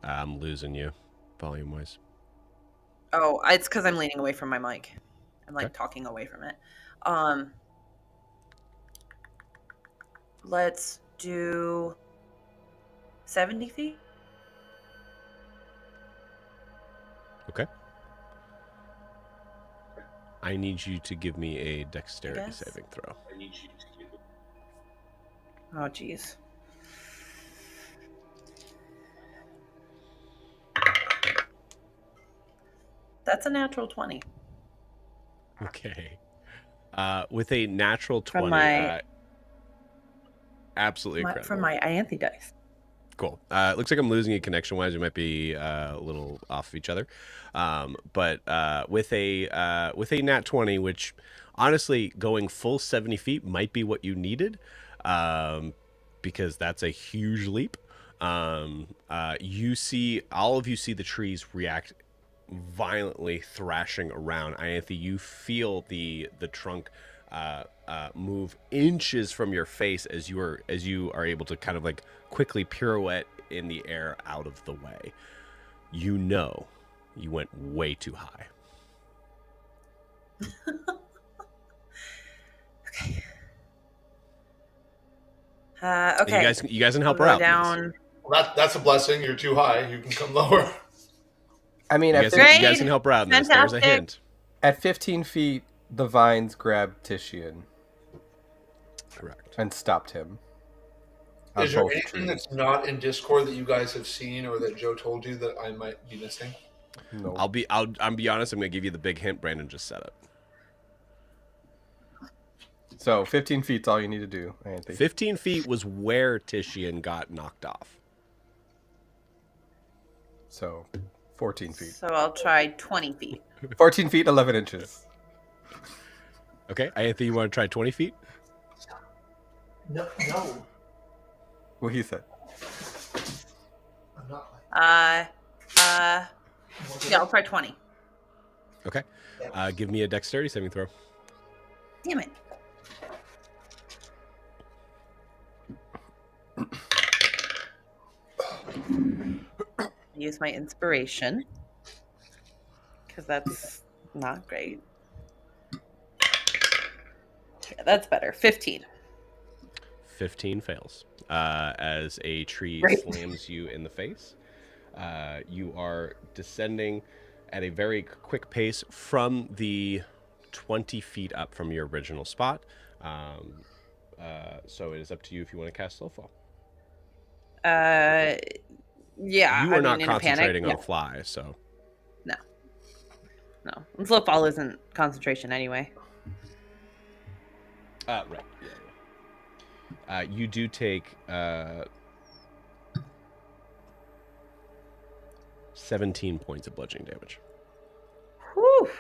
I'm losing you, volume-wise. Oh, it's because I'm leaning away from my mic. I'm like Okay. talking away from it. Let's do 70 feet. Okay. I need you to give me a dexterity guess. saving throw. Oh, jeez. That's a natural 20. Okay. With a natural 20. From my- Absolutely incredible. From my Ianthe dice. Cool. It looks like I'm losing you connection-wise. We might be a little off of each other. But with a nat 20, which honestly, going full 70 feet might be what you needed, because that's a huge leap. You see, all of you see the trees react violently, thrashing around. Ianthe, you feel the trunk move inches from your face as you are able to kind of like quickly pirouette in the air out of the way. You know you went way too high. Okay. Okay. You guys can help I'll her go out. down. Well, that's a blessing. You're too high. You can come lower. I mean, You at, guys, you guys can help her out in this. There's a Fantastic. hint. at 15 feet, the vines grabbed Titian Correct. and stopped him. on Is there both anything trees. that's not in Discord that you guys have seen or that Joe told you that I might be missing? No. I'll be honest. I'm gonna give you the big hint Brandon just said it. So 15 feet's all you need to do, Ianthe. 15 feet was where Titian got knocked off. So 14 feet. So I'll try 20 feet. 14 feet, 11 inches. Okay, Ianthe, you want to try 20 feet? No. What he said. I'm not Yeah, I'll try 20. Okay. Give me a dexterity saving throw. Damn it. Use my inspiration. Because that's not great. Yeah, that's better. 15. 15 fails. As a tree Great. slams you in the face. You are descending at a very quick pace from the 20 feet up from your original spot. So it is up to you if you want to cast Slowfall. Yeah. You are not in a concentrating panic, on fly, so. No. And slow fall isn't concentration anyway. Right. Yeah. You do take 17 points of bludgeoning damage. Whew.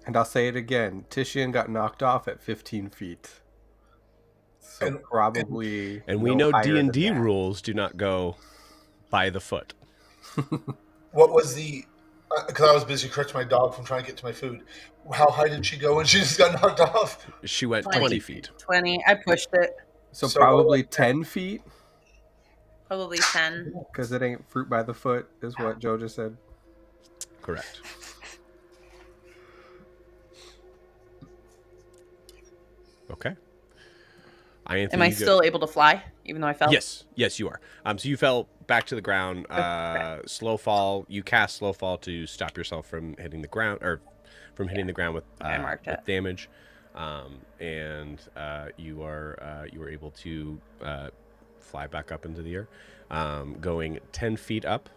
And I'll say it again. Titian got knocked off at 15 feet. So And- probably. And we no know higher than D&D that. rules do not go by the foot. What was the... Because I was busy correcting my dog from trying to get to my food. How high did she go when she just got knocked off? She went 20. 20 feet. 20. I pushed it. So So- probably 10 feet, Probably 10. because it ain't fruit by the foot, is what Joe just said. Correct. Okay. Ianthe, Am I you go- still able to fly, even though I fell? Yes, you are. So you fell back to the ground. Slow fall. You cast slow fall to stop yourself from hitting the ground, or from hitting the ground with, I marked with it. damage. You were able to fly back up into the air, going 10 feet up,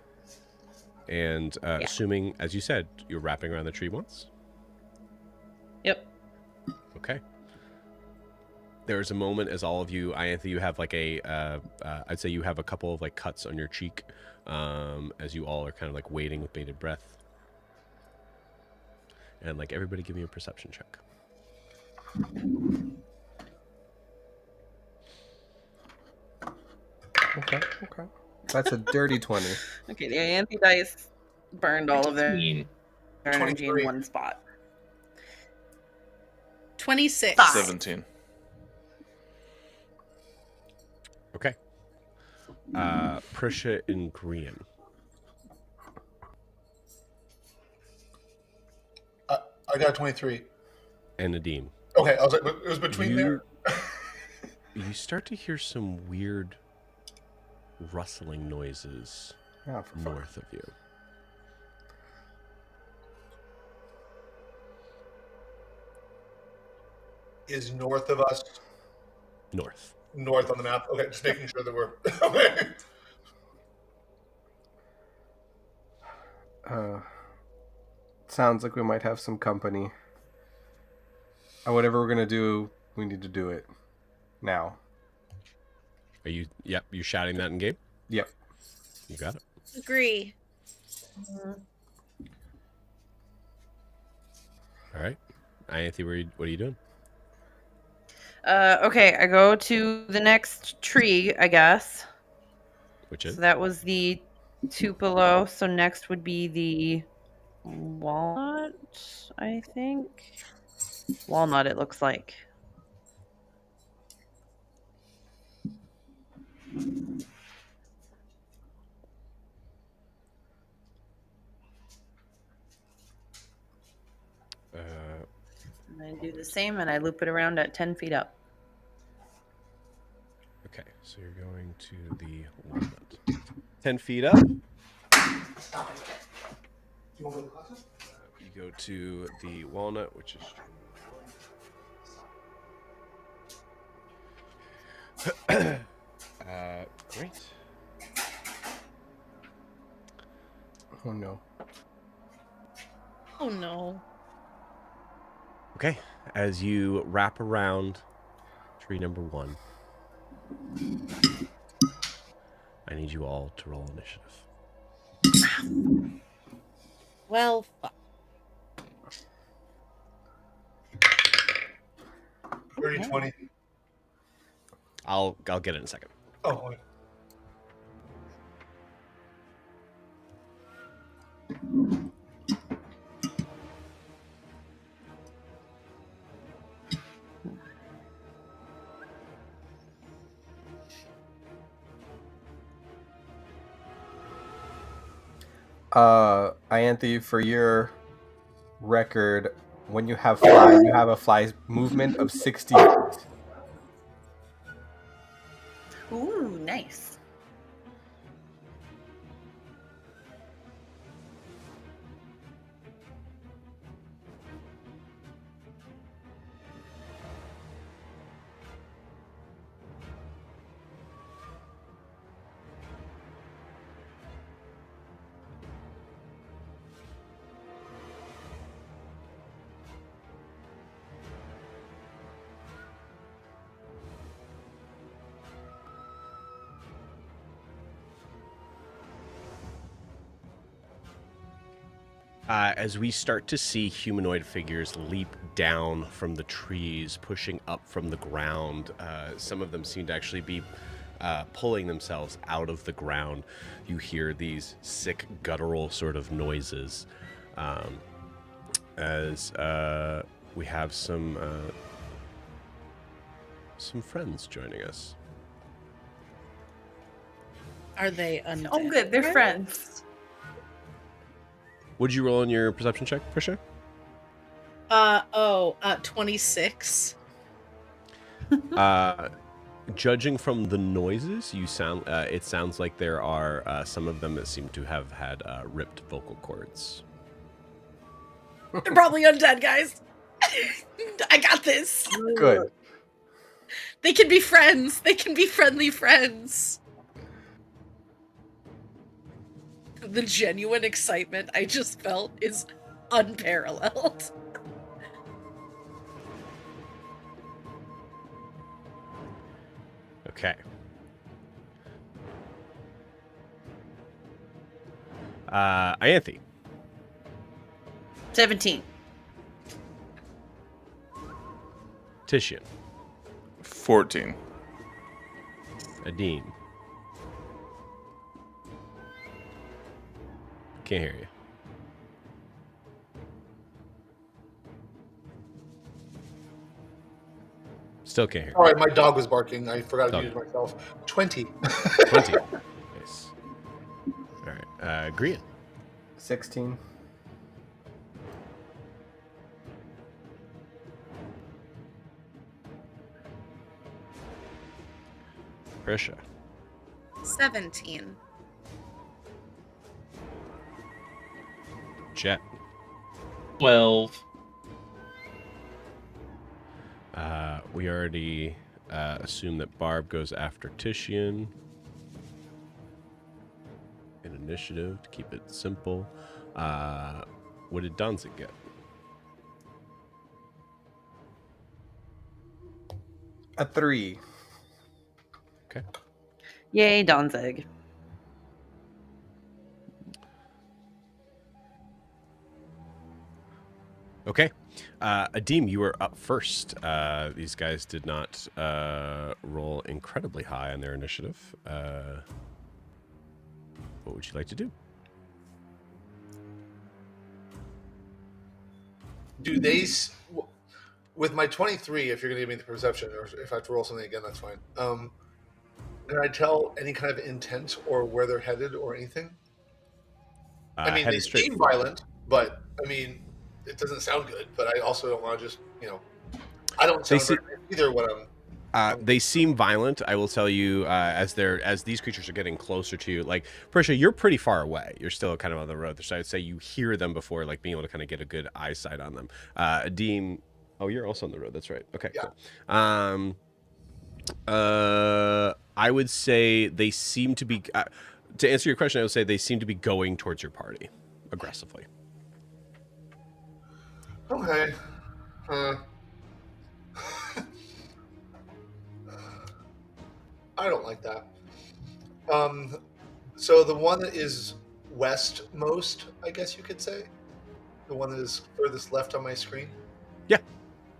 and assuming, as you said, you're wrapping around the tree once. Yep. Okay. There's a moment as all of you, Ianthe, you have like I'd say you have a couple of like cuts on your cheek, as you all are kind of like waiting with bated breath. And like everybody give me a perception check. Okay. That's a dirty 20. Okay, the Ianthe dice burned all of their energy 23. in one spot. 26. 17. Okay. Prisha and Grian. I got 23. And Nadim. Okay, I was like, it was between there. You start to hear some weird rustling noises north of you. Is north of us? North on the map. Okay, just making sure that we're. Sounds like we might have some company. Whatever we're gonna do, we need to do it now. Are you? Yep. You shouting that in game? Yep. You got it. Agree. All right. Anthony, what are you doing? Okay, I go to the next tree, I guess. Which is? So that was the Tupelo. So next would be the walnut, I think. Walnut, it looks like. And I do the same, and I loop it around at 10 feet up. Okay, so you're going to the walnut. 10 feet up. You go to the walnut, which is... great. Oh no. Oh no. Okay, as you wrap around tree number 1, I need you all to roll initiative. Well, fuck. 30-20. I'll get it in a second. Oh, okay. Ianthe, for your record, when you have fly, you have a fly movement of 60 feet. Ooh, nice. As we start to see humanoid figures leap down from the trees, pushing up from the ground, some of them seem to actually be pulling themselves out of the ground. You hear these sick, guttural sort of noises as we have some friends joining us. Are they undead? Oh, good. They're friends. Would you roll on your perception check, Prisha? 26. Judging from the noises, it sounds like there are some of them that seem to have had ripped vocal cords. They're probably undead, guys. I got this. Good. They can be friends. They can be friendly friends. The genuine excitement I just felt is unparalleled. Okay. Ianthe. 17. Titian. 14. Adine. Can't hear you. Still can't hear you. All right, my dog was barking. I forgot to Dog. mute myself. 20. 20. All right. Grian. 16. Prisha. 17. Jet. 12. We already assume that Barb goes after Titian. In initiative to keep it simple. What did Danzig get? A 3. Okay. Yay, Danzig. Okay. Adim, you were up first. These guys did not roll incredibly high on their initiative. What would you like to do? Do they, with my 23, if you're going to give me the perception, or if I have to roll something again, that's fine. Can I tell any kind of intent or where they're headed or anything? I mean, they seem violent, but I mean, it doesn't sound good. But I also don't want to just, I don't sound very nice either when I'm. They seem violent. I will tell you, as these creatures are getting closer to you, like Prisha, you're pretty far away. You're still kind of on the road, so I'd say you hear them before, like being able to kind of get a good eyesight on them. Adim, oh, you're also on the road. That's right. Okay, Yeah. Cool. I would say they seem to be. To answer your question, I would say they seem to be going towards your party aggressively. Okay. I don't like that. So the one that is westmost, I guess you could say, the one that is furthest left on my screen. Yeah,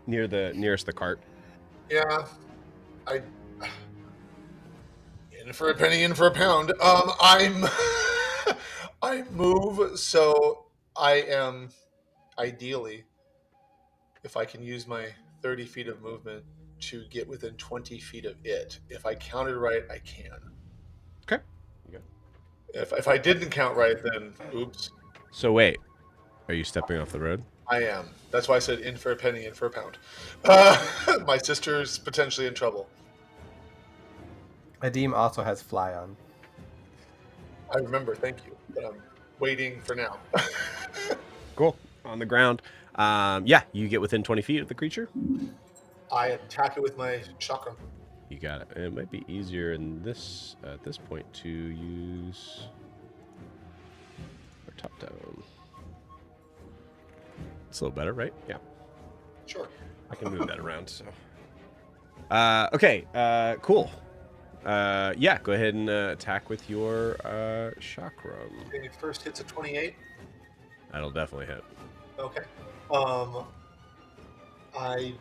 nearest the cart. Yeah, in for a penny, in for a pound. I move, so I am ideally, if I can use my 30 feet of movement to get within 20 feet of it. If I counted right, I can. Okay. If I didn't count right, then oops. So wait, are you stepping off the road? I am. That's why I said in for a penny, in for a pound. My sister's potentially in trouble. Adim also has fly on. I remember, thank you. But I'm waiting for now. Cool. On the ground. Yeah, you get within 20 feet of the creature. I attack it with my chakra. You got it. And it might be easier in this at this point to use our top down. It's a little better, right? Yeah. Sure. I can move that around. So. Okay. Cool. Yeah. Go ahead and attack with your chakra. Okay, first hit's a 28. That'll definitely hit. Okay. I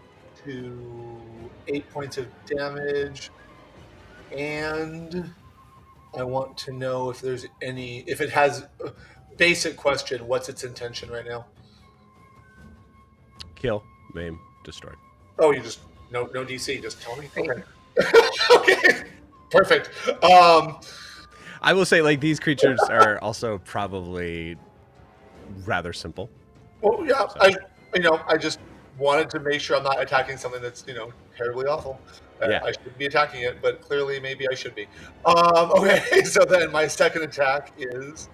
do 8 points of damage, and I want to know if there's any. If it has. Basic question: what's its intention right now? Kill, maim, destroy. Oh, you just no DC. Just tell me. Okay. Okay. Perfect. I will say, like, these creatures are also probably rather simple. Well, yeah. So. I just wanted to make sure I'm not attacking something that's terribly awful. Yeah. I shouldn't be attacking it, but clearly maybe I should be. Okay. So then my second attack is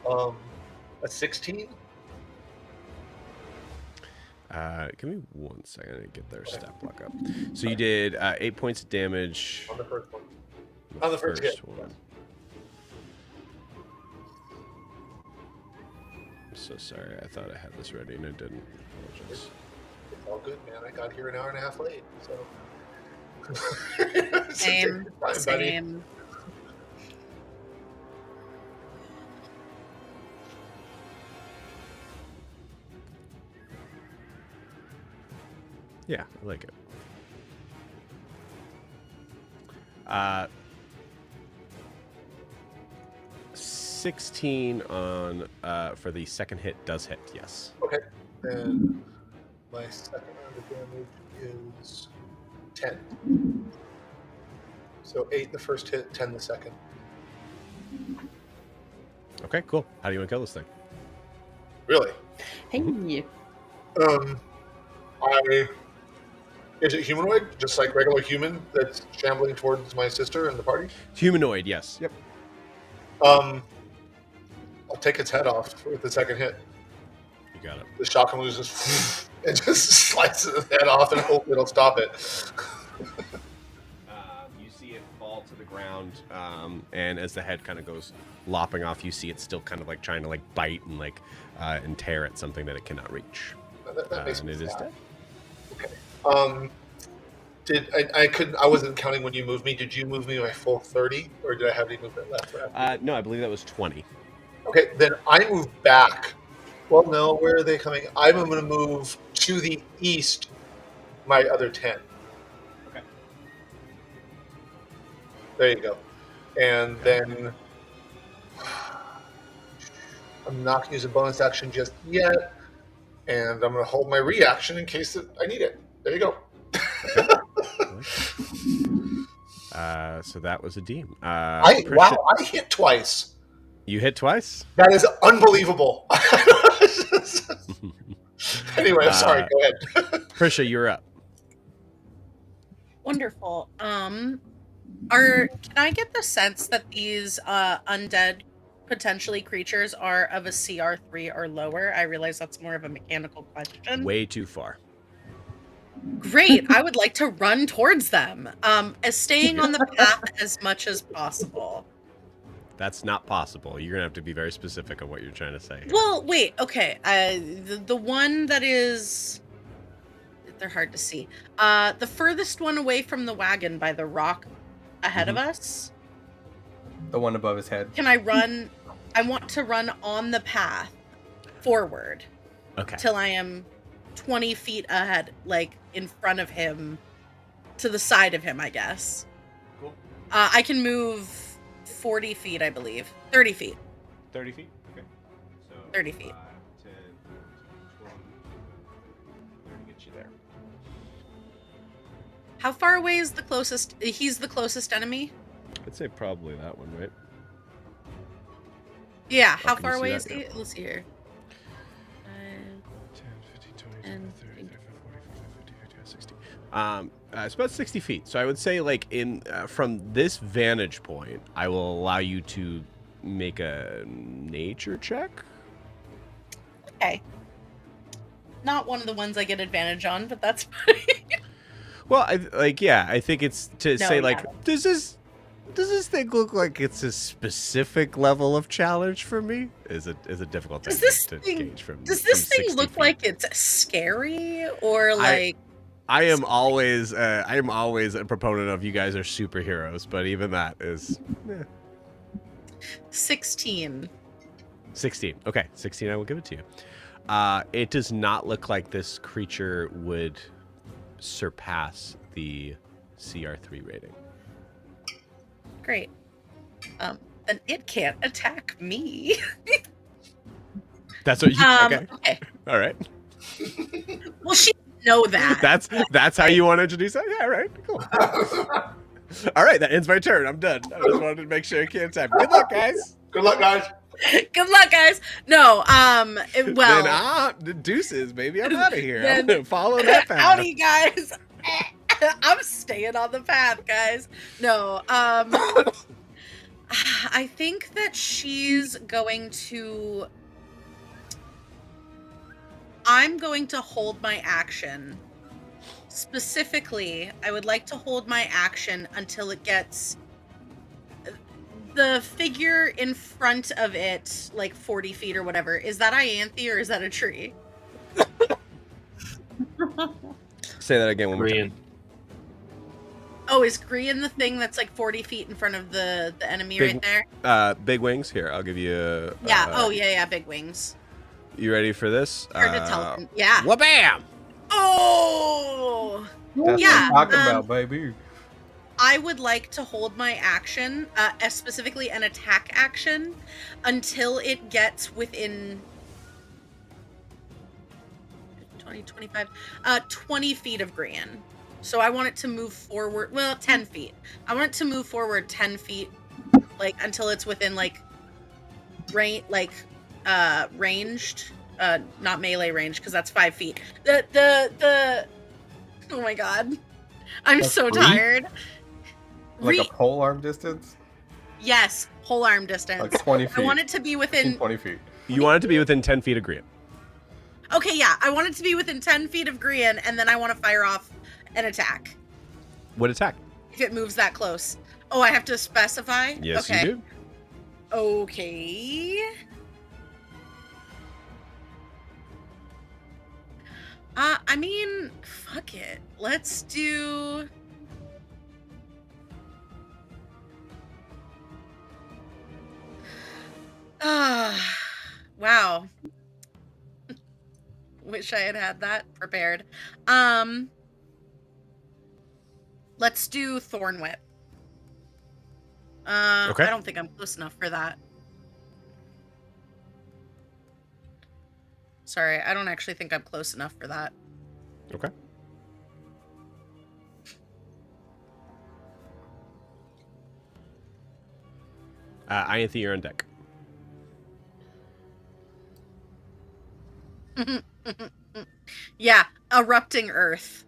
a 16. Give me 1 second to get their stat block up. So you did 8 points of damage On the first one. On the first hit. one. I'm so sorry. I thought I had this ready and I didn't. Apologies. It's all good, man. I got here an hour and a half late, so. Same. Take your time, buddy. Same. Yeah, I like it. 16 on for the second hit does hit, yes. Okay. And my second round of damage is 10. So 8 the first hit, 10 the second. Okay, cool. How do you want to kill this thing? Really? Hey. Is it humanoid, just like regular human that's shambling towards my sister and the party? Humanoid, yes. Yep. I'll take its head off with the second hit. You got it. The shotgun loses and just slices its head off and hope it'll stop it. You see it fall to the ground, and as the head kind of goes lopping off, you see it still kind of like trying to like bite and like and tear at something that it cannot reach. That makes And me it is sad. dead. Okay. I wasn't counting when you moved me. Did you move me by full 30, or did I have any movement left? No, I believe that was 20. Okay, then I move back. Well, no, where are they coming? I'm going to move to the east, my other 10. Okay. There you go. And then I'm not going to use a bonus action just yet. And I'm going to hold my reaction in case I need it. There you go. So that was a Deem. Wow, I hit twice. You hit twice? That is unbelievable. Anyway, I'm sorry. Go ahead. Prisha, you're up. Wonderful. Can I get the sense that these undead potentially creatures are of a CR3 or lower? I realize that's more of a mechanical question. Way too far. Great. I would like to run towards them. As staying on the path as much as possible. That's not possible. You're gonna have to be very specific on what you're trying to say. Well, wait. Okay. The one that is, they're hard to see. The furthest one away from the wagon by the rock ahead of us. The one above his head. Can I run? I want to run on the path forward. Okay. Till I am 20 feet ahead, like in front of him, to the side of him, I guess. Cool. I can move 40 feet, I believe. 30 feet. 30 feet? Okay. So 30 feet. 5, 10, 20, 30 get you there. How far away is the closest? He's the closest enemy? I'd say probably that one, right? Yeah, how can you far see away that? is he? Let's see here. 10, 15, 20, 10, 30, 35, 40, 50, 60. It's about 60 feet. So I would say, like, in from this vantage point, I will allow you to make a nature check. Okay. Not one of the ones I get advantage on, but that's fine. Well, I think it's to say, like, yeah. does this thing look like it's a specific level of challenge for me? Is a difficult thing to gauge from. Does this from thing 60 look feet. like it's scary or like? I am always a proponent of you guys are superheroes, but even that is 16. 16. Okay, 16. I will give it to you. It does not look like this creature would surpass the CR3 rating. Great. Then it can't attack me. That's what you. Okay. All right. Well, she didn't know that. That's how you want to introduce that. Yeah. All right. Cool. All right. That ends my turn. I'm done. I just wanted to make sure it can't attack. Good luck, guys. Good luck, guys. Good luck, guys. No. Well. Then deuces, baby. I'm out of here. Then- I'm gonna follow that path. Howdy, guys. I'm staying on the path, guys. No. I think that she's going to. I'm going to hold my action. Specifically, I would like to hold my action until it gets the figure in front of it, like 40 feet or whatever. Is that Ianthe or is that a tree? Say that again one more time. Korean. Oh, is Grian the thing that's like 40 feet in front of the enemy right there? Big wings. Here, I'll give you. Yeah. Yeah. Big wings. You ready for this? Hard to tell. Yeah. Wha-bam! Oh. That's Yeah, what I'm talking about, baby. I would like to hold my action, specifically an attack action, until it gets within 20, 25, 20 feet of Grian. So I want it to move forward, 10 feet. I want it to move forward 10 feet, like, until it's within, like, ranged, not melee range, because that's 5 feet. The oh my god, I'm That's so free? tired. Like a pole arm distance? Yes, whole arm distance. Like 20 feet. I want it to be within 20 feet. You want it to be within 10 feet of Grian. Okay, yeah, I want it to be within 10 feet of Grian, and then I want to fire off an attack What attack? if it moves that close. Oh, I have to specify? Yes, okay. you do. Okay. I mean, fuck it. Let's do... Wow. Wish I had that prepared. Let's do Thorn Whip. Okay. I don't think I'm close enough for that. Sorry, I don't actually think I'm close enough for that. Okay. Ianthe, you're on deck. Yeah, erupting earth.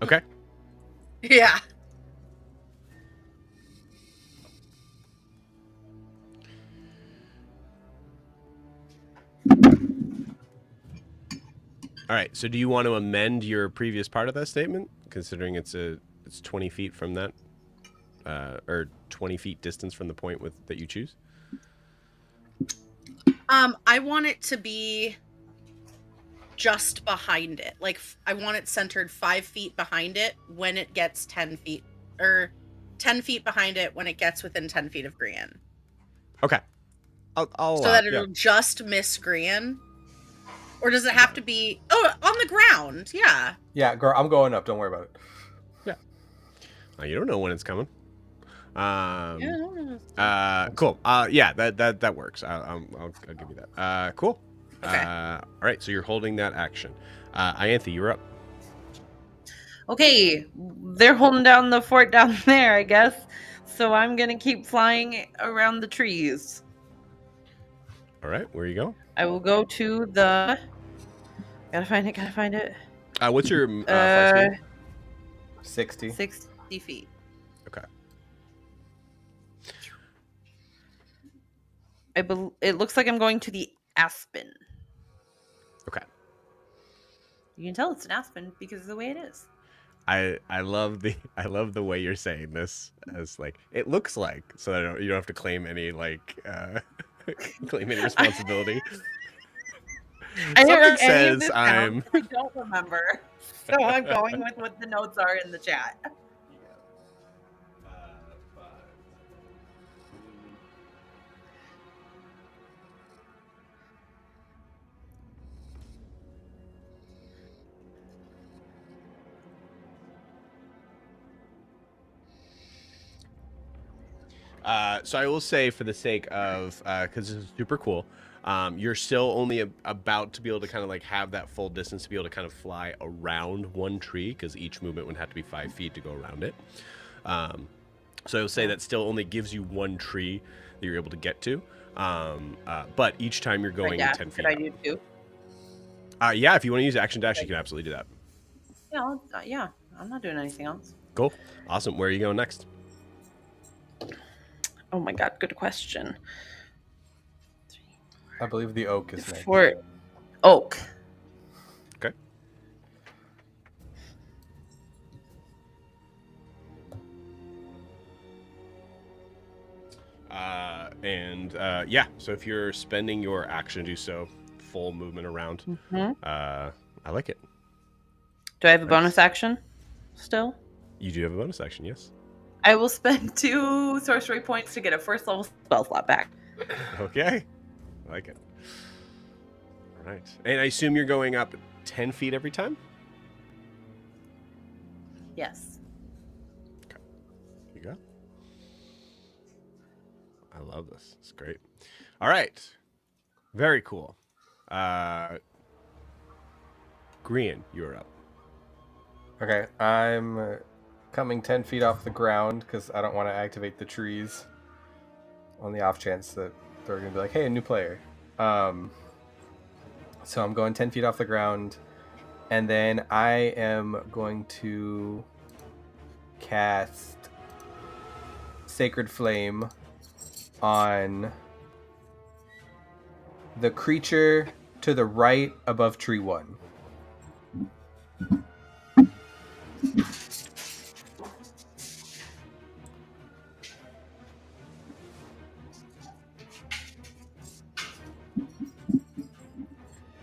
Okay. Yeah. All right. So, do you want to amend your previous part of that statement, considering it's 20 feet from that, or 20 feet distance from the point that you choose? I want it to be just behind it. Like, I want it centered 5 feet behind it when it gets 10 feet, or 10 feet behind it when it gets within 10 feet of Grian. Okay. I'll So that it'll just miss Grian. Or does it have to be... Oh, on the ground. Yeah. Yeah, girl, I'm going up. Don't worry about it. You don't know when it's coming. Yeah. Cool. Yeah, that works. I'll give you that. Cool. Okay. All right. So you're holding that action. Ianthe, you're up. Okay, they're holding down the fort down there, I guess. So I'm gonna keep flying around the trees. All right. Where you go? I will go to the. Gotta find it. What's your flight speed? 60. 60 feet. Okay. It looks like I'm going to the aspen. Okay. You can tell it's an aspen because of the way it is. I love the way you're saying this as like it looks like, so that you don't have to claim any claim any responsibility. Something says I'm. I don't remember, so I'm going with what the notes are in the chat. So I will say, for the sake of, because this is super cool, you're still only about to be able to kind of like have that full distance to be able to kind of fly around one tree, because each movement would have to be 5 feet to go around it. So I will say that still only gives you one tree that you're able to get to. But each time you're going 10 feet. Could I do two? Yeah, if you want to use action dash, you can absolutely do that. Yeah, I'm not doing anything else. Cool. Awesome. Where are you going next? Oh my god, good question. I believe the oak is next. For oak. Okay. Yeah, so if you're spending your action to do so, full movement around, I like it. Do I have a bonus action still? You do have a bonus action, yes. I will spend 2 sorcery points to get a first level spell slot back. Okay. I like it. All right. And I assume you're going up 10 feet every time? Yes. Okay. Here you go. I love this. It's great. All right. Very cool. Grian, you're up. Okay, I'm coming 10 feet off the ground because I don't want to activate the trees on the off chance that we're gonna be like, hey, a new player. So I'm going 10 feet off the ground, and then I am going to cast Sacred Flame on the creature to the right above tree 1.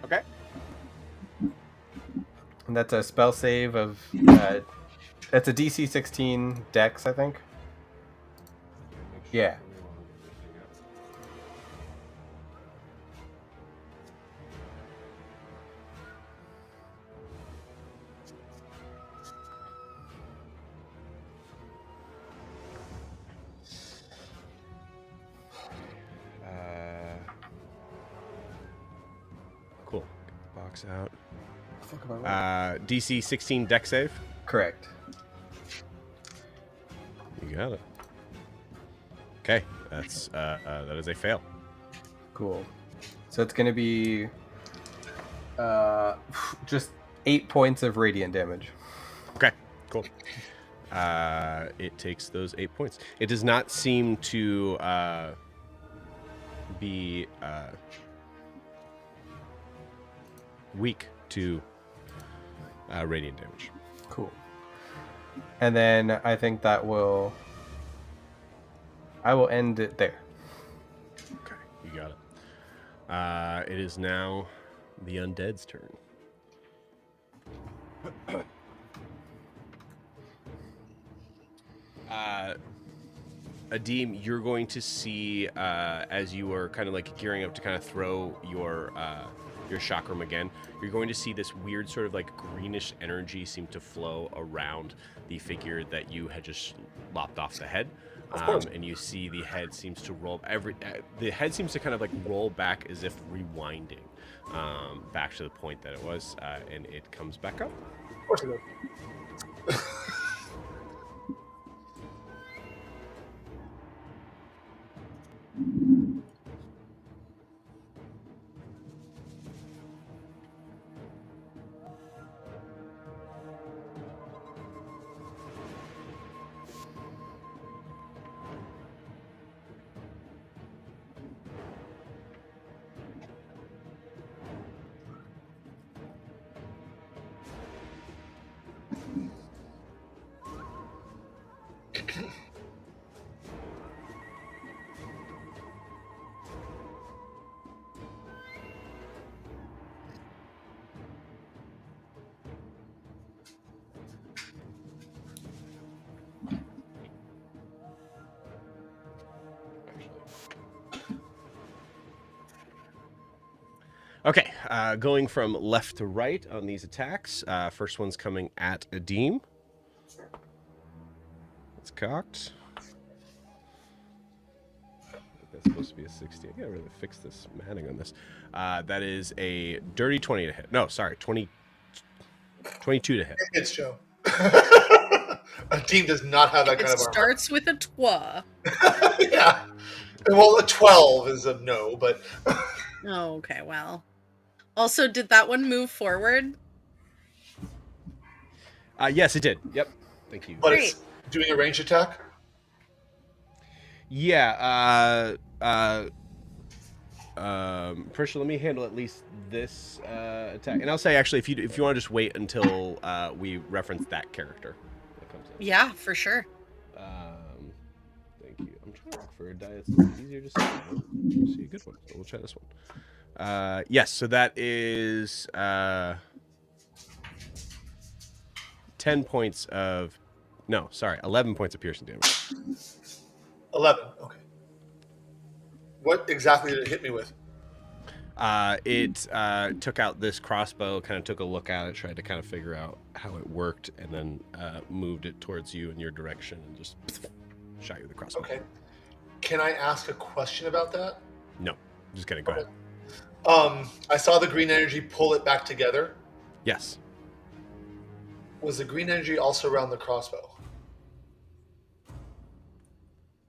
Okay. And that's a spell save of that's a DC 16 Dex, I think. Yeah. Cool. Get the box out. Fuck am I right? DC 16 deck save. Correct. You got it. Okay, that's that is a fail. Cool. So it's gonna be just 8 points of radiant damage. Okay, cool. It takes those 8 points. It does not seem to be weak to radiant damage. Cool. And then I think I will end it there. Okay, you got it. It is now the undead's turn. Adim, you're going to see as you are kind of like gearing up to kind of throw your chakram again, you're going to see this weird sort of like greenish energy seem to flow around the figure that you had just lopped off the head. And you see the head seems to roll the head seems to kind of like roll back as if rewinding back to the point that it was, and it comes back up. Of course it will. Okay, going from left to right on these attacks. First one's coming at Adim. It's cocked. That's supposed to be a 60. I gotta really fix this matting on this. That is a dirty 20 to hit. No, sorry, 22 to hit. It's Joe. A team does not have that kind of armor. It starts with a twa. Yeah. Well, a 12 is a no, but... Oh, okay, well. Also, did that one move forward? Yes, it did. Yep. Thank you. But Great. it's doing a ranged attack? Yeah. Prisha, let me handle at least this attack. And I'll say, actually, if you want to just wait until we reference that character that comes in. Yeah, for sure. Thank you. I'm trying to look for a die that's a little easier to see. Oh, see a good one. So we'll try this one. Yes, so that is 10 points of... No, sorry, 11 points of piercing damage. 11, okay. What exactly did it hit me with? It took out this crossbow, kind of took a look at it, tried to kind of figure out how it worked, and then moved it towards you in your direction and just shot you with the crossbow. Okay. Can I ask a question about that? No, just kidding. Go ahead. I saw the green energy pull it back together. Yes. Was the green energy also around the crossbow?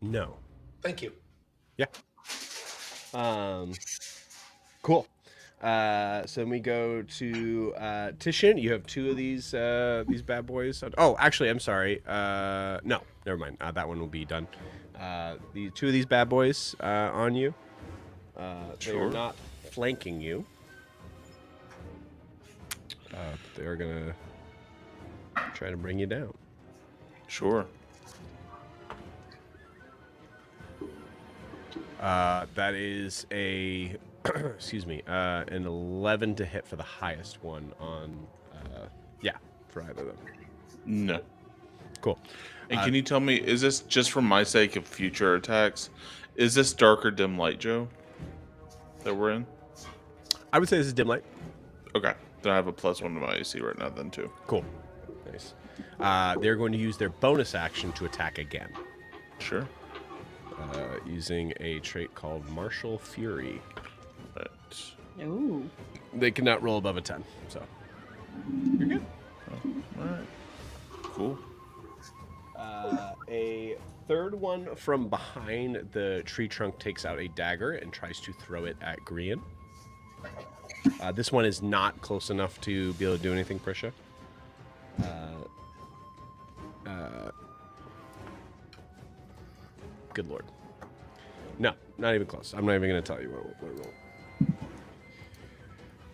No. Thank you. Yeah. Cool. So then we go to Tishin. You have two of these bad boys. Oh, actually, I'm sorry. No, never mind. That one will be done. The two of these bad boys on you. They are Sure. not flanking you. But they are gonna try to bring you down. Sure. That is a excuse me, an 11 to hit for the highest one on for either of them. No. Cool. And can you tell me, is this just for my sake of future attacks? Is this dark or dim light, Joe? That we're in? I would say this is dim light. Okay. Then I have a +1 to my AC right now then too. Cool. Nice. They're going to use their bonus action to attack again. Sure. Using a trait called Martial Fury. Right. Ooh. They cannot roll above a 10, so you're good. Alright. Cool. A third one from behind the tree trunk takes out a dagger and tries to throw it at Grian. This one is not close enough to be able to do anything, Prisha. Good lord. No, not even close. I'm not even going to tell you what roll.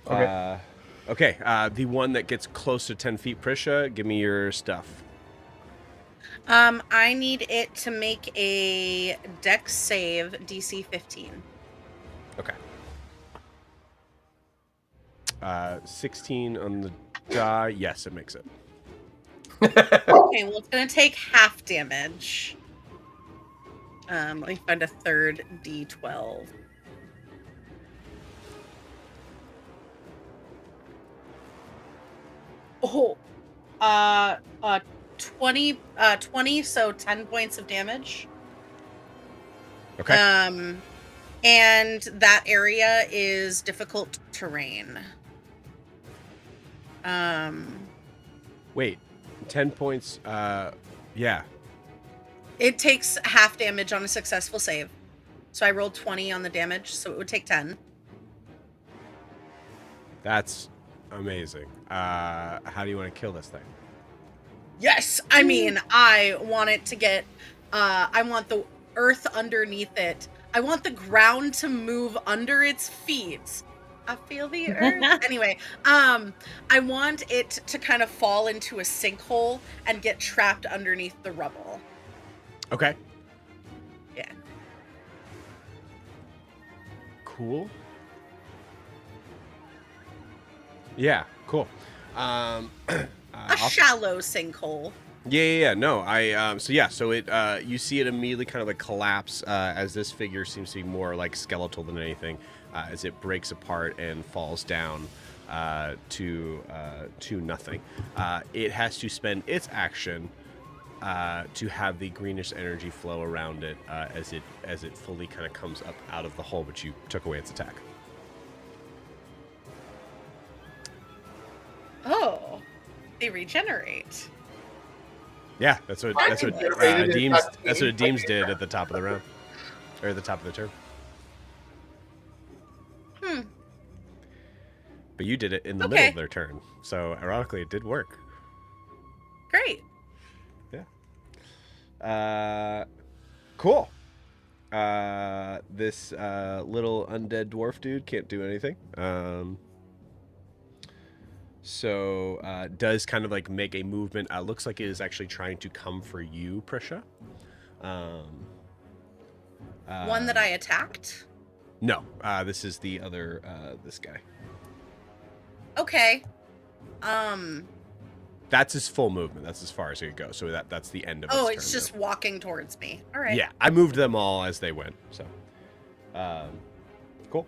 Okay. Okay, the one that gets close to 10 feet, Prisha, give me your stuff. I need it to make a Dex save, DC 15. Okay. 16 on the die. Yes, it makes it. Okay, well, it's going to take half damage. Let me find a third D12. Oh, 20, so 10 points of damage. Okay. And that area is difficult terrain. Wait, 10 points. Yeah. It takes half damage on a successful save. So I rolled 20 on the damage, so it would take 10. That's amazing. How do you want to kill this thing? Yes, I mean, I want it to get, I want the earth underneath it. I want the ground to move under its feet. I feel the earth. Anyway, I want it to kind of fall into a sinkhole and get trapped underneath the rubble. Okay. Yeah. Cool. Yeah, cool. A shallow sinkhole. Yeah. No, so it you see it immediately kind of like collapse as this figure seems to be more like skeletal than anything, as it breaks apart and falls down to nothing. It has to spend its action to have the greenish energy flow around it as it fully kind of comes up out of the hole, but you took away its attack. Oh, they regenerate. Yeah, that's what Deems did at the top of the round, or at the top of the turn. But you did it in the middle of their turn, so ironically, it did work. Great. Yeah. Cool. This little undead dwarf dude can't do anything. So does kind of like make a movement. Looks like it is actually trying to come for you, Prisha. One that I attacked? No, this is the other, this guy. Okay. That's his full movement. That's as far as he could go. So that's the end of his turn. Oh, it's just walking towards me. All right. Yeah, I moved them all as they went. So, cool.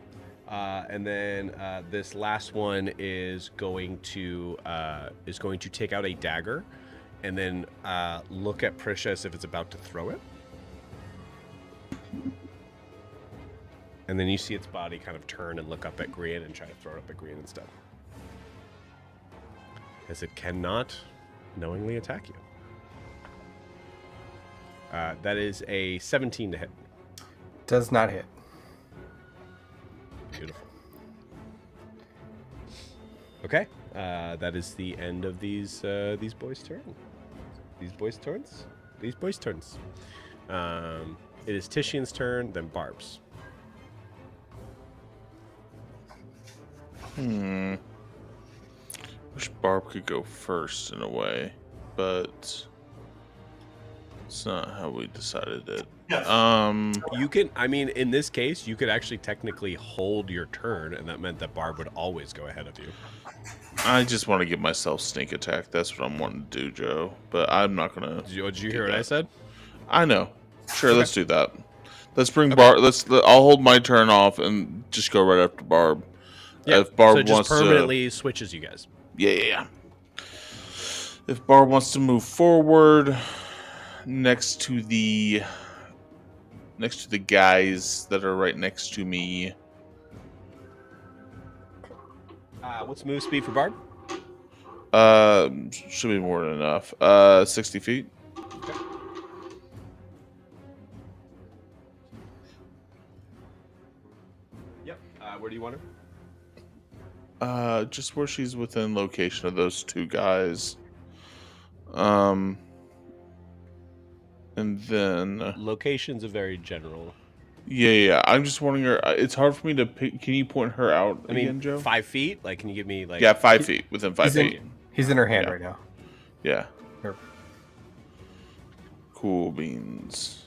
And then this last one is going to take out a dagger, and then look at Prisha as if it's about to throw it. And then you see its body kind of turn and look up at Grian and try to throw it up at Grian instead, as it cannot knowingly attack you. That is a 17 to hit. Does not hit. Beautiful. Okay, that is the end of these boys' turn. These boys' turns. It is Titian's turn, then Barb's. Wish Barb could go first in a way, but it's not how we decided it. You can, I mean, in this case, you could actually technically hold your turn, and that meant that Barb would always go ahead of you. I just want to give myself sneak attack. That's what I'm wanting to do, Joe. But I'm not gonna. Did you hear what I said? I know. Sure, Okay. let's do that. Let's bring Barb. I'll hold my turn off and just go right after Barb. Yeah. If Barb so it just wants permanently switches you guys. Yeah. If Barb wants to move forward next to the guys that are right next to me. What's move speed for Barb? Should be more than enough. 60 feet. Okay. Yep. Where do you want her? Just where she's within location of those two guys. And then Location's a very general. Yeah. I'm just wondering her. It's hard for me to pick. Can you point her out again, Joe? 5 feet. Like, can you give me like? Yeah, 5 feet within 5 He's in- feet. He's in her hand Yeah. right now. Yeah. Here. Cool beans.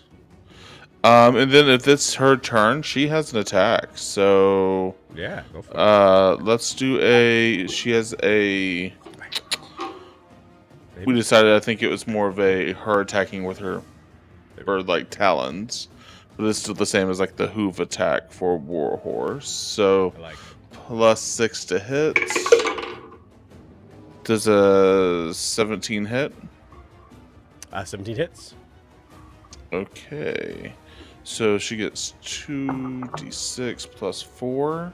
And then if it's her turn, she has an attack. So Yeah, go for it. let's do a. She has a. We decided. I think it was more of her attacking with her bird-like talons, but it's still the same as like the hoof attack for Warhorse. So I like +6 to hit. Does a 17 hit? 17 hits. Okay. So she gets 2d6 plus 4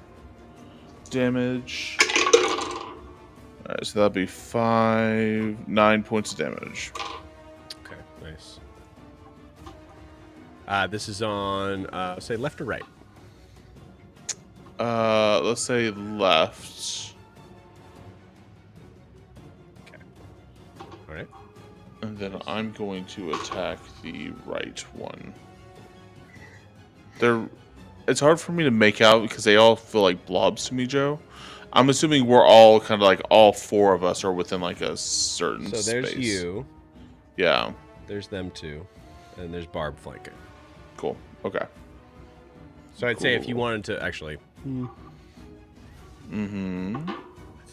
damage. Alright, so that'll be 9 points of damage. Okay, nice. This is on, say, left or right? Let's say left. Okay. All right. And then I'm going to attack the right one. It's hard for me to make out because they all feel like blobs to me, Joe. I'm assuming we're all kind of like all four of us are within like a certain So there's space. you, Yeah. there's them two, and there's Barb flanking. Cool. Okay. So I'd say if you Cool. wanted to actually, Mm-hmm. I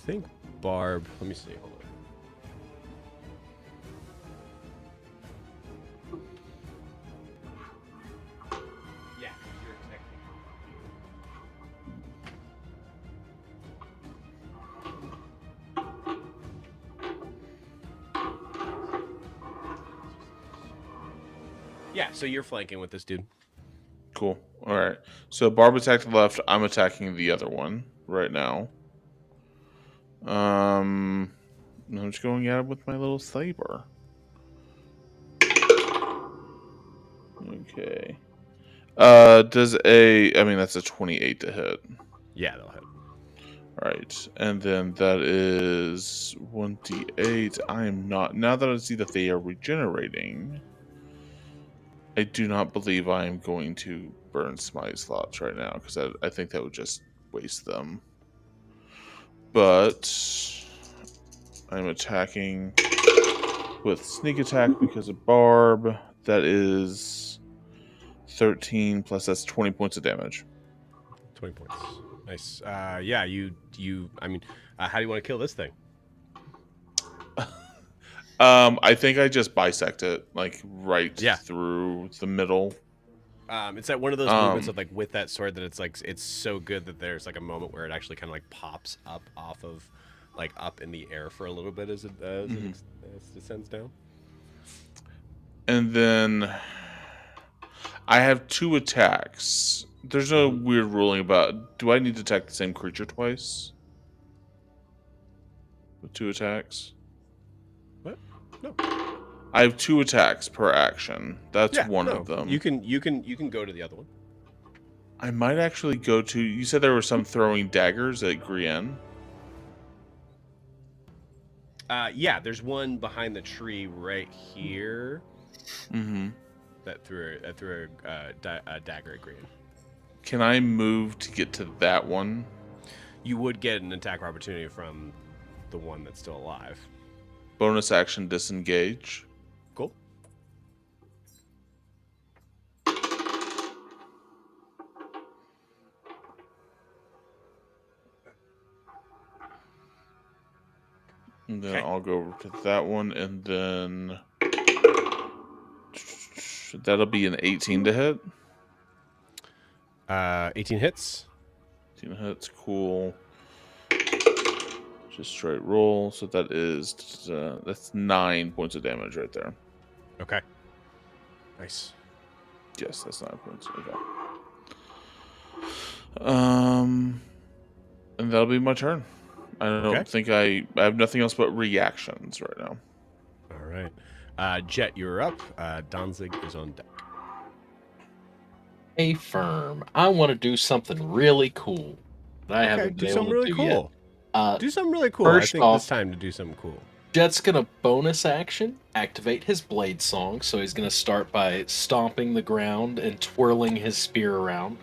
think Barb, let me see, hold on. Yeah, you're connecting. Yeah, so you're flanking with this dude. Cool. All right. So Barb attacked the left. I'm attacking the other one right now. I'm just going at it with my little saber. Okay. That's a 28 to hit. Yeah, they'll hit. All right. And then that is 1d8. I am not. Now that I see that they are regenerating, I do not believe I am going to burn smite slots right now because I think that would just waste them. But I'm attacking with sneak attack because of Barb. That is 13 plus that's 20 points of damage. 20 points. Nice. Yeah, I mean, how do you want to kill this thing? I think I just bisect it like right Yeah. through the middle. It's that one of those movements of like with that sword that it's so good that there's like a moment where it actually kind of like pops up off of like up in the air for a little bit as it descends down. And then I have 2 attacks. There's no weird ruling about do I need to attack the same creature twice? With 2 attacks? What? No. I have 2 attacks per action. That's one of them. You can go to the other one. I might actually go to. You said there were some throwing daggers at Grienne. Yeah, there's one behind the tree right here Mm-hmm. that threw a dagger at Green. Can I move to get to that one? You would get an attack opportunity from the one that's still alive. Bonus action disengage. Cool. And then Okay. I'll go over to that one, and then that'll be an 18 to hit. 18 hits. 18 hits, cool. Just straight roll. So that is that's 9 points of damage right there. Okay. Nice. Yes, that's 9 points. Okay. And that'll be my turn. I don't think I have nothing else but reactions right now. All right. Jet, you're up. Danzig is on deck. Hey, firm. I want to do something really cool that I haven't do been something able to really do cool. yet. Do something really cool. First I think off, it's time to do something cool. Jet's gonna bonus action activate his blade song, so he's gonna start by stomping the ground and twirling his spear around,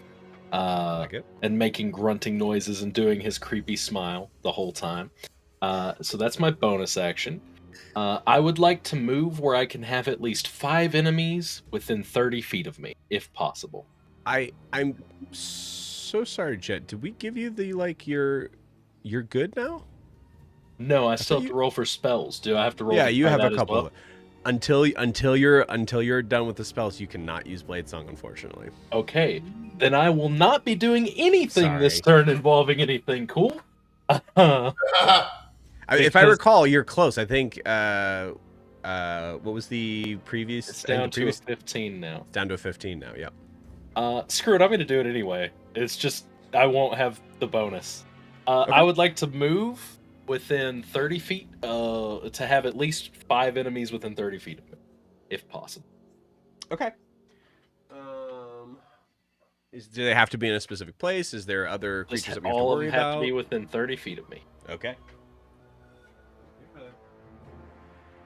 Like it. and making grunting noises and doing his creepy smile the whole time. So that's my bonus action. I would like to move where I can have at least 5 enemies within 30 feet of me, if possible. I'm so sorry, Jet. Did we give you the you're good now? No, I still thought have to roll for spells. Do I have to roll? Yeah, for you have that a as couple. well? Until you're done with the spells, you cannot use Blade Song, unfortunately. Okay, then I will not be doing anything this Sorry. turn involving anything cool. If I Because- recall, you're close. I think. What was the previous? It's down the to a 15 now. down to a 15 now. Yep. Screw it, I'm gonna do it anyway. It's just I won't have the bonus. I would like to move within 30 feet to have at least 5 enemies within 30 feet of me, if possible. Okay. Do they have to be in a specific place? Is there other Just creatures that we have to all of worry them have about? to be within 30 feet of me. Okay.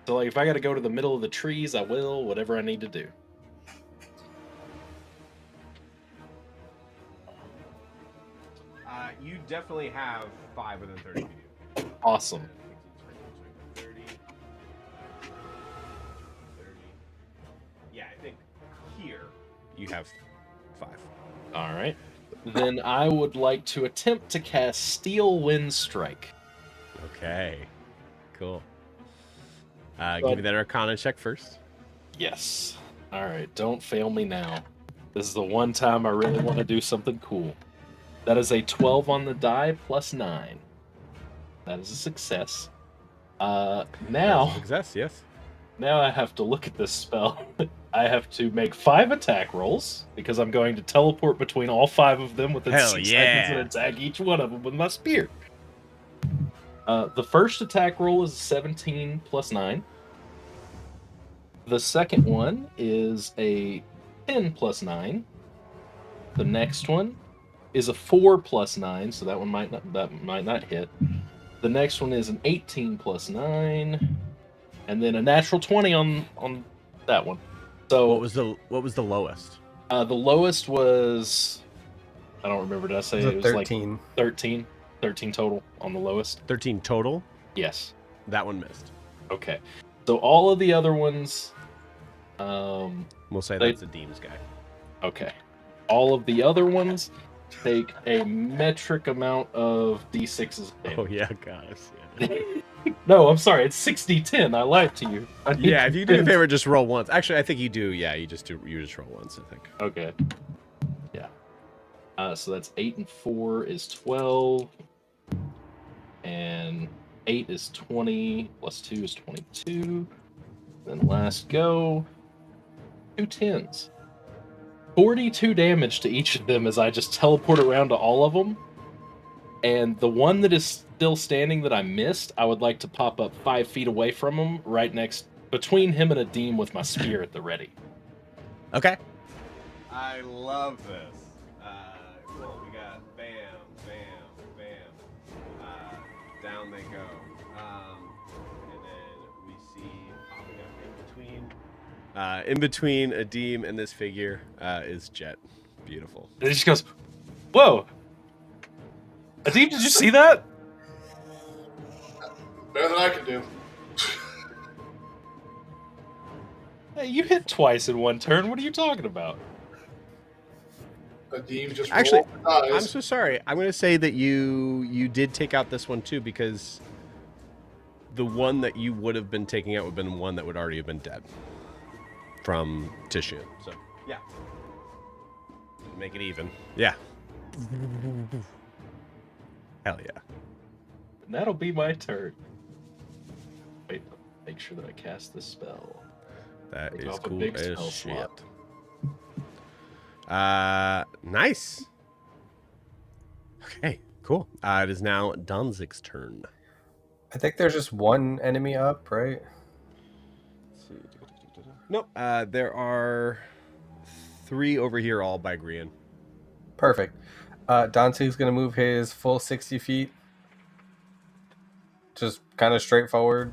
So like if I gotta go to the middle of the trees, I will, whatever I need to do. You definitely have 5 within 30 feet. Awesome. 30. Yeah, I think here you have 5. Alright. Then I would like to attempt to cast Steel Wind Strike. Okay. Cool. Give me that Arcana check first. Yes. Alright, don't fail me now. This is the one time I really want to do something cool. That is a 12 on the die plus 9. That is a success. That's Now a success, yes. I have to look at this spell. I have to make 5 attack rolls because I'm going to teleport between all 5 of them within Hell 6 yeah. seconds and attack each one of them with my spear. The first attack roll is 17 plus 9. The second one is a 10 plus 9. The next one is a 4 plus 9, so that one might not hit. The next one is an 18 plus 9, and then a natural 20 on that one. So What was the lowest? the lowest was, I don't remember. Did I say it was 13. like 13? 13 total on the lowest. 13 total. Yes. That one missed. Okay. So all of the other ones, We'll say They- that's a Deems guy. okay. All of the other ones take a metric amount of d6s. Oh yeah, guys. Yeah. No, I'm sorry. It's 60-10. I lied to you. I need Yeah, to if you do me a finish- favor, just roll once. Actually, I think you do. Yeah, you just roll once. I think. Okay. Yeah. So that's 8 and 4 is 12, and 8 is 20 plus 2 is 22. Then last go, 2 10s. 42 damage to each of them as I just teleport around to all of them. And the one that is still standing that I missed, I would like to pop up 5 feet away from him, right next between him and Adim with my spear at the ready. Okay. I love this. down they go. And then we see popping up in between Adim and this figure is Jet. Beautiful. And he just goes, "Whoa, Adim, did you see that?" Better than I can do. Hey, you hit twice in one turn. What are you talking about? Adim just Actually, rolled the I'm dice. so sorry. I'm going to say that you did take out this one too, because the one that you would have been taking out would have been one that would already have been dead from tissue. So yeah, make it even. Yeah. Hell yeah. And that'll be my turn. Wait, make sure that I cast this spell. That Take is off a cool big as spell shit. slot. Nice. Okay, cool. It is now Danzig's turn. I think there's just one enemy up, right? Let's see. Nope. There are 3 over here, all by Grian. Perfect. Dante's going to move his full 60 feet. Just kind of straightforward.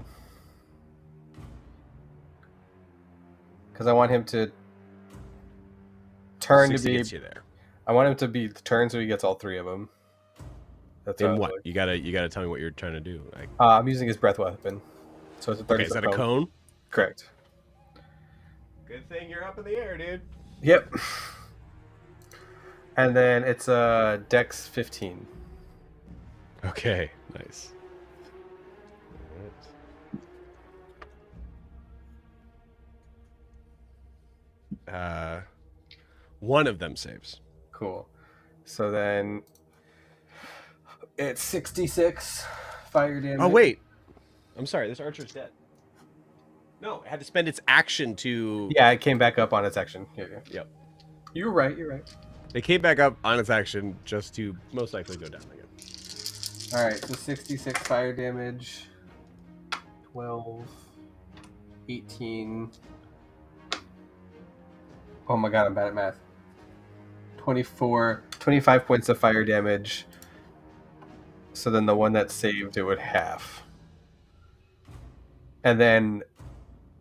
Because I want him to turn to 60 be... gets you there. I want him to be the turn so he gets all 3 of them. That's In I what? like. You gotta tell me what you're trying to do. I'm using his breath weapon. So it's a 30 Okay, is that a cone? Correct. Good thing you're up in the air, dude. Yep. And then it's a Dex 15. Okay, nice. One of them saves. Cool. So then it's 66 fire damage. Oh wait, I'm sorry. This archer's dead. No, it had to spend its action to. Yeah, it came back up on its action. Yeah. Yep. You're right. You're right. It came back up on its action just to most likely go down again. All right. So 66 fire damage. 12, 18. Oh my god, I'm bad at math. 24, 25 points of fire damage. So then the one that saved, it would half. And then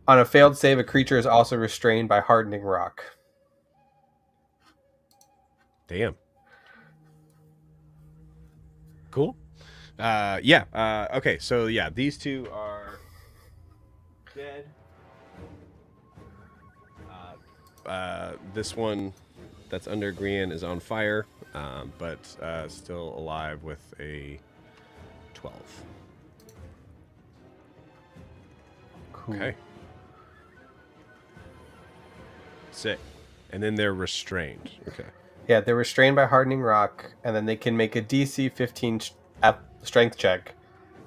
on a failed save, a creature is also restrained by hardening rock. Damn. Cool. Yeah. Okay. So yeah, these 2 are dead. This one that's under Grian is on fire, but still alive with a 12. Cool. Okay. Sick. And then they're restrained. Okay. Yeah, they're restrained by hardening rock, and then they can make a DC 15 strength check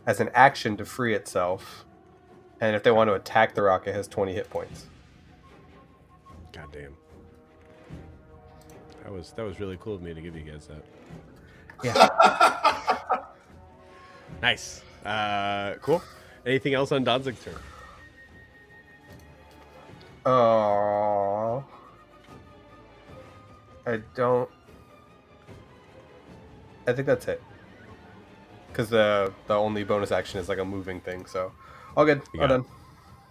as an action to free itself. And if they want to attack the rock, it has 20 hit points. God damn. That was really cool of me to give you guys that. Yeah. Nice. Cool. Anything else on Danzig's turn? Oh, I think that's it. Because the only bonus action is like a moving thing, so all good. You All got done.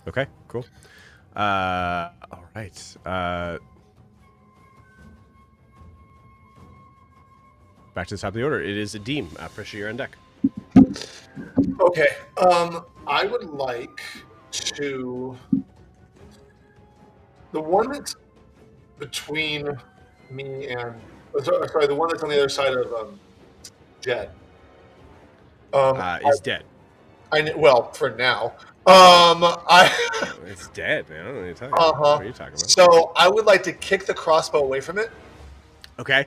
Okay, cool. All right. Back to the top of the order. It is Adim. Pressure, you're on deck. Okay. I would like to. The one that's between me and. Sorry, the one that's on the other side of Jet. Is dead. Well, for now. It's dead, man. I don't know what you're talking about. What are you talking about? So I would like to kick the crossbow away from it, Okay.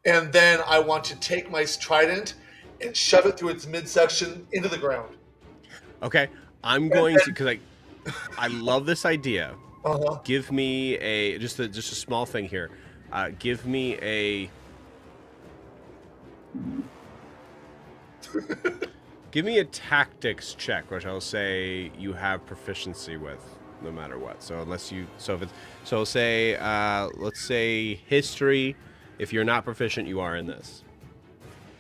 and then I want to take my trident and shove it through its midsection into the ground. Okay. I'm going to, because I love this idea. Uh-huh. Give me a just a small thing here. Give me a tactics check, which I'll say you have proficiency with, no matter what. So let's say history. If you're not proficient, you are in this.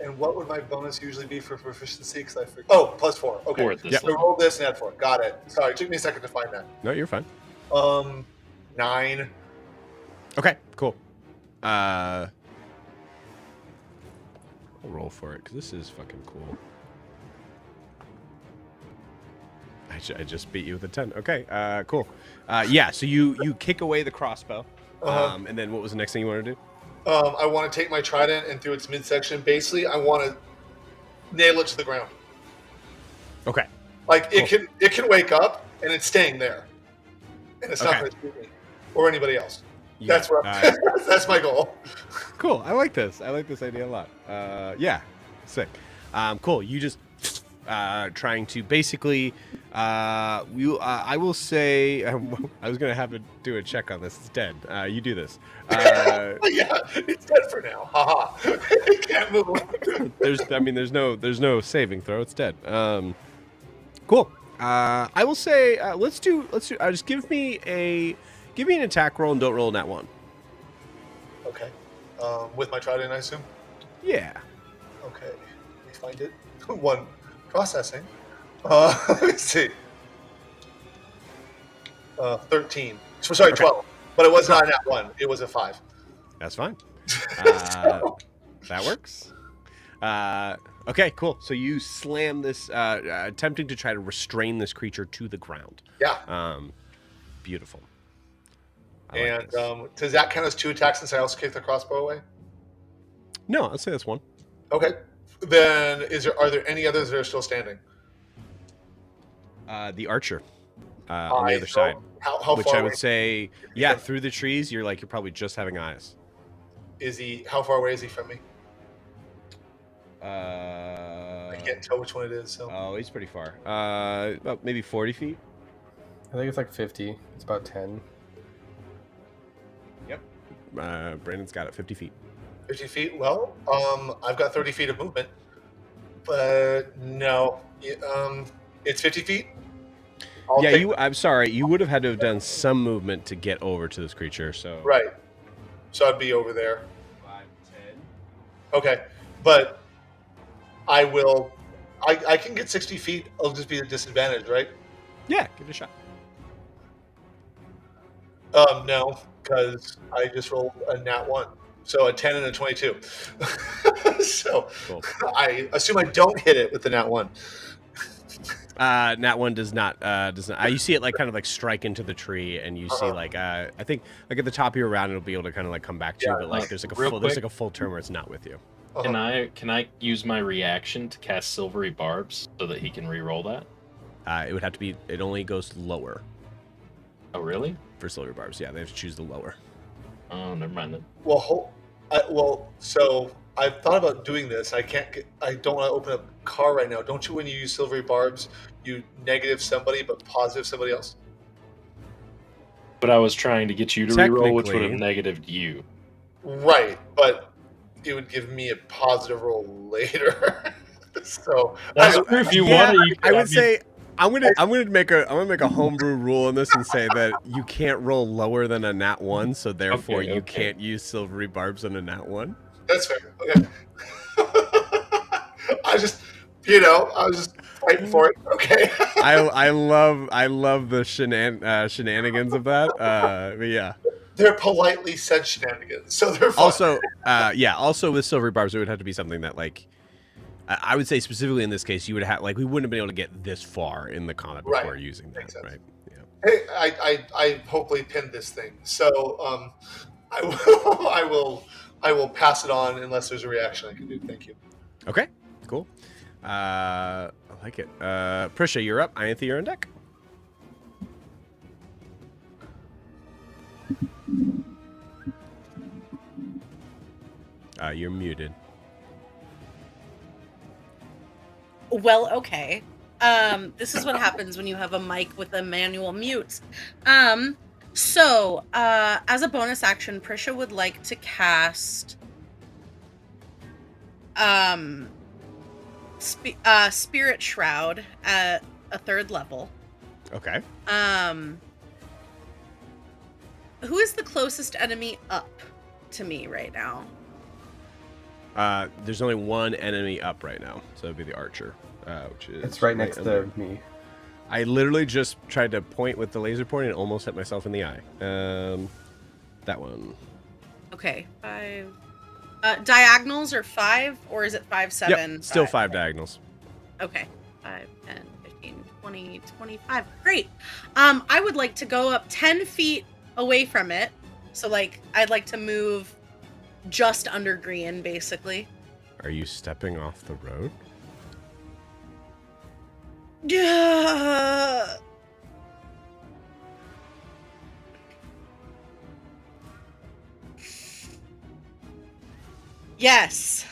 And what would my bonus usually be for proficiency? Because I forget. Oh, +4. Okay. 4 at this Yep. So level. roll this and add 4. Got it. Sorry, it took me a second to find that. No, you're fine. 9. Okay, cool. I'll roll for it because this is fucking cool. I just beat you with a 10. Okay, cool. Yeah, so you kick away the crossbow. And then what was the next thing you want to do? I want to take my trident and through its midsection. Basically, I want to nail it to the ground. Okay. Like it can wake up and it's staying there, and it's not Okay. going to shoot me or anybody else. Yeah, That's where that's my goal. cool. I like this. I like this idea a lot. Yeah, sick. Cool. You just trying to basically. I will say I was gonna have to do a check on this. It's dead. You do this. Yeah, it's dead for now. Haha. It can't move. There's no saving throw. It's dead. Cool. I will say let's do. Just give me an attack roll and don't roll nat 1. Okay. With my trident, I assume. Yeah. Okay. Let me find it. 1 processing. Let me see. 13. So, sorry, Okay. 12. But it was not an at 1. It was a 5. That's fine. That works. Okay, cool. So you slam this, attempting to try to restrain this creature to the ground. Yeah. Beautiful. I And like this. does that count as 2 attacks since I also kicked the crossbow away? No, I'll say that's 1. Okay. Then are there any others that are still standing? The archer on the other So side, How which far I away would say, yeah, through the trees, you're probably just having eyes. is he? How far away is he from me? I I can't tell which one it is. So Oh, he's pretty far. About maybe 40 feet. I think it's like 50. It's about 10. Yep. Brandon's got it 50 feet. 50 feet. Well, I've got 30 feet of movement, but no, it's 50 feet. I'm sorry. You would have had to have done some movement to get over to this creature. So Right. So I'd be over there. 5, 10. Okay, but I will. I can get 60 feet. I'll just be at a disadvantage, right? Yeah, give it a shot. No, because I just rolled a nat 1, so a 10 and a 22. So Cool. I assume I don't hit it with the nat 1. Nat 1 does not. You see it kind of strike into the tree, and you see I think at the top of your round it'll be able to kind of come back to you, but there's a full turn where it's not with you. Can I use my reaction to cast Silvery Barbs so that he can re-roll that? It would have to be. It only goes lower Oh, really? for Silver Barbs. Yeah, they have to choose the lower. Oh, never mind then. Well, so I've thought about doing this. I don't want to open up a car right now. Don't you, when you use silvery barbs, you negative somebody but positive somebody else? But I was trying to get you to re-roll, which would have Technically- negatived you. Right, but it would give me a positive roll later. So That's true. If you want to, you I can. would say I'm gonna make a homebrew rule on this and say that you can't roll lower than a nat 1, so therefore you Okay. can't use silvery barbs on a nat 1. that's fair. Okay. I was just fighting for it. Okay. I love the shenanigans of that. But yeah. They're politely said shenanigans, so they're fine. Also with silvery barbs, it would have to be something that I would say specifically in this case, you would have we wouldn't have been able to get this far in the combat before Right. using that, Makes sense. right? Yeah. Hey, I hopefully pinned this thing. So I will pass it on unless there's a reaction I can do. Thank you. Okay. Cool. I like it. Prisha, you're up. Ianthe, you're on deck. You're muted. Well, okay. This is what happens when you have a mic with a manual mute. So, as a bonus action, Prisha would like to cast Spirit Shroud at a 3rd level. Okay. Who is the closest enemy up to me right now? There's only one enemy up right now, so it'd be the archer, which is It's right next under. to me. I literally just tried to point with the laser point and almost hit myself in the eye. That one. Okay, 5. Diagonals are 5, or is it 5, 7? Yep, still 5 diagonals. Okay. 5, 10, 15, 20, 25. Great. I would like to go up 10 feet away from it. So, like, I'd like to move just under green, basically. Are you stepping off the road? Yeah. Yes.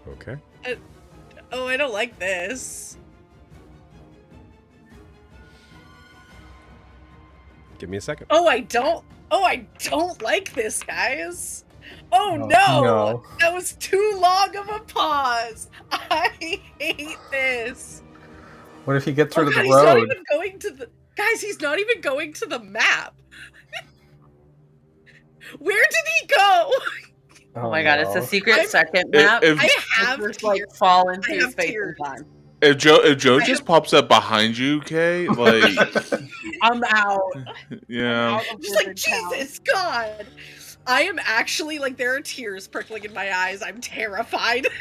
Okay. Oh, I don't like this. Give me a second. Oh, I don't like this, guys. Oh No. no. No. That was too long of a pause. I hate this. What if he gets rid of God, the he's not road? even going to the Guys, he's not even going to the map. Where did he go? Oh my god, it's a no. secret second map. If, I have just tears. like fall into I have space tears. and time. if Joe just pops up behind you, Kay, like, I'm out. yeah. I'm out of Just like, Wizard Town. Jesus God. I am actually, like, there are tears prickling in my eyes. I'm terrified. I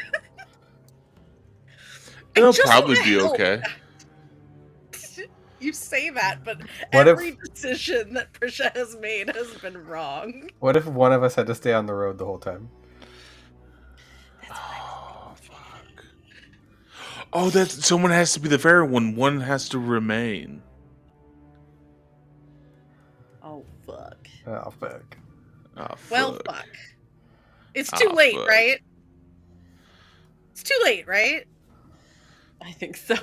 It'll just probably wanna be help. okay. You say that, but What every decision that Prisha has made has been wrong. What if one of us had to stay on the road the whole time? Oh, fuck. Oh, someone has to be the fair one. One has to remain. Oh fuck. Oh, fuck. Oh, Well, fuck. fuck. It's too Ah, late, fuck. right? It's too late, right? I think so.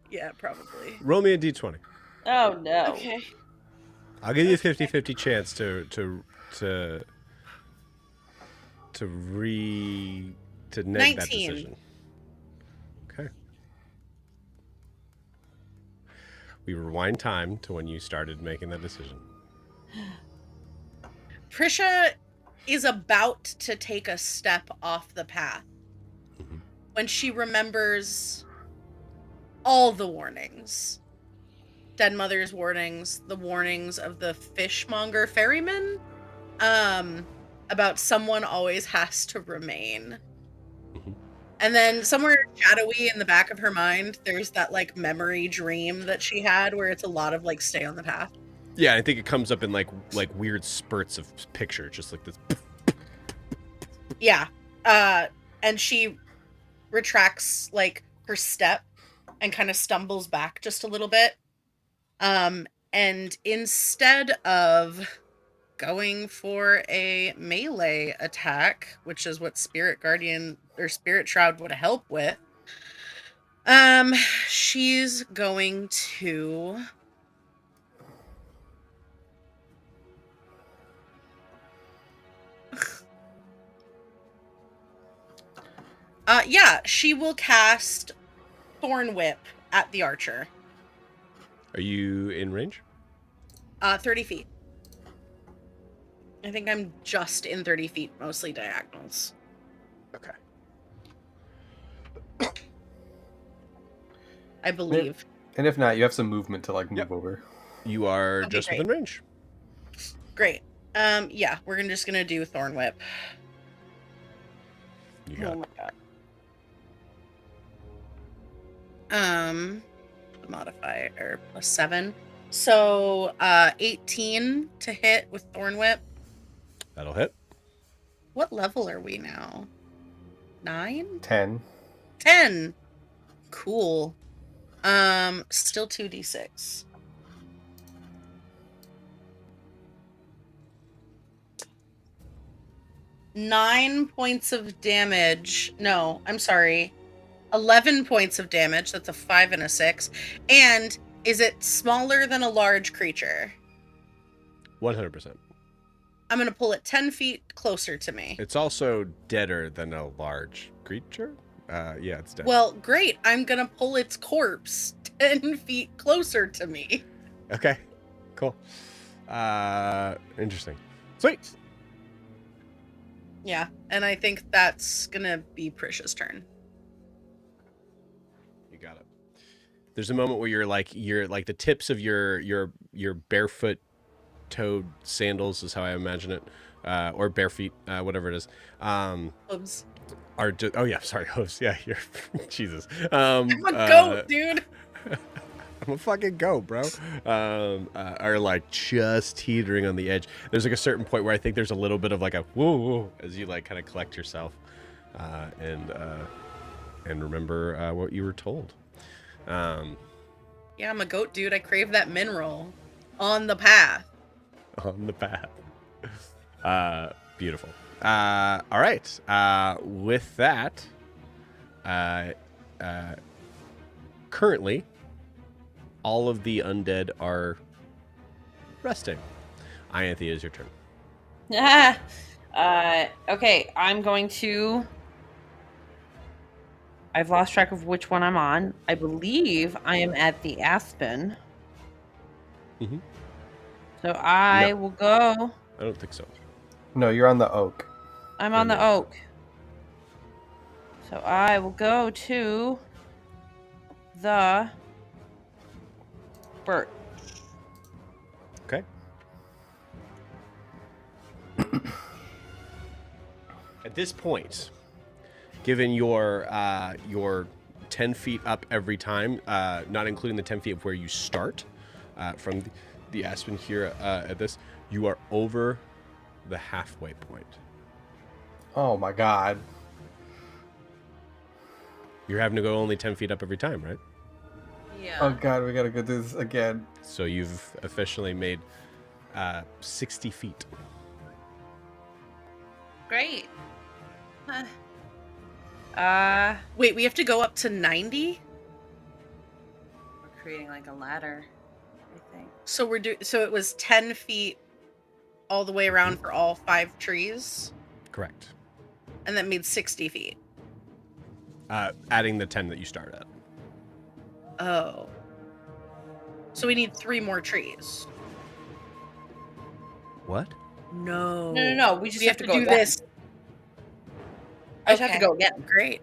Yeah, probably. Roll me a d20. Oh no. Okay. I'll give you a 50-50 chance to neg that 19. decision. Okay. We rewind time to when you started making that decision. Prisha is about to take a step off the path Mhm. when she remembers all the warnings. Dead Mother's warnings, the warnings of the fishmonger ferryman, about someone always has to remain. Mhm. And then somewhere shadowy in the back of her mind, there's that like memory dream that she had where it's a lot of like stay on the path. Yeah, I think it comes up in like weird spurts of picture, just like this. Yeah. And she retracts like her step and kind of stumbles back just a little bit. And instead of going for a melee attack, which is what Spirit Guardian or Spirit Shroud would help with, she's going to she will cast Thorn Whip at the archer. Are you in range? 30 feet. I think I'm just in 30 feet, mostly diagonals. Okay. I believe. And if not, you have some movement to like move Yep. over. You are Okay, just great. within range. Great. Yeah, we're just gonna do Thorn Whip. You Oh got my god. Modifier +7. So 18 to hit with Thorn Whip. that'll hit. What level are we now? 9? 10. 10. Cool. Still 2d6. Nine points of damage. No, I'm sorry. 11 points of damage. That's a 5 and a 6. And is it smaller than a large creature? 100%. I'm going to pull it 10 feet closer to me. It's also deader than a large creature. Yeah, it's dead. Well, great. I'm going to pull its corpse 10 feet closer to me. Okay, cool. Interesting. Sweet. Yeah, and I think that's gonna be Prisha's turn. You got it. There's a moment where you're like the tips of your barefoot toed sandals is how I imagine it, or bare feet, whatever it is. Hooves. Are just, oh yeah, sorry, hooves. Yeah, you're Jesus. I'm a goat, dude. I'm a fucking goat, bro. Are like just teetering on the edge. There's like a certain point where I think there's a little bit of like a whoa, whoa as you like kind of collect yourself, and remember what you were told. Yeah, I'm a goat, dude. I crave that mineral on the path. On the path. Beautiful. All right. With that, currently, all of the undead are resting. Ianthe, is your turn. Okay, I'm going to... I've lost track of which one I'm on. I believe I am at the Aspen. Mm-hmm. So I will go... I don't think so. No, you're on the oak. I'm on the oak. So I will go to the bird. Okay. At this point, given your 10 feet up every time, not including the 10 feet of where you start from the Aspen here at this, you are over the halfway point. Oh my god. You're having to go only 10 feet up every time, right? Yeah. Oh god, we gotta go do this again. So you've officially made 60 feet. Great. Wait, we have to go up to 90? We're creating like a ladder, I think. So so it was 10 feet all the way around for all 5 trees, Correct. and that made 60 feet. Adding the 10 that you started at. Oh. So we need 3 more trees. What? No. No. We just We have to go do again. this. I just have to go again. Great.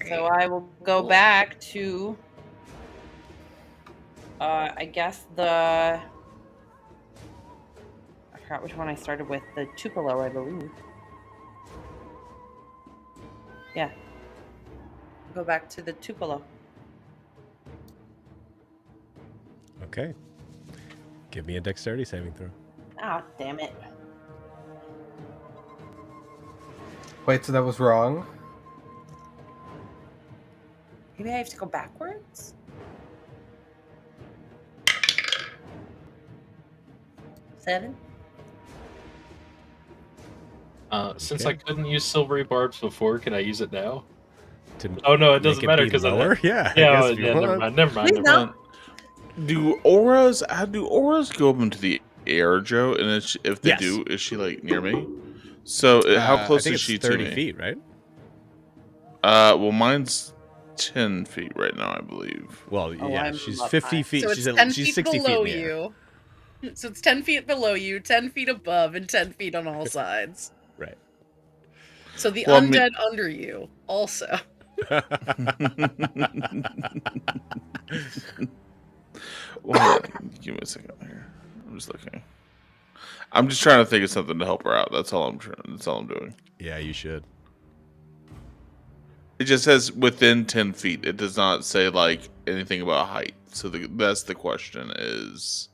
So I will go back to, I guess I forgot which one I started with. The Tupelo, I believe. Yeah. Go back to the Tupelo. Okay. Give me a dexterity saving throw. Ah, damn it. Wait, so that was wrong? Maybe I have to go backwards? Seven? Since Okay. I couldn't use silvery barbs before, can I use it now? To Oh no, it make doesn't matter be because lower? Yeah. I Yeah, guess if you never want. mind. Never mind. Please no. Do auras go up into the air, Joe? And if they Yes. do, is she like near me? So how close I think is she it's 30 to me? feet, right? Well, mine's 10 feet right now, I believe. Well, Oh, yeah, I'm she's up 50 high. feet. So She's, it's 10 she's feet 60 below feet in the air. you. So it's 10 feet below you, 10 feet above, and 10 feet on all sides. Right. So the Well, I mean- undead under you also. Well, give me a second here. I'm just looking. I'm just trying to think of something to help her out. That's all I'm trying. That's all I'm doing. Yeah, you should. It just says within 10 feet. It does not say like anything about height. So that's the question is.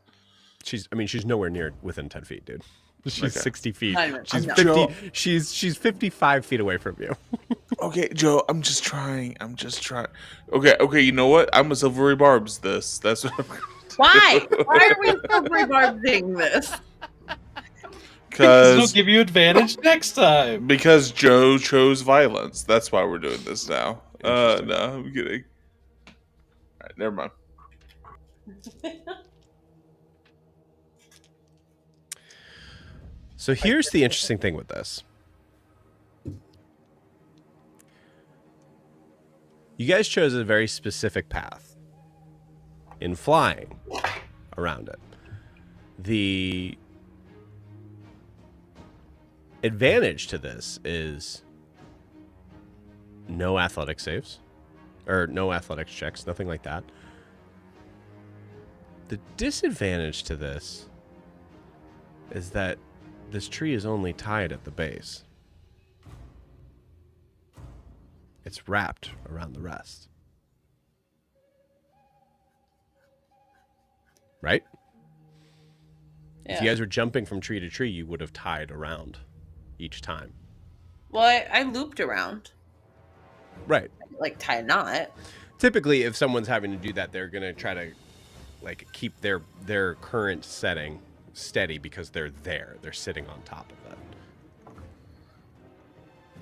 She's nowhere near within 10 feet, dude. She's Okay. 60 feet. Not even- She's no. 50. Joe- She's 55 feet away from you. Okay, Joe, I'm just trying. Okay, you know what? I'm a silvery barbs this. That's what I'm Why? Why are we silvery barbing this? Because it'll because give you advantage next time. because Joe chose violence. That's why we're doing this now. Interesting. No, I'm kidding. All right, never mind. So here's the interesting thing with this. You guys chose a very specific path in flying around it. The advantage to this is no athletic saves, or no athletics checks, nothing like that. The disadvantage to this is that this tree is only tied at the base. It's wrapped around the rest. Right? Yeah. If you guys were jumping from tree to tree, you would have tied around each time. Well, I looped around. Right. Like, tie a knot. Typically, if someone's having to do that, they're going to try to like keep their current setting steady because they're there. They're sitting on top of that.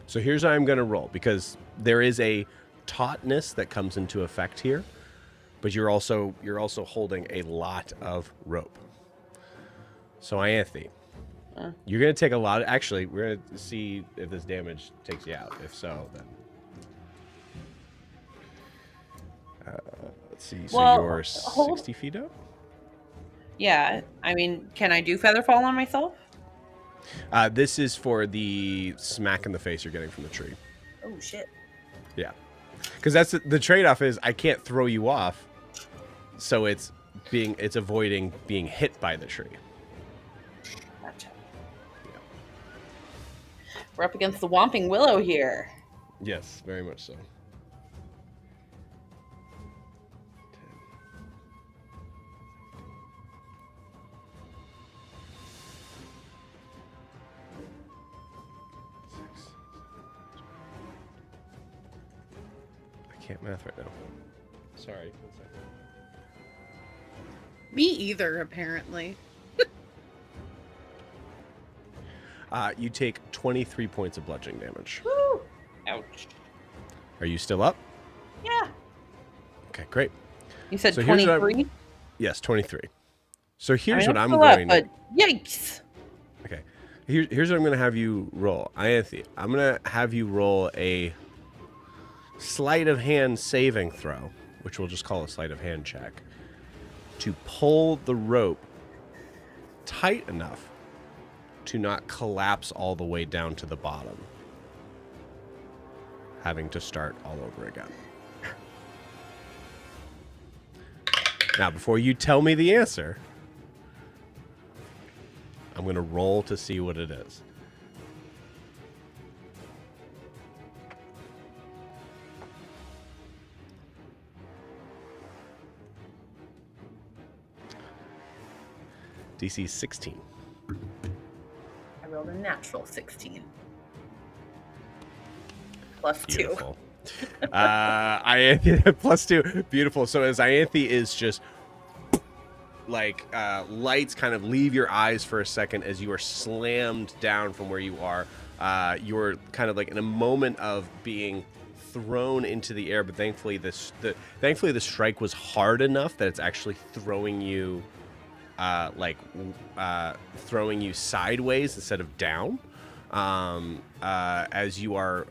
So here's how I'm going to roll, because there is a tautness that comes into effect here, but you're also holding a lot of rope. So Ianthe, you're going to take a lot of, actually, we're going to see if this damage takes you out. If so, then let's see. So Well, you're 60 feet up? Yeah, I mean, can I do feather fall on myself? This is for the smack in the face you're getting from the tree. Oh shit! Yeah, because that's the trade-off is I can't throw you off, so it's avoiding being hit by the tree. Gotcha. Yeah. We're up against the Whomping Willow here. Yes, very much so. I can't math right now. Sorry. Me either, apparently. You take 23 points of bludgeoning damage. Woo! Ouch. Are you still up? Yeah. Okay, great. You said So here's what 23? Yes, 23. So here's what I'm still up, going but yikes. Okay. Here's what I'm going to have you roll. Ianthe, I'm going to have you roll a sleight of hand saving throw, which we'll just call a sleight of hand check, to pull the rope tight enough to not collapse all the way down to the bottom, having to start all over again. Now, before you tell me the answer, I'm going to roll to see what it is. DC 16. I rolled a natural 16. Plus 2. Beautiful. Ianthe plus 2. Beautiful. So as Ianthe is just like lights kind of leave your eyes for a second as you are slammed down from where you are. You're kind of like in a moment of being thrown into the air, but thankfully the strike was hard enough that it's actually throwing you throwing you sideways instead of down. As you are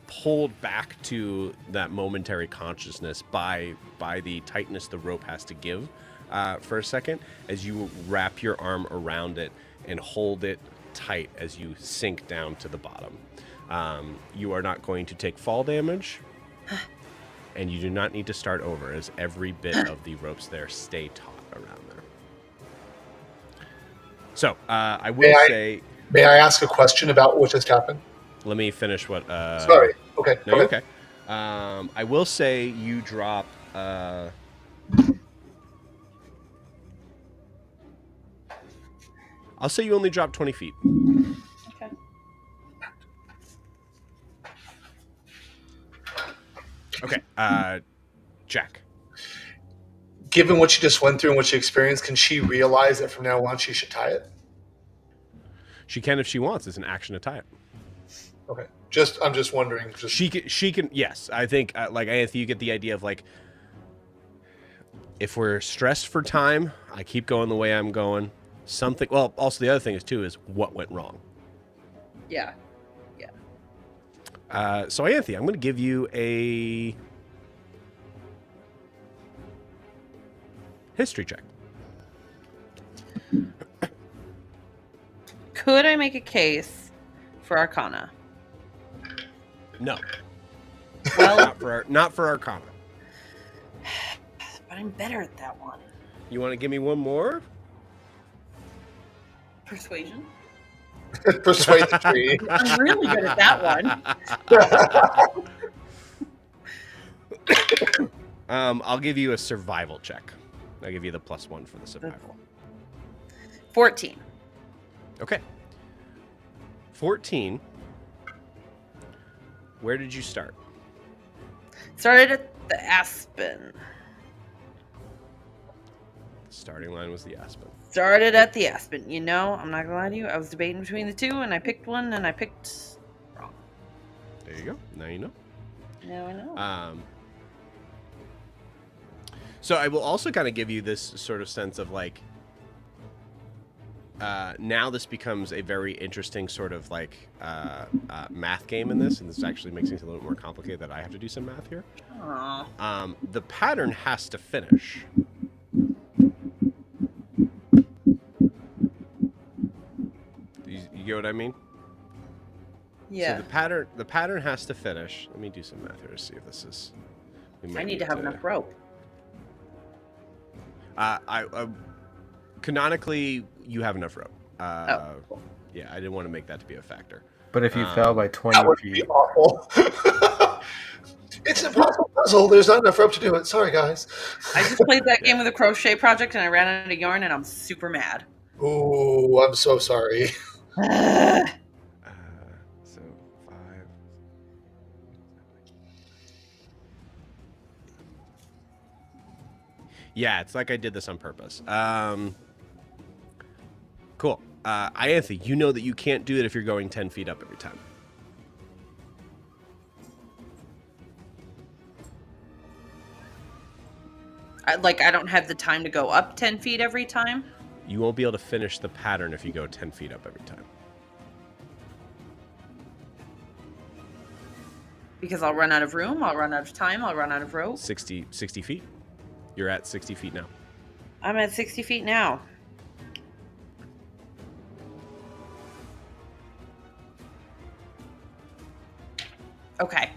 pulled back to that momentary consciousness by the tightness the rope has to give for a second, as you wrap your arm around it and hold it tight as you sink down to the bottom. You are not going to take fall damage, and you do not need to start over, as every bit of the ropes there stay taut around there. So, I will say... May I ask a question about what just happened? Let me finish what... Sorry. Okay. No, okay. I will say you drop... I'll say you only drop 20 feet. Okay. Okay. Jack. Given what she just went through and what she experienced, can she realize that from now on she should tie it? She can if she wants. It's an action to tie it. Okay. I'm just wondering. She can. Yes, I think like Ianthe, you get the idea of like, if we're stressed for time, I keep going the way I'm going. Something. Well, also the other thing is too is what went wrong. Yeah. So Ianthe, I'm going to give you a history check. Could I make a case for Arcana. No, Well, not for Arcana. but I'm better at that one. You want to give me one more? Persuasion. Persuade the tree. I'm really good at that one. I'll give you a survival check. I'll give you the +1 for the survival. 14. Okay. 14. Where did you start? Started at the Aspen. The starting line was the Aspen. Started at the Aspen. You know, I'm not gonna lie to you. I was debating between the two, and I picked one, and I picked wrong. There you go. Now you know. Now I know. So I will also kind of give you this sort of sense of like, now this becomes a very interesting sort of like math game in this, and this actually makes things a little bit more complicated that I have to do some math here. Aw. The pattern has to finish. You get what I mean? Yeah. So the pattern has to finish. Let me do some math here to see if this is. I need to have enough rope. Canonically, you have enough rope. Cool. Yeah, I didn't want to make that to be a factor. But if you fell by 20 That would be feet, awful. It's an impossible puzzle. There's not enough rope to do it. Sorry, guys. I just played that game with a crochet project, and I ran out of yarn, and I'm super mad. Ooh, I'm so sorry. So 5. Yeah, it's like I did this on purpose. Cool. Ianthe, you know that you can't do it if you're going 10 feet up every time. I don't have the time to go up 10 feet every time. You won't be able to finish the pattern if you go 10 feet up every time. Because I'll run out of room, I'll run out of time, I'll run out of rope. 60 feet. You're at 60 feet now. I'm at 60 feet now. Okay.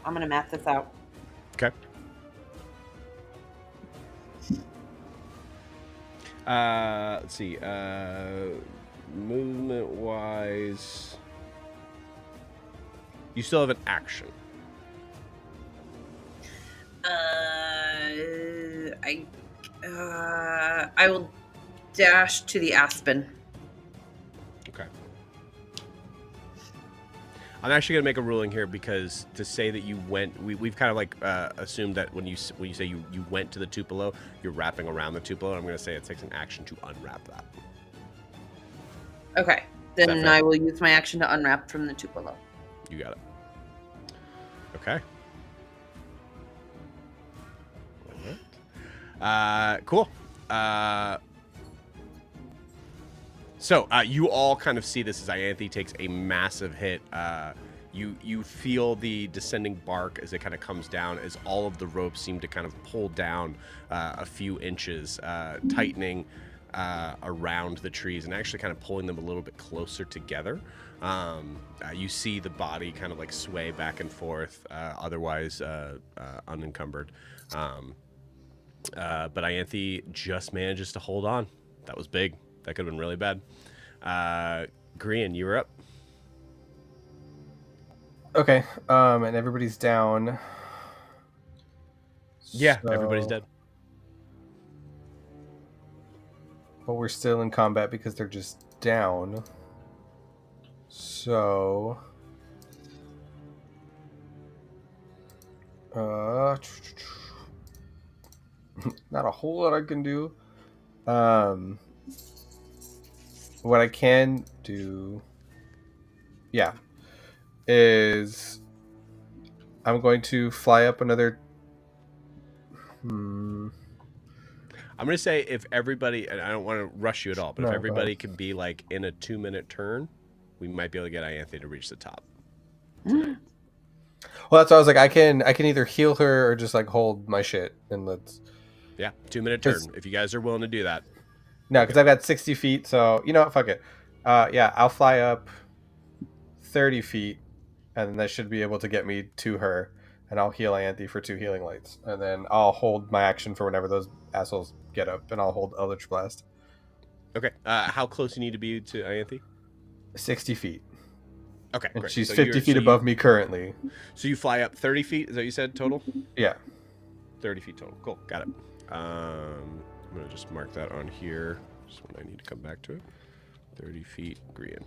I'm gonna math this out. Okay. Let's see. Movement wise, you still have an action. I will dash to the Aspen. Okay. I'm actually gonna make a ruling here because to say that you went, we've kind of like assumed that when you say you went to the Tupelo, you're wrapping around the Tupelo. I'm gonna say it takes an action to unwrap that. Okay, then I will use my action to unwrap from the Tupelo. You got it. Okay. Cool. So you all kind of see this as Ianthe takes a massive hit. You feel the descending bark as it kind of comes down, as all of the ropes seem to kind of pull down a few inches, tightening around the trees and actually kind of pulling them a little bit closer together. You see the body kind of like sway back and forth, otherwise unencumbered. But Ianthe just manages to hold on. That was big. That could have been really bad. Grian, you were up. okay, and everybody's down. Yeah, So- everybody's dead. But we're still in combat because they're just down. So, not a whole lot I can do. What I can do, is I'm going to fly up another. I'm going to say if everybody, and I don't want to rush you at all, but No, if go everybody ahead. can be like in a 2-minute turn, we might be able to get Ianthe to reach the top. Well, that's why I was like, I can either heal her or just like hold my shit and let's. Yeah, 2-minute turn. 'Cause- If you guys are willing to do that. No, because I've got 60 feet, so you know what? Fuck it. Yeah, I'll fly up 30 feet, and then that should be able to get me to her. And I'll heal Ianthe for 2 healing lights, and then I'll hold my action for whenever those assholes get up, and I'll hold Eldritch Blast. Okay. How close you need to be to Ianthe? 60 feet. Okay, And great. she's So 50 feet above me currently. So you fly up 30 feet, is that what you said total? Yeah. 30 feet total. Cool, got it. I'm going to just mark that on here, just when I need to come back to it. 30 feet, green.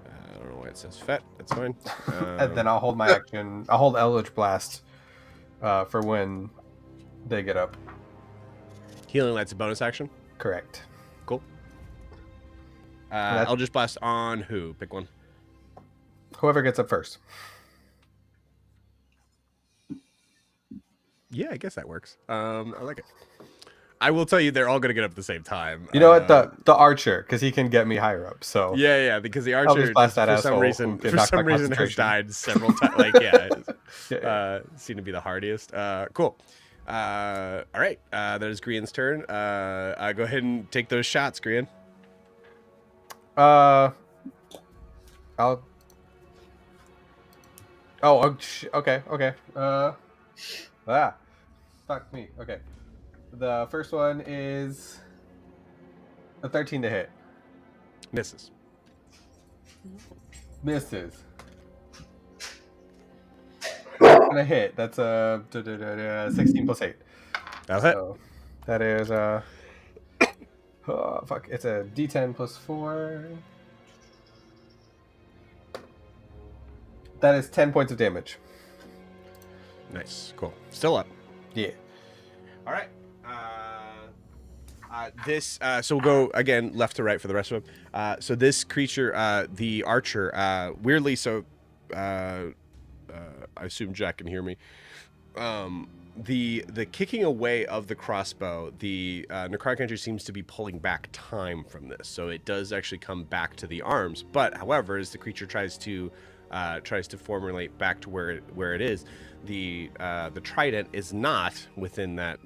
I don't know why it says FET. That's fine. And then I'll hold my action. I'll hold Eldritch Blast for when they get up. Healing Light's a bonus action? Correct. Cool. Eldritch Blast on who? Pick one. Whoever gets up first. Yeah, I guess that works. I like it. I will tell you, they're all going to get up at the same time. You know what? The archer, because he can get me higher up. So yeah, because the I'll archer, just blast that for some asshole reason, who can knock my has concentration. died several times. Like, seem to be the hardiest. Cool. All right, that is Grian's turn. Go ahead and take those shots, Grian. I'll. Okay. Fuck me. Okay. The first one is a 13 to hit. Misses. Misses. That's gonna hit. That's a 16 plus 8. That'll hit. So that is oh, fuck. It's a D10 plus 4. That is 10 points of damage. Nice. Cool. Still up. Yeah. All right. So we'll go again left to right for the rest of them. So this creature, the archer, weirdly, so I assume Jack can hear me. The kicking away of the crossbow, the necrotic energy seems to be pulling back time from this, so it does actually come back to the arms. But however, as the creature tries to formulate back to where it is, the trident is not within that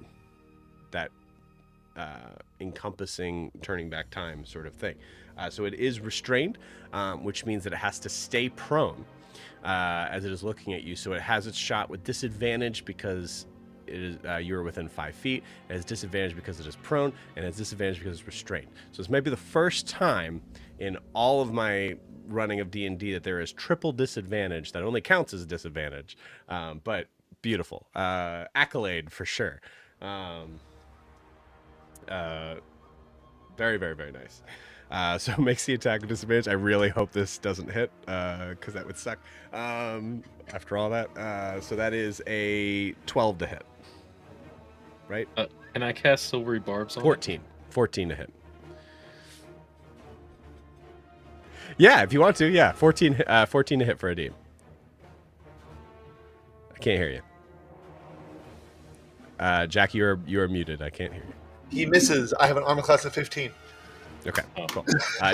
encompassing turning back time sort of thing. So it is restrained, which means that it has to stay prone as it is looking at you. So it has its shot with disadvantage because it is you're within 5 feet. It has disadvantage because it is prone, and it has disadvantage because it's restrained. So this might be the first time in all of my running of D&D that there is triple disadvantage that only counts as a disadvantage. But beautiful. Accolade for sure. Very, very, very nice. So it makes the attack with disadvantage. I really hope this doesn't hit, because that would suck. After all that, so that is a 12 to hit, right? Can I cast Silvery Barbs on 14 to hit. Yeah, if you want to, yeah, 14 to hit for a D. I can't hear you. Jack, you are muted. I can't hear you. He misses. I have an armor class of 15. Okay, cool.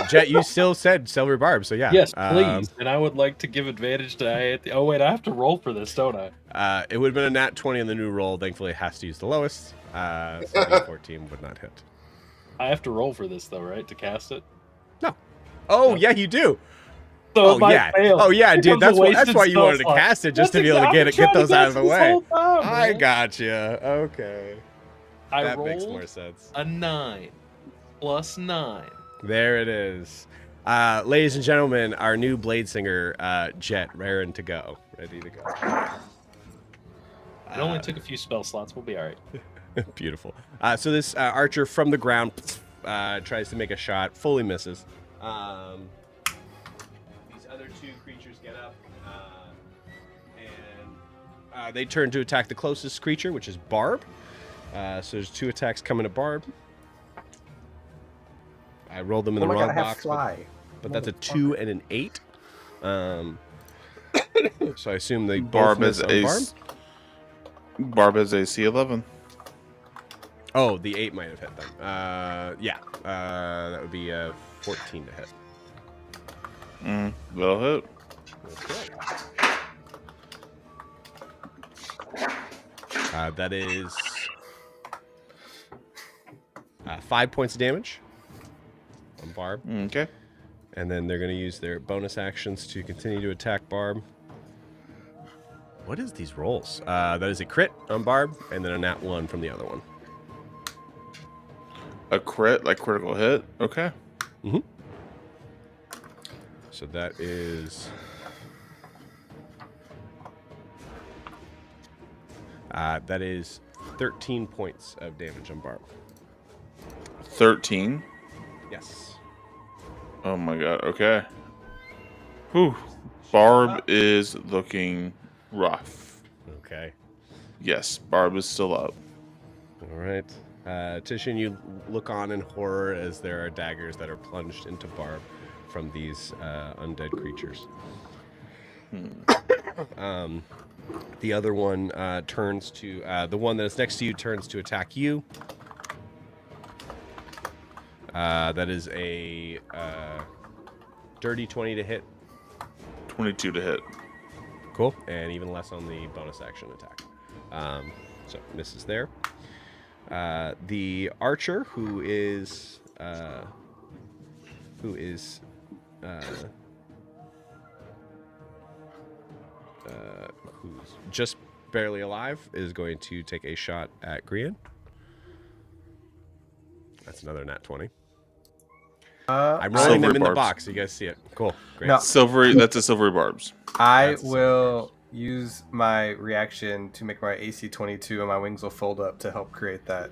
Jet, you still said Silver Barb, so yeah. Yes, please. And I would like to give advantage to Ianthe. Oh, wait, I have to roll for this, don't I? It would have been a nat 20 on the new roll. Thankfully, it has to use the lowest. So 14 would not hit. I have to roll for this, though, right, to cast it? No. Oh, yeah, you do. So Fail. Oh, yeah, dude. That's why you wanted to cast it, just to be able to get those out of the way. I gotcha. Okay. That makes more sense. A 9 plus 9. There it is. Ladies and gentlemen, our new blade singer, Jet, raring to go. Ready to go. It only took a few spell slots. We'll be all right. Beautiful. So this archer from the ground tries to make a shot, fully misses. These other two creatures get up, and they turn to attack the closest creature, which is Barb. So there's 2 attacks coming to Barb. I rolled them in the wrong box, but that's a 2 and an 8. So I assume they both miss on Barb. Barb has AC 11. Oh, the 8 might have hit them. Yeah, that would be 14 to hit. That'll hit. Okay. That is 5 points of damage on Barb. Okay. And then they're going to use their bonus actions to continue to attack Barb. What is these rolls? That is a crit on Barb, and then a nat 1 from the other one. A crit, like critical hit? Okay. Mm-hmm. So that is... that is 13 points of damage on Barb. 13? Yes. Oh my god, okay. Whew. Barb is looking rough. Okay. Yes, Barb is still up. All right. Titian, you look on in horror as there are daggers that are plunged into Barb from these undead creatures. The other one turns to... the one that is next to you turns to attack you. That is a dirty 20 to hit. 22 to hit. Cool. And even less on the bonus action attack. So misses there. The archer, who's just barely alive, is going to take a shot at Grian. That's another nat 20. I'm rolling them in the box. You guys see it. Cool. Great. No. Silvery. That's a silvery barbs. I will use my reaction to make my AC 22, and my wings will fold up to help create that.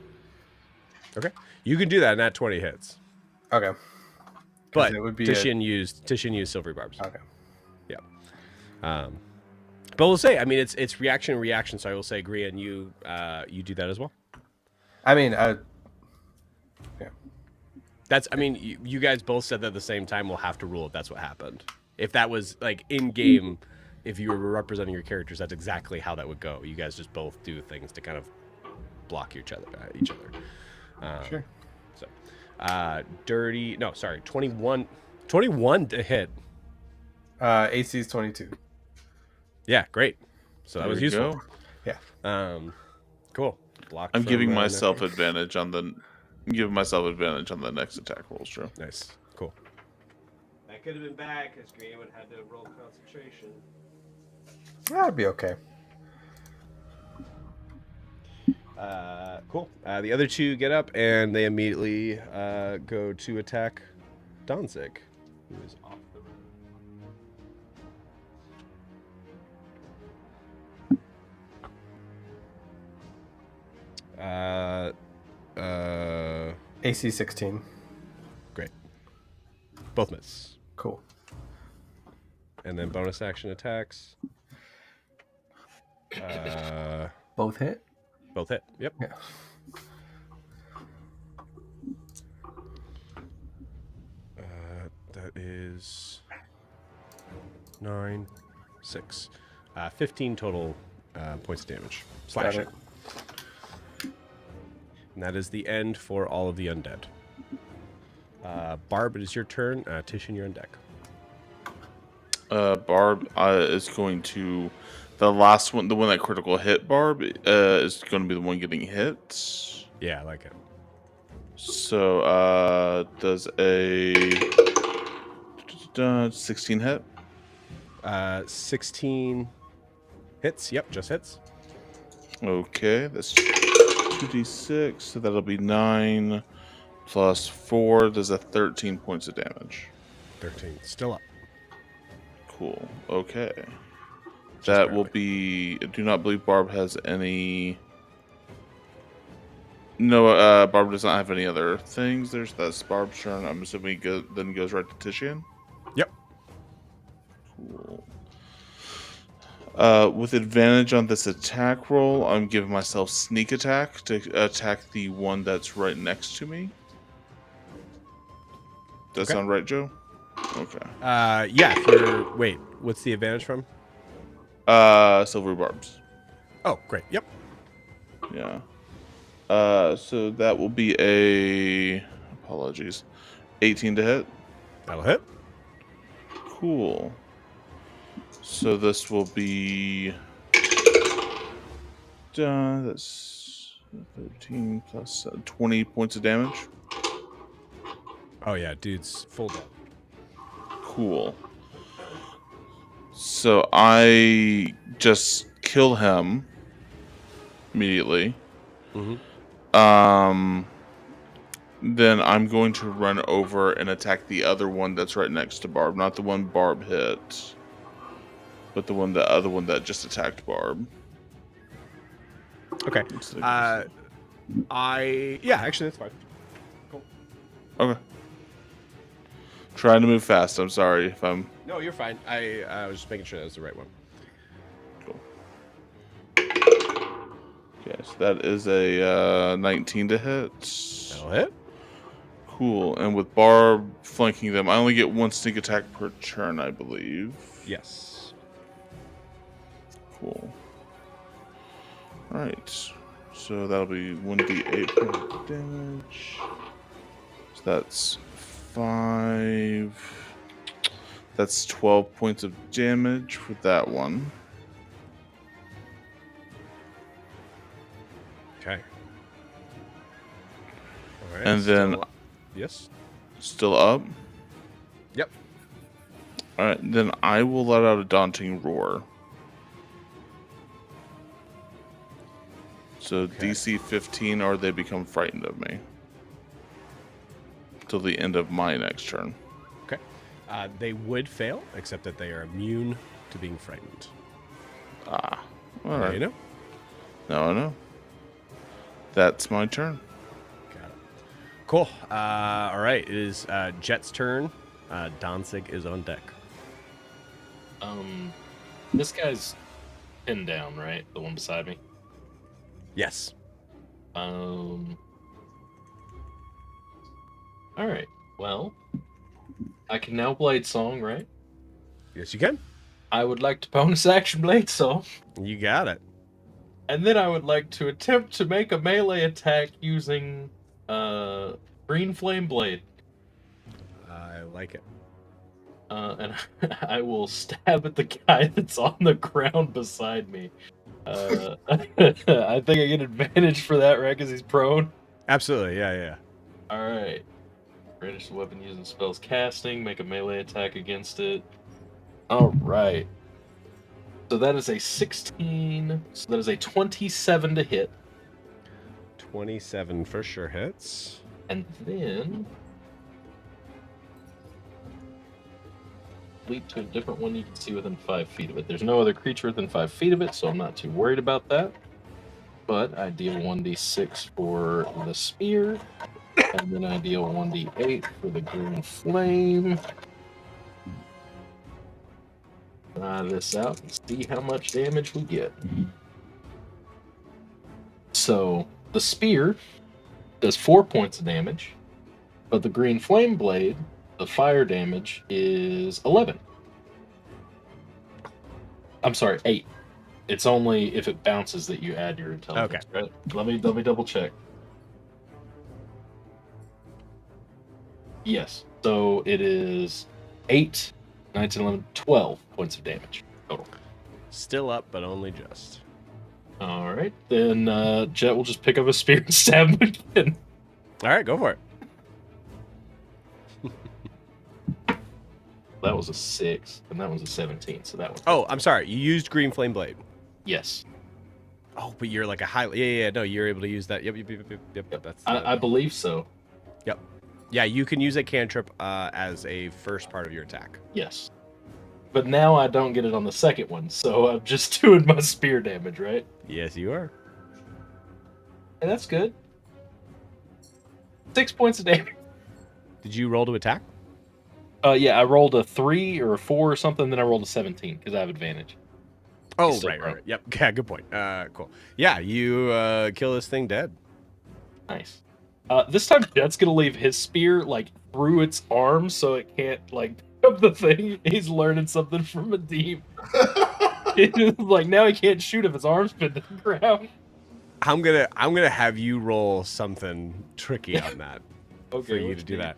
Okay. You can do that, and that 20 hits. Okay. But it would be Titian used silvery barbs. Okay. Yeah. But we'll say, I mean, it's reaction, so I will say, Grian, you do that as well. I mean, That's, I mean, you guys both said that at the same time. We'll have to rule if that's what happened. If that was, like, in-game, if you were representing your characters, that's exactly how that would go. You guys just both do things to kind of block each other. Sure. So, 21 to hit. AC is 22. Yeah, great. So that There was we useful. go. Yeah. Cool. Blocked I'm from, giving natural. myself advantage on the next attack rolls, Joe. Nice. Cool. That could have been bad because Graham would have had to roll concentration. That'd be okay. Cool. The other two get up and they immediately go to attack Donzig, who is off the room. AC 16. Great. Both miss. Cool. And then bonus action attacks. Both hit? Both hit. Yep. Yeah. That is 9, 6. 15 total points of damage. Slashing. And that is the end for all of the undead. Barb, it is your turn. Titian, you're on deck. Barb is going to... The last one, the one that critical hit Barb, is going to be the one getting hit. Yeah, I like it. So, does a 16 hit? 16 hits. Yep, just hits. Okay, that's 2d6, so that'll be 9 plus 4. Does a 13 points of damage. 13. Still up. Cool. Okay. That will be... I do not believe Barb has any... No, Barb does not have any other things. That's Barb's turn. I'm assuming then goes right to Titian. Yep. Cool. With advantage on this attack roll, I'm giving myself sneak attack to attack the one that's right next to me. Does that sound right, Joe? Okay. Yeah, for... Wait, what's the advantage from? Silver barbs. Oh, great. Yep. Yeah. So that will be a... Apologies. 18 to hit. That'll hit. Cool. So this will be... that's 13 plus 20 points of damage. Oh, yeah, dude's full dead. Cool. So I just kill him immediately. Mm-hmm. Then I'm going to run over and attack the other one that's right next to Barb. Not the one Barb hit, but the other one that just attacked Barb. Okay. Yeah, actually, that's fine. Cool. Okay. Trying to move fast. I'm sorry if I'm... No, you're fine. I was just making sure that was the right one. Cool. Okay, so that is a 19 to hit. That'll hit. Cool. And with Barb flanking them, I only get one sneak attack per turn, I believe. Yes. Cool. Alright. So that'll be 1d8 point damage. So that's 5. That's 12 points of damage with that one. Okay. All right. And then... Yes. Still up? Yep. Alright, then I will let out a daunting roar. So Okay. DC 15 or they become frightened of me. Till the end of my next turn. Okay. They would fail, except that they are immune to being frightened. Ah. Now Alright. you know? Now I know. That's my turn. Got it. Cool. All right. It is Jet's turn. Danzig is on deck. This guy's pinned down, right? The one beside me. Yes. All right. Well, I can now Blade Song, right? Yes, you can. I would like to bonus action Blade Song, You got it. and then I would like to attempt to make a melee attack using Green Flame Blade. I like it. And I will stab at the guy that's on the ground beside me. I think I get advantage for that, right? Because he's prone. Absolutely. Yeah. All right. Brandished weapon using spells casting. Make a melee attack against it. All right. So that is a 16. So that is a 27 to hit. 27 for sure hits. And then leap to a different one you can see within 5 feet of it. There's no other creature within 5 feet of it, so I'm not too worried about that. But I deal 1d6 for the spear, and then I deal 1d8 for the green flame. Try this out and see how much damage we get. So the spear does 4 points of damage, but the green flame blade, the fire damage, is 11. I'm sorry, 8. It's only if it bounces that you add your intelligence, right? Let me double check. Yes. So it is 8, 9, 10, 11, 12 points of damage total. Still up, but only just. All right. Then Jet will just pick up a spear and stab him again. All right, go for it. That was a 6, and that was a 17, so that was... Oh, I'm sorry. You used Green Flame Blade. Yes. Oh, but you're like a high... Yeah. No, you're able to use that. Yep. That's I believe so. Yep. Yeah, you can use a cantrip as a first part of your attack. Yes. But now I don't get it on the second one, so I'm just doing my spear damage, right? Yes, you are. And that's good. 6 points of damage. Did you roll to attack? Yeah, I rolled a 3 or a 4 or something, then I rolled a 17 because I have advantage. Oh, Still right. prone. Yep. Yeah, good point. Cool. Yeah, you kill this thing dead. Nice. This time Jet's gonna leave his spear like through its arm so it can't like pick up the thing. He's learning something from a deep. Like now he can't shoot if his arm's been to the ground. I'm gonna have you roll something tricky on that for you to do that.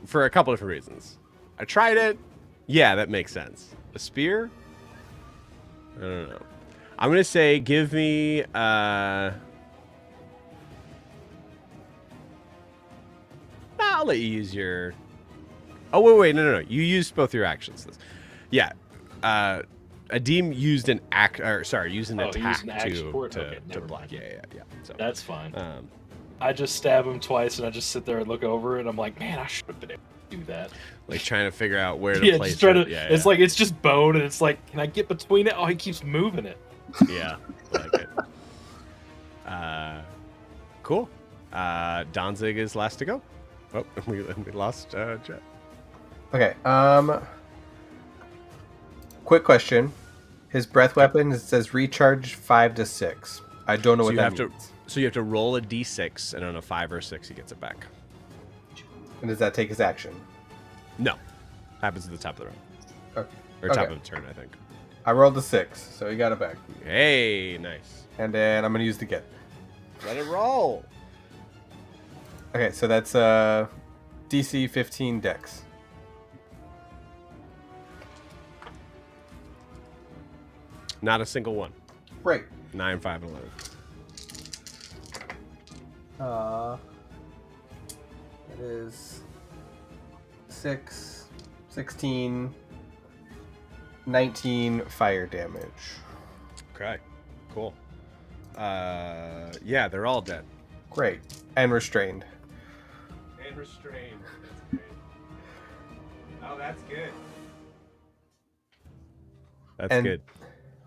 For a couple different reasons. I tried it. Yeah, that makes sense. A spear? I don't know. I'm gonna say give me I'll let you use your Oh, wait. No. You used both your actions. Yeah. Adim used an used an attack used an action for it? to Okay, never block. mind. Yeah. So That's fine. um, I just stab him twice, and I just sit there and look over, and I'm like, man, I should have been able to do that. like trying to figure out where to Yeah, place just trying it. to. Yeah, It's like it's just bone, and it's like, can I get between it? Oh, he keeps moving it. Yeah, like it. Cool. Danzig is last to go. Oh, we lost Jet. Okay. Quick question. His breath weapon, it says recharge 5 to 6. I don't know what that means. So you have to roll a d6, and on a 5 or 6, he gets it back. And does that take his action? No. Happens at the top of the round. Okay. Or top of the turn, I think. I rolled a 6, so he got it back. Hey, nice. And then I'm going to use the get. Let it roll. Okay, so that's DC 15 Dex. Not a single one. Right. 9, 5, and 11. It is 6, 16, 19 fire damage. Okay, cool. Yeah, they're all dead. Great. And restrained. And restrained. That's great. Oh, that's good. That's And- good.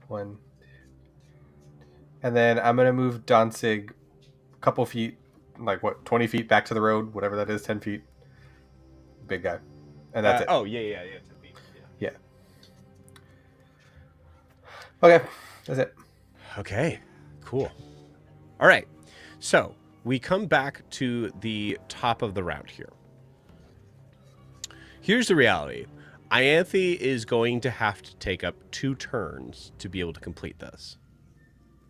1. And then I'm going to move Danzig a couple feet, like 20 feet back to the road, whatever that is, 10 feet. Big guy. And that's it. Oh, yeah. 10 feet. Yeah. Okay, that's it. Okay, cool. All right, so we come back to the top of the round here. Here's the reality. Ianthe is going to have to take up 2 turns to be able to complete this.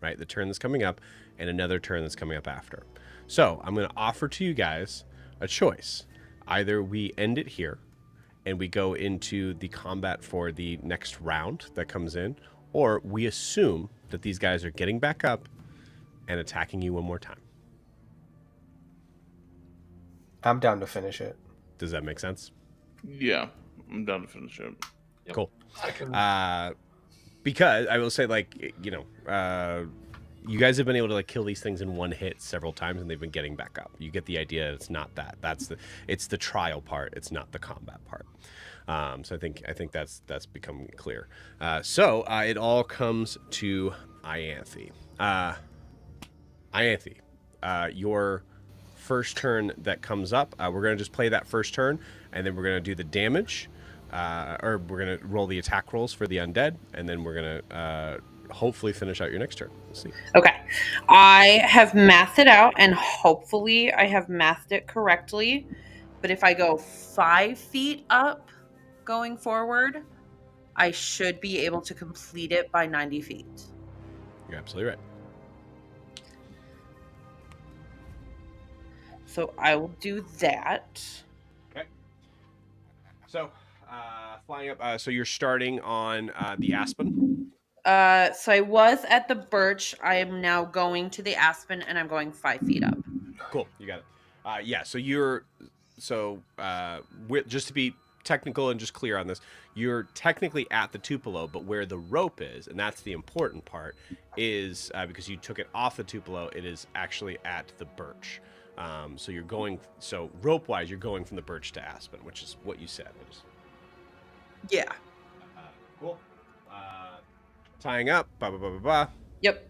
Right? The turn that's coming up and another turn that's coming up after. So I'm going to offer to you guys a choice. Either we end it here and we go into the combat for the next round that comes in, or we assume that these guys are getting back up and attacking you one more time. I'm down to finish it. Does that make sense? Yeah, I'm down to finish it. Yep. Cool. I can. Because I will say, like, you guys have been able to like kill these things in one hit several times, and they've been getting back up. You get the idea. It's not that. It's the trial part. It's not the combat part. So I think that's become clear. So it all comes to Ianthe. Ianthe, your first turn that comes up, we're gonna just play that first turn, and then we're gonna do the damage. Or we're going to roll the attack rolls for the undead, and then we're going to hopefully finish out your next turn. We'll see. Okay. I have mathed it out, and hopefully I have mathed it correctly. But if I go 5 feet up going forward, I should be able to complete it by 90 feet. You're absolutely right. So I will do that. Okay. So, flying up. So you're starting on the Aspen. So I was at the birch. I am now going to the aspen, and I'm going 5 feet up. Cool. You got it. Yeah. So just to be technical and just clear on this, you're technically at the Tupelo, but where the rope is, and that's the important part, is because you took it off the Tupelo, it is actually at the birch. So you're going. So rope wise, you're going from the birch to Aspen, which is what you said. Yeah. Cool. Tying up. Blah, blah, blah, blah, blah. Yep.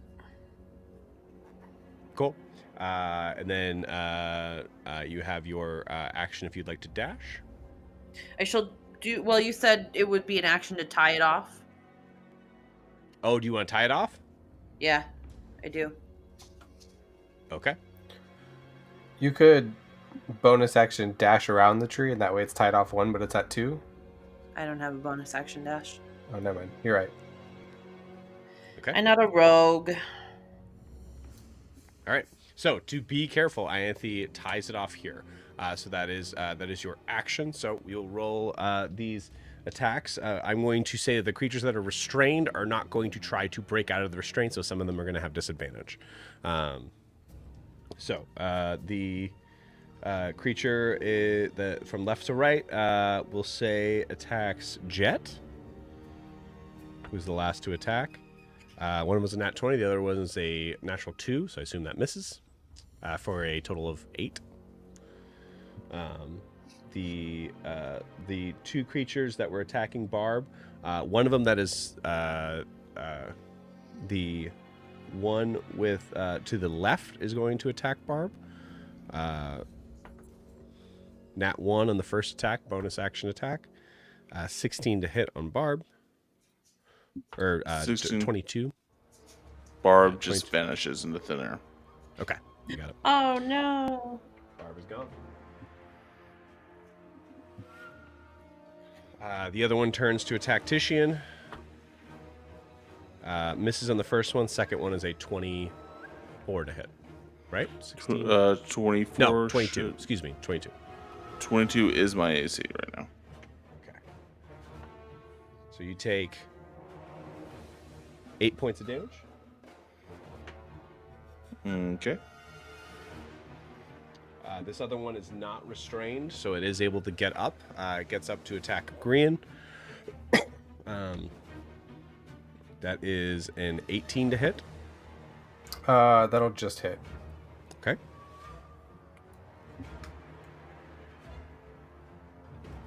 Cool. And then you have your action if you'd like to dash. I shall do. Well, you said it would be an action to tie it off. Oh, do you want to tie it off? Yeah, I do. Okay. You could bonus action dash around the tree, and that way it's tied off 1, but it's at 2. I don't have a bonus action dash. Oh, never mind. You're right. Okay. I'm not a rogue. All right. So to be careful, Ianthe ties it off here. So that is your action. So we'll roll these attacks. I'm going to say that the creatures that are restrained are not going to try to break out of the restraint, so some of them are going to have disadvantage. The creature from left to right, we'll say attacks Jet, who's the last to attack. One was a nat 20, the other was a natural 2, so I assume that misses, for a total of 8. The two creatures that were attacking Barb, one of them that is the one with to the left is going to attack Barb. Nat 1 on the first attack, bonus action attack. 16 to hit on Barb. Or 22. Barb just vanishes into thin air. Okay, you got it. Oh no. Barb is gone. The other one turns to attack Titian. Misses on the first one. Second one is a 24 to hit. Right? 16? 24. No, 22. Excuse me, 22. 22 is my AC right now. Okay. So you take 8 points of damage. Okay. This other one is not restrained, so it is able to get up. It gets up to attack Grian. That is an 18 to hit. That'll just hit. Okay.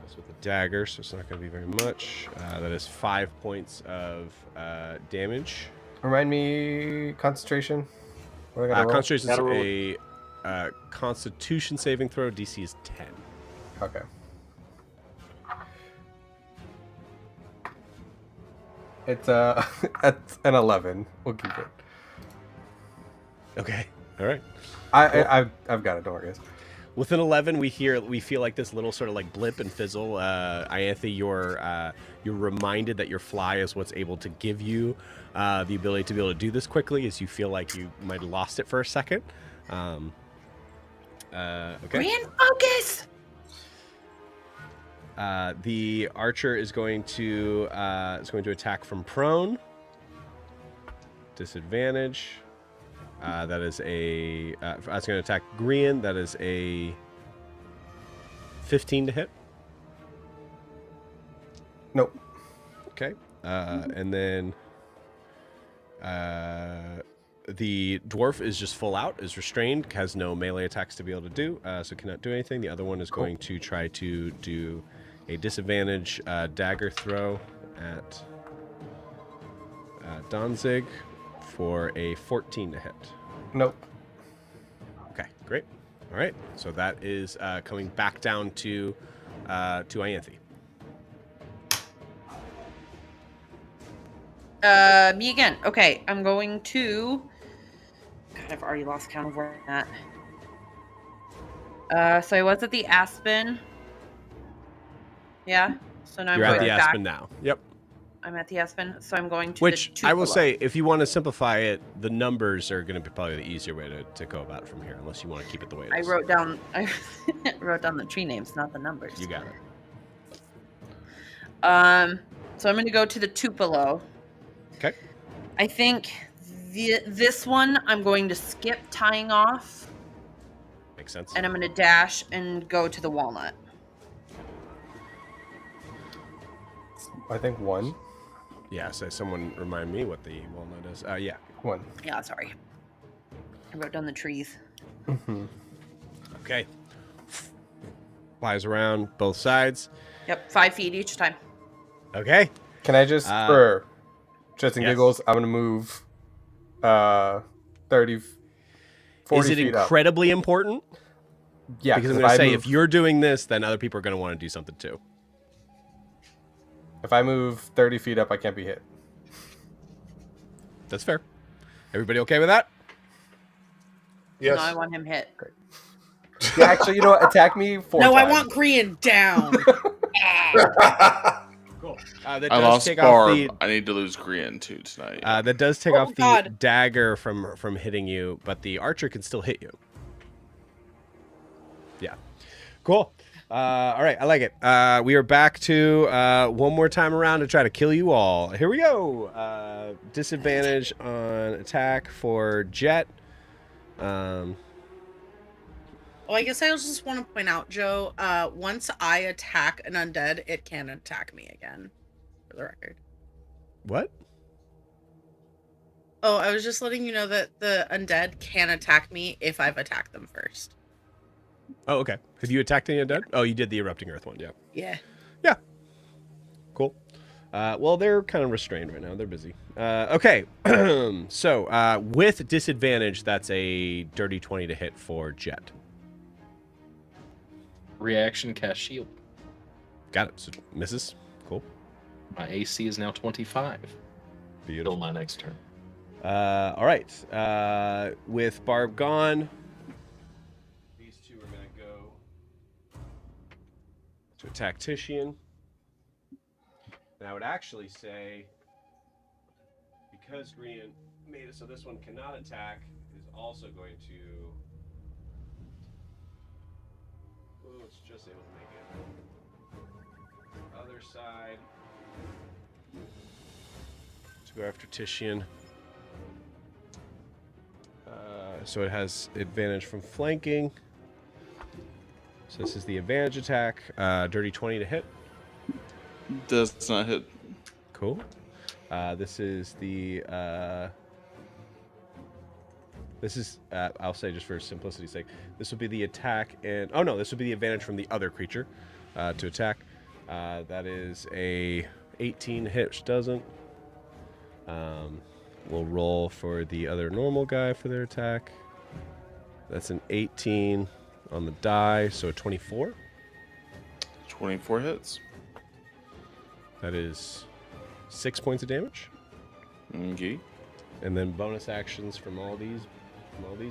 That's with the dagger, so it's not going to be very much. That is 5 points of damage. Remind me, concentration. What do I gotta roll? Concentration is a Constitution saving throw. DC is 10. Okay. It's at an 11. We'll keep it. Okay. All right. I've got it. Don't worry, guys. With an 11, we feel like this little sort of like blip and fizzle. Ianthe, you're reminded that your fly is what's able to give you the ability to be able to do this quickly, as you feel like you might have lost it for a second. Okay. Grand focus. The archer is going to attack from prone. Disadvantage. That is a. That's going to attack Grian. That is a 15 to hit. Nope. Okay. And then the dwarf is just full out, is restrained, has no melee attacks to be able to do, so cannot do anything. The other one is going to try to do a disadvantage dagger throw at Danzig for a 14 to hit. Nope. Okay, great. All right, so that is coming back down to Ianthe. Me again. Okay, I'm going to. God, I've already lost count of where I'm at. So I was at the Aspen. Yeah. So now You're I'm at going the back. Aspen now. Yep. I'm at the Aspen, so I'm going to. Which the I will Tupelo. say, if you want to simplify it, the numbers are going to be probably the easier way to go about it from here, unless you want to keep it the way it I is. wrote down the tree names, not the numbers. You got it. So I'm going to go to the Tupelo. Okay. I think this one I'm going to skip tying off, Makes sense. and I'm going to dash and go to the walnut. I think 1. Yeah, so someone remind me what the walnut is. Yeah. 1. Yeah, sorry. I wrote down the trees. Mm-hmm. Okay. Flies around both sides. Yep, 5 feet each time. Okay. Can I just, for just and yes. giggles, I'm going to move 30, 40 Is it feet incredibly important? Yeah, because I'm going to say, if you're doing this, then other people are going to want to do something too. If I move 30 feet up, I can't be hit. That's fair. Everybody okay with that? Yes. No, I want him hit. Great. Yeah, actually, you know what? Attack me 4 No, times. I want Grian down. Cool. That I does lost take Barb. off the. I need to lose Grian too tonight. That does take Oh, off the God. dagger from hitting you, but the archer can still hit you. Yeah. Cool. All right, I like it. We are back to one more time around to try to kill you all. Here we go. Disadvantage on attack for Jet. Oh, I guess I just want to point out, Joe, once I attack an undead, it can attack me again, for the record. What? Oh, I was just letting you know that the undead can attack me if I've attacked them first. Oh, okay. Have you attacked any undead? Oh, you did the erupting earth one, yeah. Yeah. Yeah. Cool. Well, they're kind of restrained right now. They're busy. Okay. So, with disadvantage, that's a dirty 20 to hit for Jet. Reaction cast shield. Got it. So, misses. Cool. My AC is now 25. Beautiful. Till my next turn. All right. With Barb gone, these two are going to go to attack Titian. And I would actually say, because Green made it so this one cannot attack, is also going to... Oh, it's just able to make it. Other side. To go after Titian. So it has advantage from flanking. So this is the advantage attack. Dirty 20 to hit. Does not hit. Cool. This is the... this is, I'll say just for simplicity's sake, this will be the attack and... Oh no, this will be the advantage from the other creature to attack. That is a 18 hit, which doesn't. We'll roll for the other normal guy for their attack. That's an 18 on the die, so a 24. 24 hits. That is 6 points of damage. Okay. And then bonus actions from all these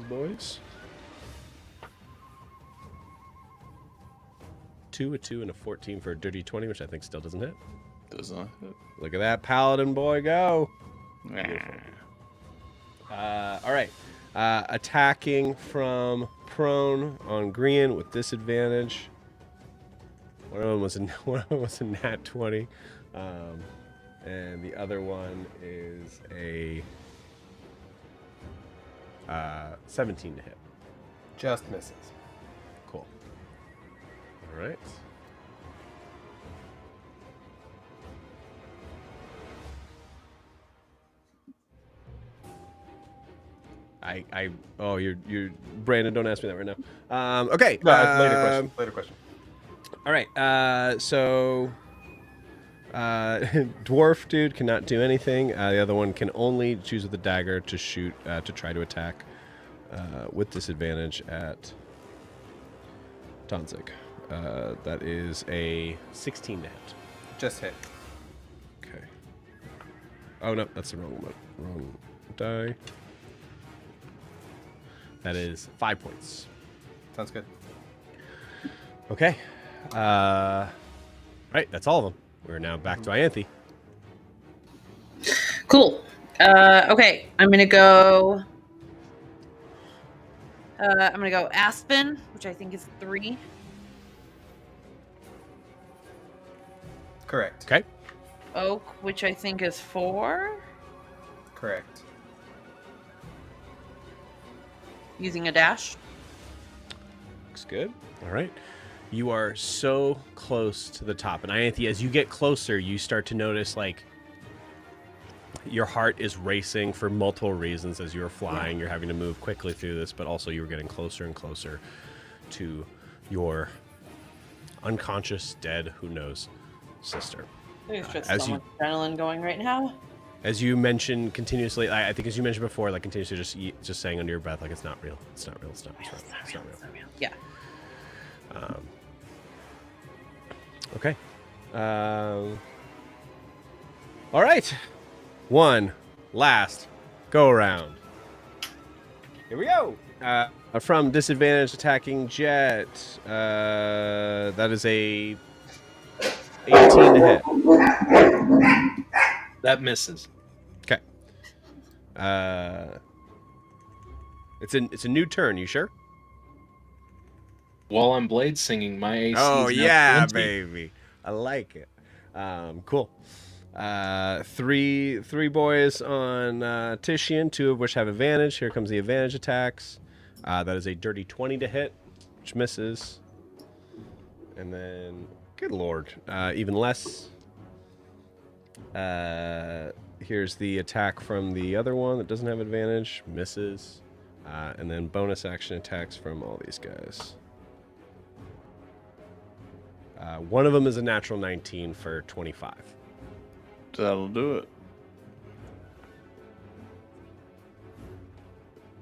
boys. 2, a 2, and a 14 for a dirty 20, which I think still doesn't hit. Does not hit. Look at that paladin boy go. Nah. All right. Attacking from prone on Green with disadvantage. One of them was a nat 20. And the other one is a 17 to hit. Just misses. Cool. All right. You're Brandon, don't ask me that right now. Okay. No, later question. All right. Dwarf dude cannot do anything. The other one can only choose with the dagger to shoot, to try to attack with disadvantage at Tonzig. That is a 16 to hit. Just hit. Okay. Oh no, that's the wrong die. That is 5 points. Sounds good. Okay. Right, that's all of them. We're now back to Ianthe. Cool. Okay, I'm gonna go. I'm gonna go Aspen, which I think is 3. Correct. Okay. Oak, which I think is 4. Correct. Using a dash. Looks good. All right. You are so close to the top. And Ianthe, as you get closer, you start to notice, like, your heart is racing for multiple reasons as you're flying. Yeah. You're having to move quickly through this, but also you're getting closer and closer to your unconscious, dead, who knows, sister. There's just so much adrenaline going right now. As you mentioned continuously, I think as you mentioned before, like continuously just saying under your breath, like it's not real. It's not real. It's not real. It's not real. Yeah. Okay. All right. One last go around. Here we go. From disadvantage attacking Jet. That is a 18 to hit. That misses. Okay. It's a new turn. You sure? While I'm blade singing, my AC. Oh is now yeah, 20. baby. I like it. Cool. Three boys on Titian, 2 of which have advantage. Here comes the advantage attacks. That is a dirty 20 to hit, which misses. And then, good lord, even less. Here's the attack from the other one that doesn't have advantage. Misses. And then bonus action attacks from all these guys. One of them is a natural 19 for 25. That'll do it.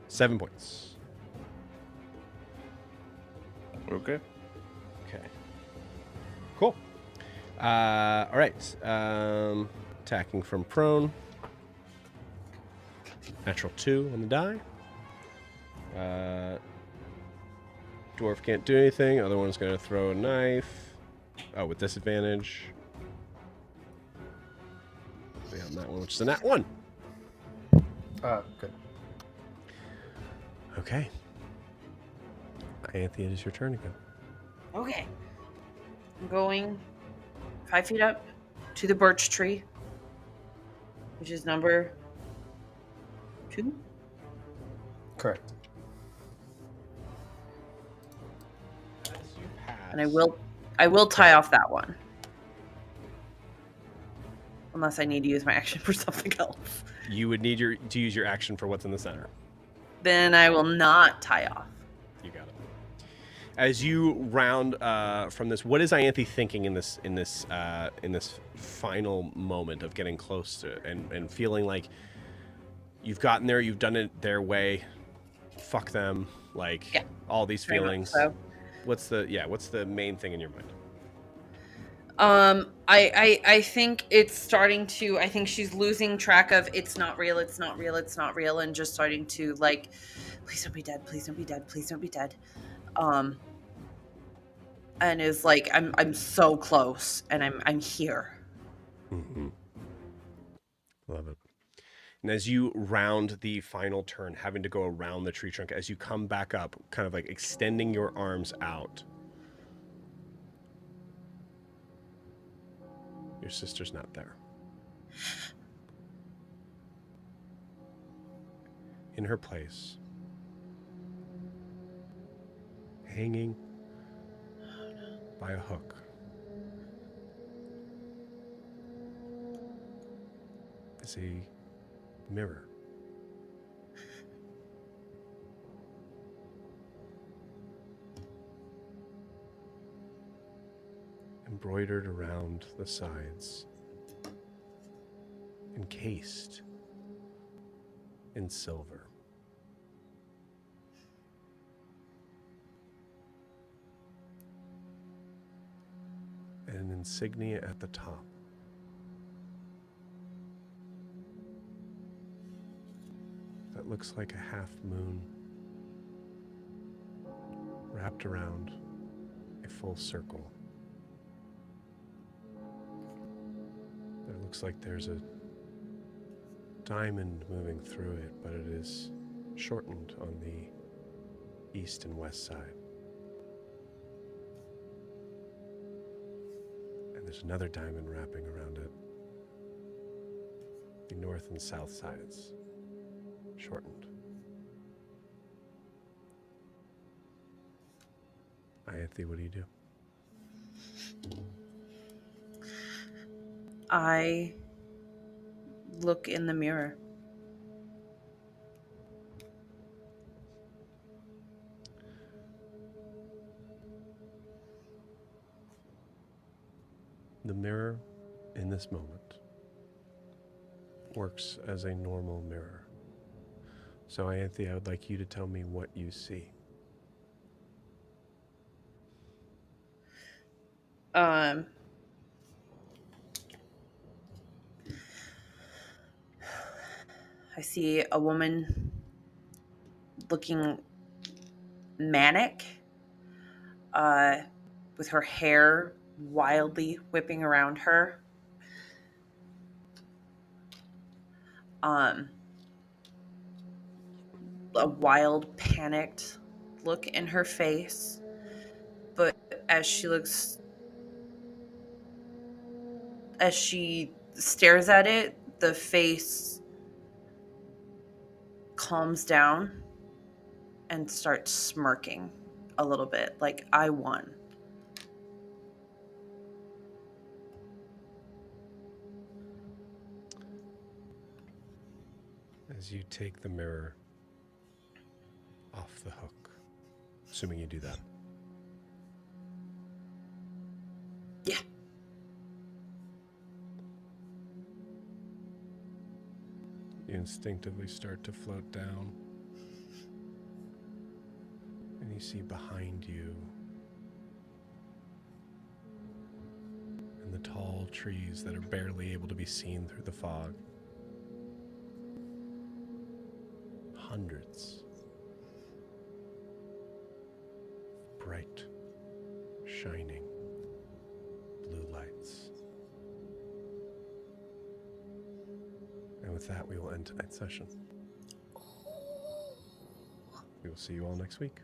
7 points. Okay. Okay. Cool. All right. Attacking from prone. Natural 2 on the die. Dwarf can't do anything. Other one's going to throw a knife. Oh, with disadvantage. Yeah, on that one, which is a nat 1. Good. Okay. Anthea, it is your turn again. Okay. I'm going 5 feet up to the birch tree, which is number 2. Correct. And I will tie off that one. Unless I need to use my action for something else. You would need to use your action for what's in the center. Then I will not tie off. You got it. As you round from this, what is Ianthe thinking in this final moment of getting close to and feeling like you've gotten there, you've done it their way, fuck them, like Yeah, all these very much feelings. so. What's the main thing in your mind? I think it's starting to. I think she's losing track of it's not real, and just starting to like, please don't be dead, please don't be dead, please don't be dead. And is like, I'm so close, and I'm here. Mm-hmm. Love it. And as you round the final turn, having to go around the tree trunk, as you come back up, kind of like extending your arms out, your sister's not there. In her place, hanging by a hook, is a mirror. Embroidered around the sides, encased in silver. And an insignia at the top. That looks like a half moon wrapped around a full circle. It looks like there's a diamond moving through it, but it is shortened on the east and west side. And there's another diamond wrapping around it. The north and south sides, shortened. Ianthe, what do you do? I look in the mirror. The mirror in this moment works as a normal mirror. So Ianthe, I would like you to tell me what you see. I see a woman looking manic, with her hair wildly whipping around her. A wild, panicked look in her face. But as she stares at it, the face calms down and starts smirking a little bit. Like, I won. As you take the mirror off the hook, assuming you do that. Yeah. You instinctively start to float down, and you see behind you, in the tall trees that are barely able to be seen through the fog, hundreds of bright, shining blue lights. And with that, we will end tonight's session. We will see you all next week.